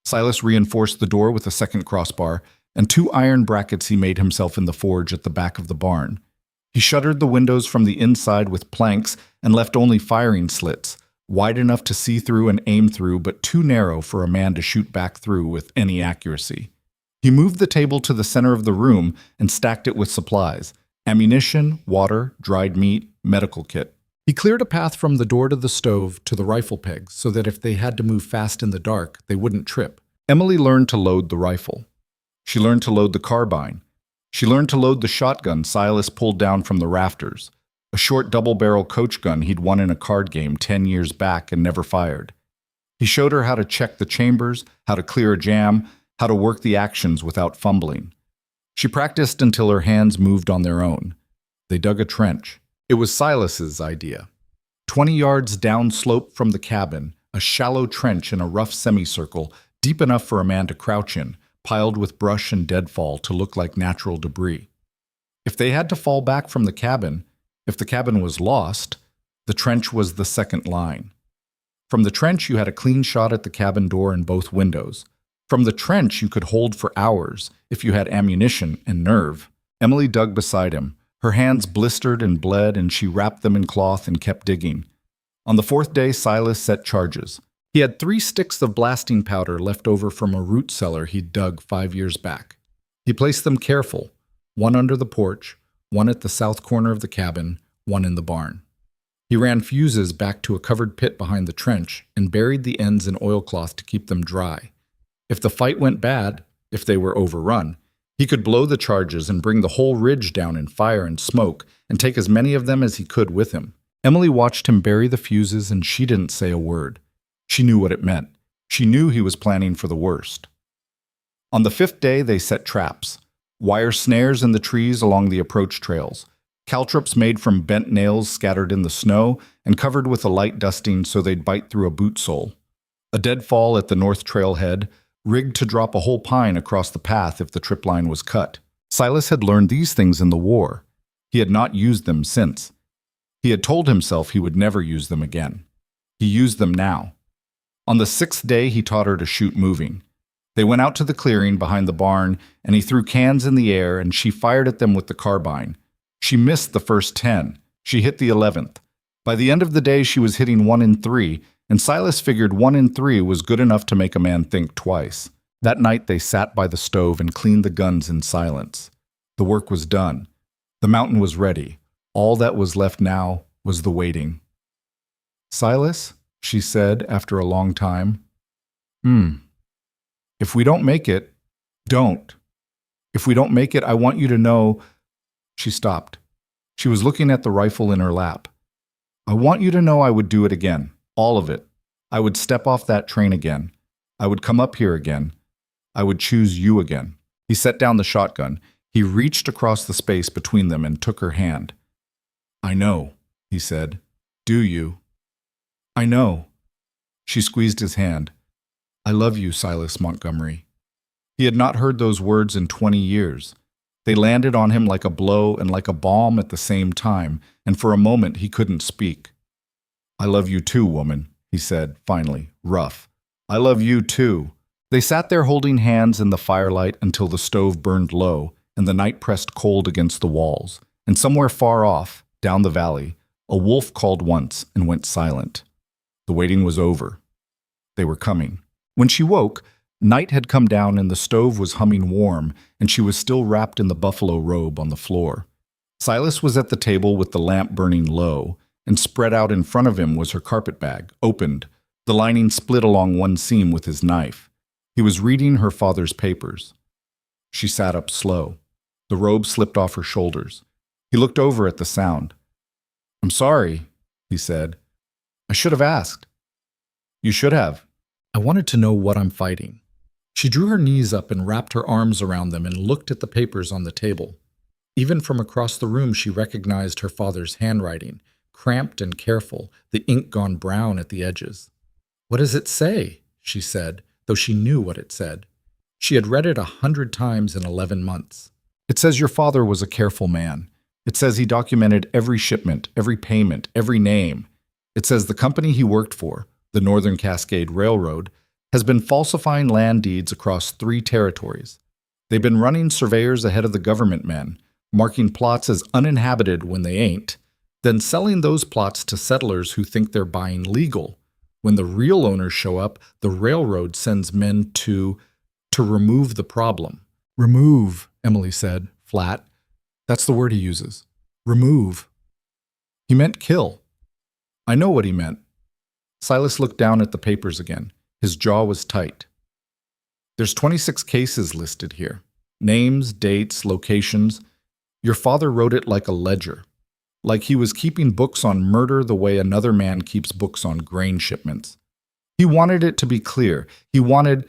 Speaker 2: Silas reinforced the door with a second crossbar and 2 iron brackets he made himself in the forge at the back of the barn. He shuttered the windows from the inside with planks and left only firing slits, wide enough to see through and aim through, but too narrow for a man to shoot back through with any accuracy. He moved the table to the center of the room and stacked it with supplies: ammunition, water, dried meat, medical kit. He cleared a path from the door to the stove to the rifle pegs so that if they had to move fast in the dark, they wouldn't trip. Emily learned to load the rifle. She learned to load the carbine. She learned to load the shotgun Silas pulled down from the rafters, a short double-barrel coach gun he'd won in a card game 10 years back and never fired. He showed her how to check the chambers, how to clear a jam, how to work the actions without fumbling. She practiced until her hands moved on their own. They dug a trench. It was Silas's idea. 20 yards downslope from the cabin, a shallow trench in a rough semicircle, deep enough for a man to crouch in, piled with brush and deadfall to look like natural debris. If they had to fall back from the cabin, if the cabin was lost, the trench was the second line. From the trench, you had a clean shot at the cabin door and both windows. From the trench, you could hold for hours if you had ammunition and nerve. Emily dug beside him. Her hands blistered and bled, and she wrapped them in cloth and kept digging. On the 4th day, Silas set charges. He had 3 sticks of blasting powder left over from a root cellar he'd dug 5 years back. He placed them careful, one under the porch, one at the south corner of the cabin, one in the barn. He ran fuses back to a covered pit behind the trench and buried the ends in oilcloth to keep them dry. If the fight went bad, if they were overrun, he could blow the charges and bring the whole ridge down in fire and smoke and take as many of them as he could with him. Emily watched him bury the fuses and she didn't say a word. She knew what it meant. She knew he was planning for the worst. On the 5th day, they set traps. Wire snares in the trees along the approach trails. Caltrops made from bent nails scattered in the snow and covered with a light dusting so they'd bite through a boot sole. A deadfall at the north trailhead, rigged to drop a whole pine across the path if the trip line was cut. Silas had learned these things in the war. He had not used them since. He had told himself he would never use them again. He used them now. On the 6th day, he taught her to shoot moving. They went out to the clearing behind the barn, and he threw cans in the air, and she fired at them with the carbine. She missed the first 10. She hit the 11th. By the end of the day, she was hitting 1 in 3, and Silas figured 1 in 3 was good enough to make a man think twice. That night, they sat by the stove and cleaned the guns in silence. The work was done. The mountain was ready. All that was left now was the waiting. "Silas," she said after a long time. If we don't make it, don't. If we don't make it, I want you to know." She stopped. She was looking at the rifle in her lap. "I want you to know I would do it again. All of it. I would step off that train again. I would come up here again. I would choose you again." He set down the shotgun. He reached across the space between them and took her hand. "I know," he said. "Do you?" "I know." She squeezed his hand. "I love you, Silas Montgomery." He had not heard those words in 20 years. They landed on him like a blow and like a balm at the same time, and for a moment he couldn't speak. "I love you too, woman," he said, finally, rough. "I love you too." They sat there holding hands in the firelight until the stove burned low and the night pressed cold against the walls, and somewhere far off, down the valley, a wolf called once and went silent. The waiting was over. They were coming. When she woke, night had come down and the stove was humming warm, and she was still wrapped in the buffalo robe on the floor. Silas was at the table with the lamp burning low, and spread out in front of him was her carpet bag, opened, the lining split along one seam with his knife. He was reading her father's papers. She sat up slow. The robe slipped off her shoulders. He looked over at the sound. "I'm sorry," he said. "I should have asked." "You should have. I wanted to know what I'm fighting." She drew her knees up and wrapped her arms around them and looked at the papers on the table. Even from across the room, she recognized her father's handwriting, cramped and careful, the ink gone brown at the edges. "What does it say?" she said, though she knew what it said. She had read it 100 times in 11 months. "It says your father was a careful man. It says he documented every shipment, every payment, every name. It says the company he worked for, the Northern Cascade Railroad, has been falsifying land deeds across 3 territories. They've been running surveyors ahead of the government men, marking plots as uninhabited when they ain't, then selling those plots to settlers who think they're buying legal. When the real owners show up, the railroad sends men to remove the problem." "Remove," Emily said, flat. "That's the word he uses. Remove." "He meant kill." "I know what he meant." Silas looked down at the papers again. His jaw was tight. "There's 26 cases listed here. Names, dates, locations. Your father wrote it like a ledger. Like he was keeping books on murder the way another man keeps books on grain shipments. He wanted it to be clear. He wanted,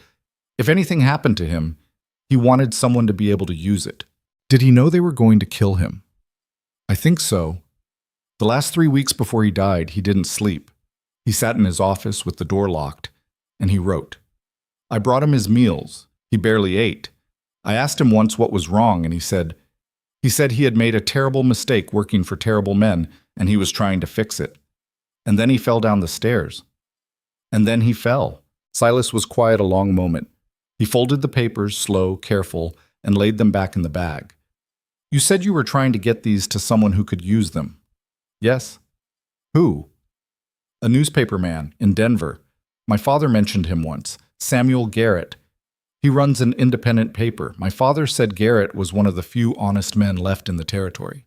Speaker 2: if anything happened to him, he wanted someone to be able to use it." "Did he know they were going to kill him?" "I think so. The last 3 weeks before he died, he didn't sleep. He sat in his office with the door locked, and he wrote. I brought him his meals. He barely ate. I asked him once what was wrong, and he said he had made a terrible mistake working for terrible men, and he was trying to fix it. And then he fell down the stairs. And then he fell." Silas was quiet a long moment. He folded the papers, slow, careful, and laid them back in the bag. "You said you were trying to get these to someone who could use them." "Yes." "Who?" "A newspaper man in Denver. My father mentioned him once. Samuel Garrett. He runs an independent paper. My father said Garrett was one of the few honest men left in the territory.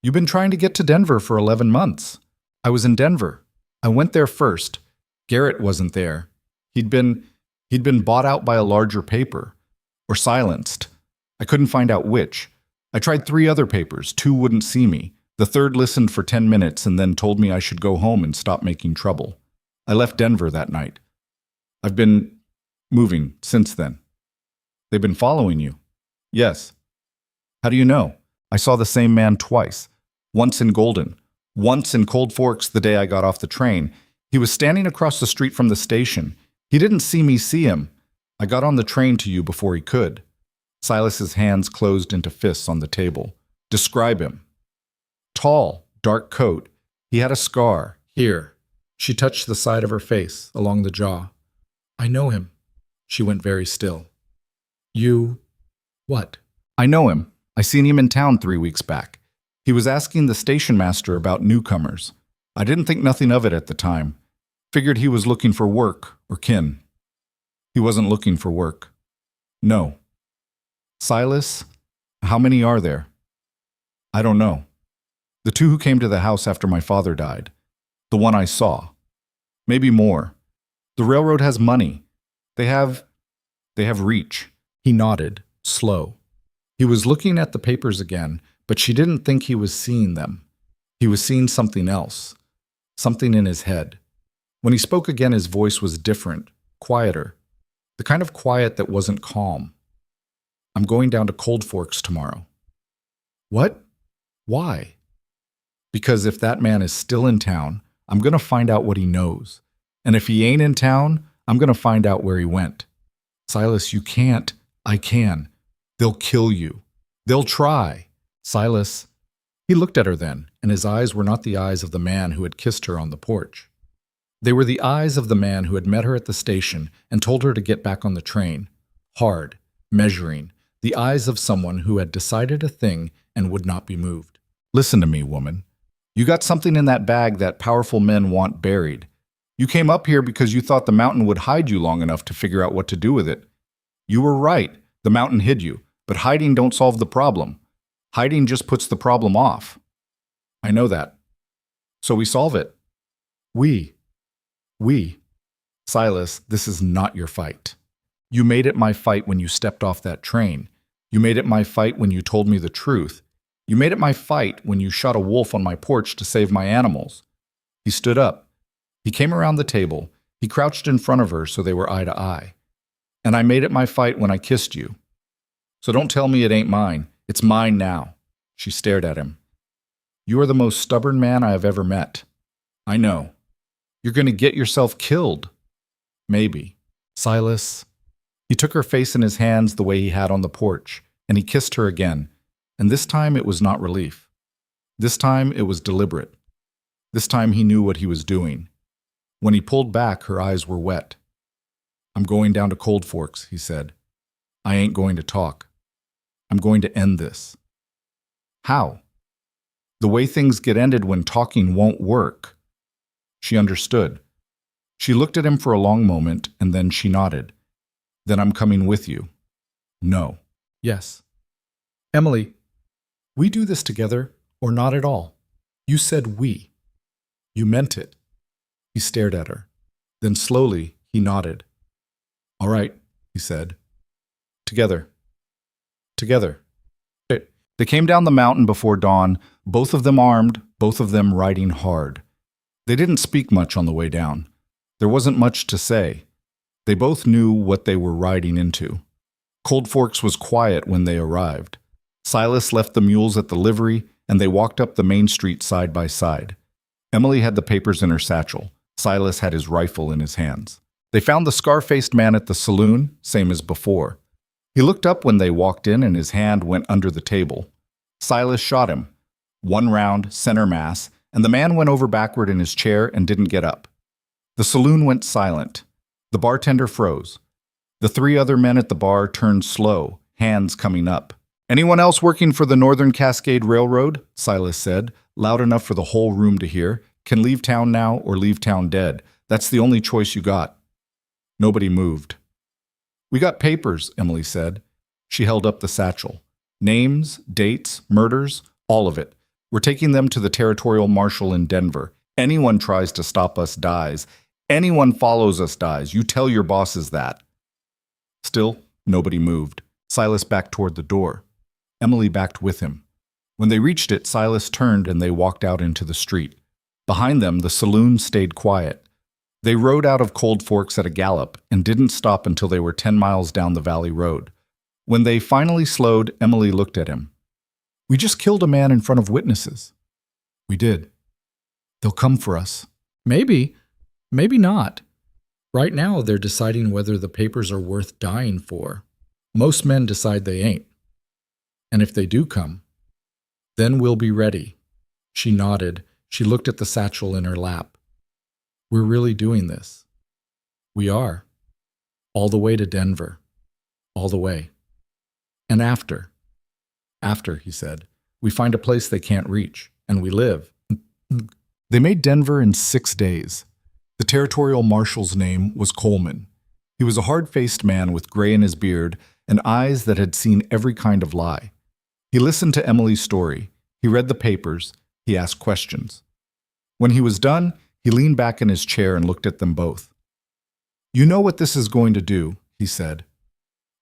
Speaker 2: You've been trying to get to Denver for 11 months. I was in Denver. I went there first. Garrett wasn't there. He'd been bought out by a larger paper. Or silenced. I couldn't find out which. I tried 3 other papers. 2 wouldn't see me. The third listened for 10 minutes and then told me I should go home and stop making trouble. I left Denver that night. I've been moving since then. They've been following you? Yes. How do you know? I saw the same man twice. Once in Golden. Once in Cold Forks the day I got off the train. He was standing across the street from the station. He didn't see me see him. I got on the train to you before he could. Silas's hands closed into fists on the table. Describe him. Tall, dark coat. He had a scar. Here. She touched the side of her face, along the jaw. I know him. She went very still. You... what? I know him. I seen him in town 3 weeks back. He was asking the station master about newcomers. I didn't think nothing of it at the time. Figured he was looking for work or kin. He wasn't looking for work. No. Silas, how many are there? I don't know. The 2 who came to the house after my father died. The one I saw. Maybe more. The railroad has money. They have reach. He nodded, slow. He was looking at the papers again, but she didn't think he was seeing them. He was seeing something else. Something in his head. When he spoke again, his voice was different, quieter. The kind of quiet that wasn't calm. I'm going down to Cold Forks tomorrow. What? Why? Because if that man is still in town, I'm going to find out what he knows. And if he ain't in town, I'm going to find out where he went. Silas, you can't. I can. They'll kill you. They'll try. Silas. He looked at her then, and his eyes were not the eyes of the man who had kissed her on the porch. They were the eyes of the man who had met her at the station and told her to get back on the train. Hard, measuring, the eyes of someone who had decided a thing and would not be moved. Listen to me, woman. You got something in that bag that powerful men want buried. You came up here because you thought the mountain would hide you long enough to figure out what to do with it. You were right. The mountain hid you, but hiding don't solve the problem. Hiding just puts the problem off. I know that. So we solve it. We. Silas, this is not your fight. You made it my fight when you stepped off that train. You made it my fight when you told me the truth. You made it my fight when you shot a wolf on my porch to save my animals. He stood up. He came around the table. He crouched in front of her so they were eye to eye. And I made it my fight when I kissed you. So don't tell me it ain't mine. It's mine now. She stared at him. You are the most stubborn man I have ever met. I know. You're going to get yourself killed. Maybe. Silas. He took her face in his hands the way he had on the porch, and he kissed her again. And this time it was not relief. This time it was deliberate. This time he knew what he was doing. When he pulled back, her eyes were wet. I'm going down to Cold Forks, he said. I ain't going to talk. I'm going to end this. How? The way things get ended when talking won't work. She understood. She looked at him for a long moment, and then she nodded. Then I'm coming with you. No. Yes. Emily, we do this together, or not at all. You said we. You meant it. He stared at her. Then slowly, he nodded. All right, he said. Together. Together. They came down the mountain before dawn, both of them armed, both of them riding hard. They didn't speak much on the way down. There wasn't much to say. They both knew what they were riding into. Cold Forks was quiet when they arrived. Silas left the mules at the livery, and they walked up the main street side by side. Emily had the papers in her satchel. Silas had his rifle in his hands. They found the scar-faced man at the saloon, same as before. He looked up when they walked in, and his hand went under the table. Silas shot him. 1 round, center mass, and the man went over backward in his chair and didn't get up. The saloon went silent. The bartender froze. The 3 other men at the bar turned slow, hands coming up. Anyone else working for the Northern Cascade Railroad? Silas said, loud enough for the whole room to hear. Can leave town now or leave town dead. That's the only choice you got." Nobody moved. "We got papers," Emily said. She held up the satchel. "Names, dates, murders, all of it. We're taking them to the territorial marshal in Denver. Anyone tries to stop us dies. Anyone follows us dies. You tell your bosses that." Still, nobody moved. Silas backed toward the door. Emily backed with him. When they reached it, Silas turned and they walked out into the street. Behind them, the saloon stayed quiet. They rode out of Cold Forks at a gallop and didn't stop until they were 10 miles down the valley road. When they finally slowed, Emily looked at him. "We just killed a man in front of witnesses." "We did. They'll come for us."
Speaker 1: Maybe. Maybe not. Right now, they're deciding whether the papers are worth dying for. Most men decide they ain't. And if they do come, then we'll be ready. She nodded. She looked at the satchel in her lap. "We're really doing this." "We are. All the way to Denver. All the way. And after." "After," he said, "we find a place they can't reach, and we live." They made Denver in 6 days. The territorial marshal's name was Coleman. He was a hard-faced man with gray in his beard and eyes that had seen every kind of lie. He listened to Emily's story. He read the papers. He asked questions. When he was done, he leaned back in his chair and looked at them both. "You know what this is going to do," he said.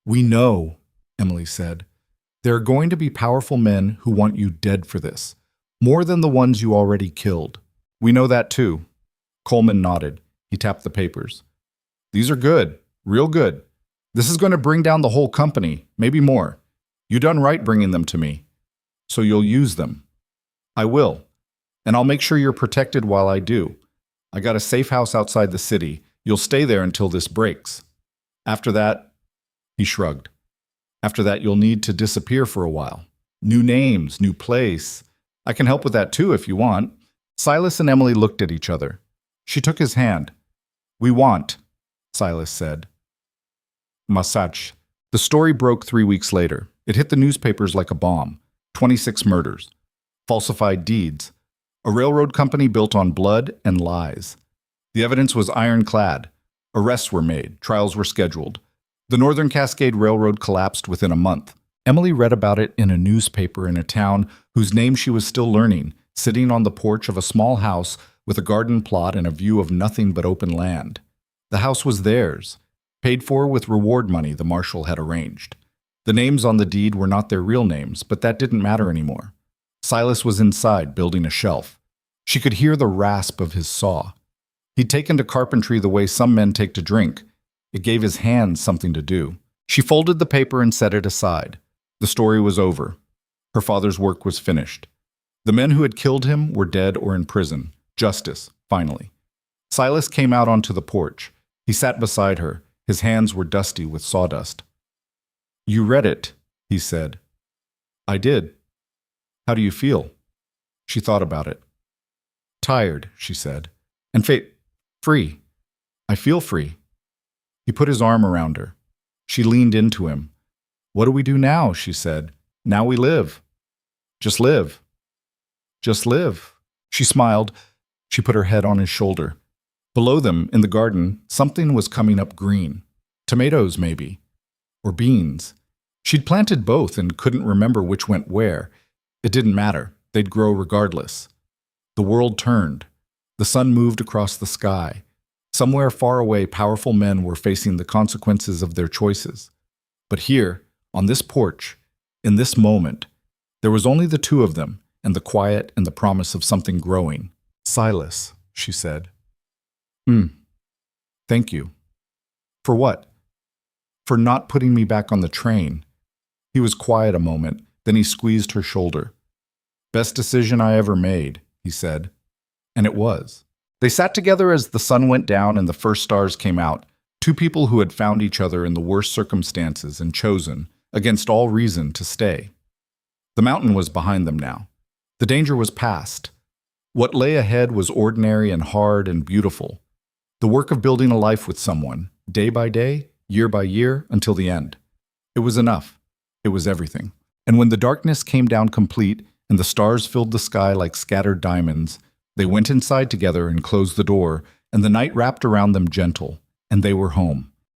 Speaker 1: "We know," Emily said. "There are going to be powerful men who want you dead for this, more than the ones you already killed. We know that too." Coleman nodded. He tapped the papers. "These are good, real good. This is going to bring down the whole company, maybe more. You done right bringing them to me. So you'll use them." "I will. And I'll make sure you're protected while I do. I got a safe house outside the city. You'll stay there until this breaks. After that," he shrugged, "after that you'll need to disappear for a while. New names, new place. I can help with that too if you want." Silas and Emily looked at each other. She took his hand. "We want," Silas said. Massach. The story broke 3 weeks later. It hit the newspapers like a bomb. 26 murders. Falsified deeds. A railroad company built on blood and lies. The evidence was ironclad. Arrests were made. Trials were scheduled. The Northern Cascade Railroad collapsed within a month. Emily read about it in a newspaper in a town whose name she was still learning, sitting on the porch of a small house with a garden plot and a view of nothing but open land. The house was theirs, paid for with reward money the marshal had arranged. The names on the deed were not their real names, but that didn't matter anymore. Silas was inside, building a shelf. She could hear the rasp of his saw. He'd taken to carpentry the way some men take to drink. It gave his hands something to do. She folded the paper and set it aside. The story was over. Her father's work was finished. The men who had killed him were dead or in prison. Justice, finally. Silas came out onto the porch. He sat beside her. His hands were dusty with sawdust. "You read it," he said. "I did. How do you feel?" She thought about it. "Tired," she said. "And free. I feel free." He put his arm around her. She leaned into him. "What do we do now?" she said. "Now we live. Just live. Just live." She smiled. She put her head on his shoulder. Below them, in the garden, something was coming up green. Tomatoes, maybe. Or beans. She'd planted both and couldn't remember which went where. It didn't matter. They'd grow regardless. The world turned. The sun moved across the sky. Somewhere far away, powerful men were facing the consequences of their choices. But here, on this porch, in this moment, there was only the two of them, and the quiet and the promise of something growing. "Silas," she said. Thank you." "For what?" "For not putting me back on the train." He was quiet a moment, then he squeezed her shoulder. "Best decision I ever made," he said. And it was. They sat together as the sun went down and the first stars came out, two people who had found each other in the worst circumstances and chosen, against all reason, to stay. The mountain was behind them now. The danger was past. What lay ahead was ordinary and hard and beautiful. The work of building a life with someone, day by day, year by year, until the end. It was enough. It was everything. And when the darkness came down complete and the stars filled the sky like scattered diamonds, they went inside together and closed the door
Speaker 2: and the night wrapped around them gentle, and they were home.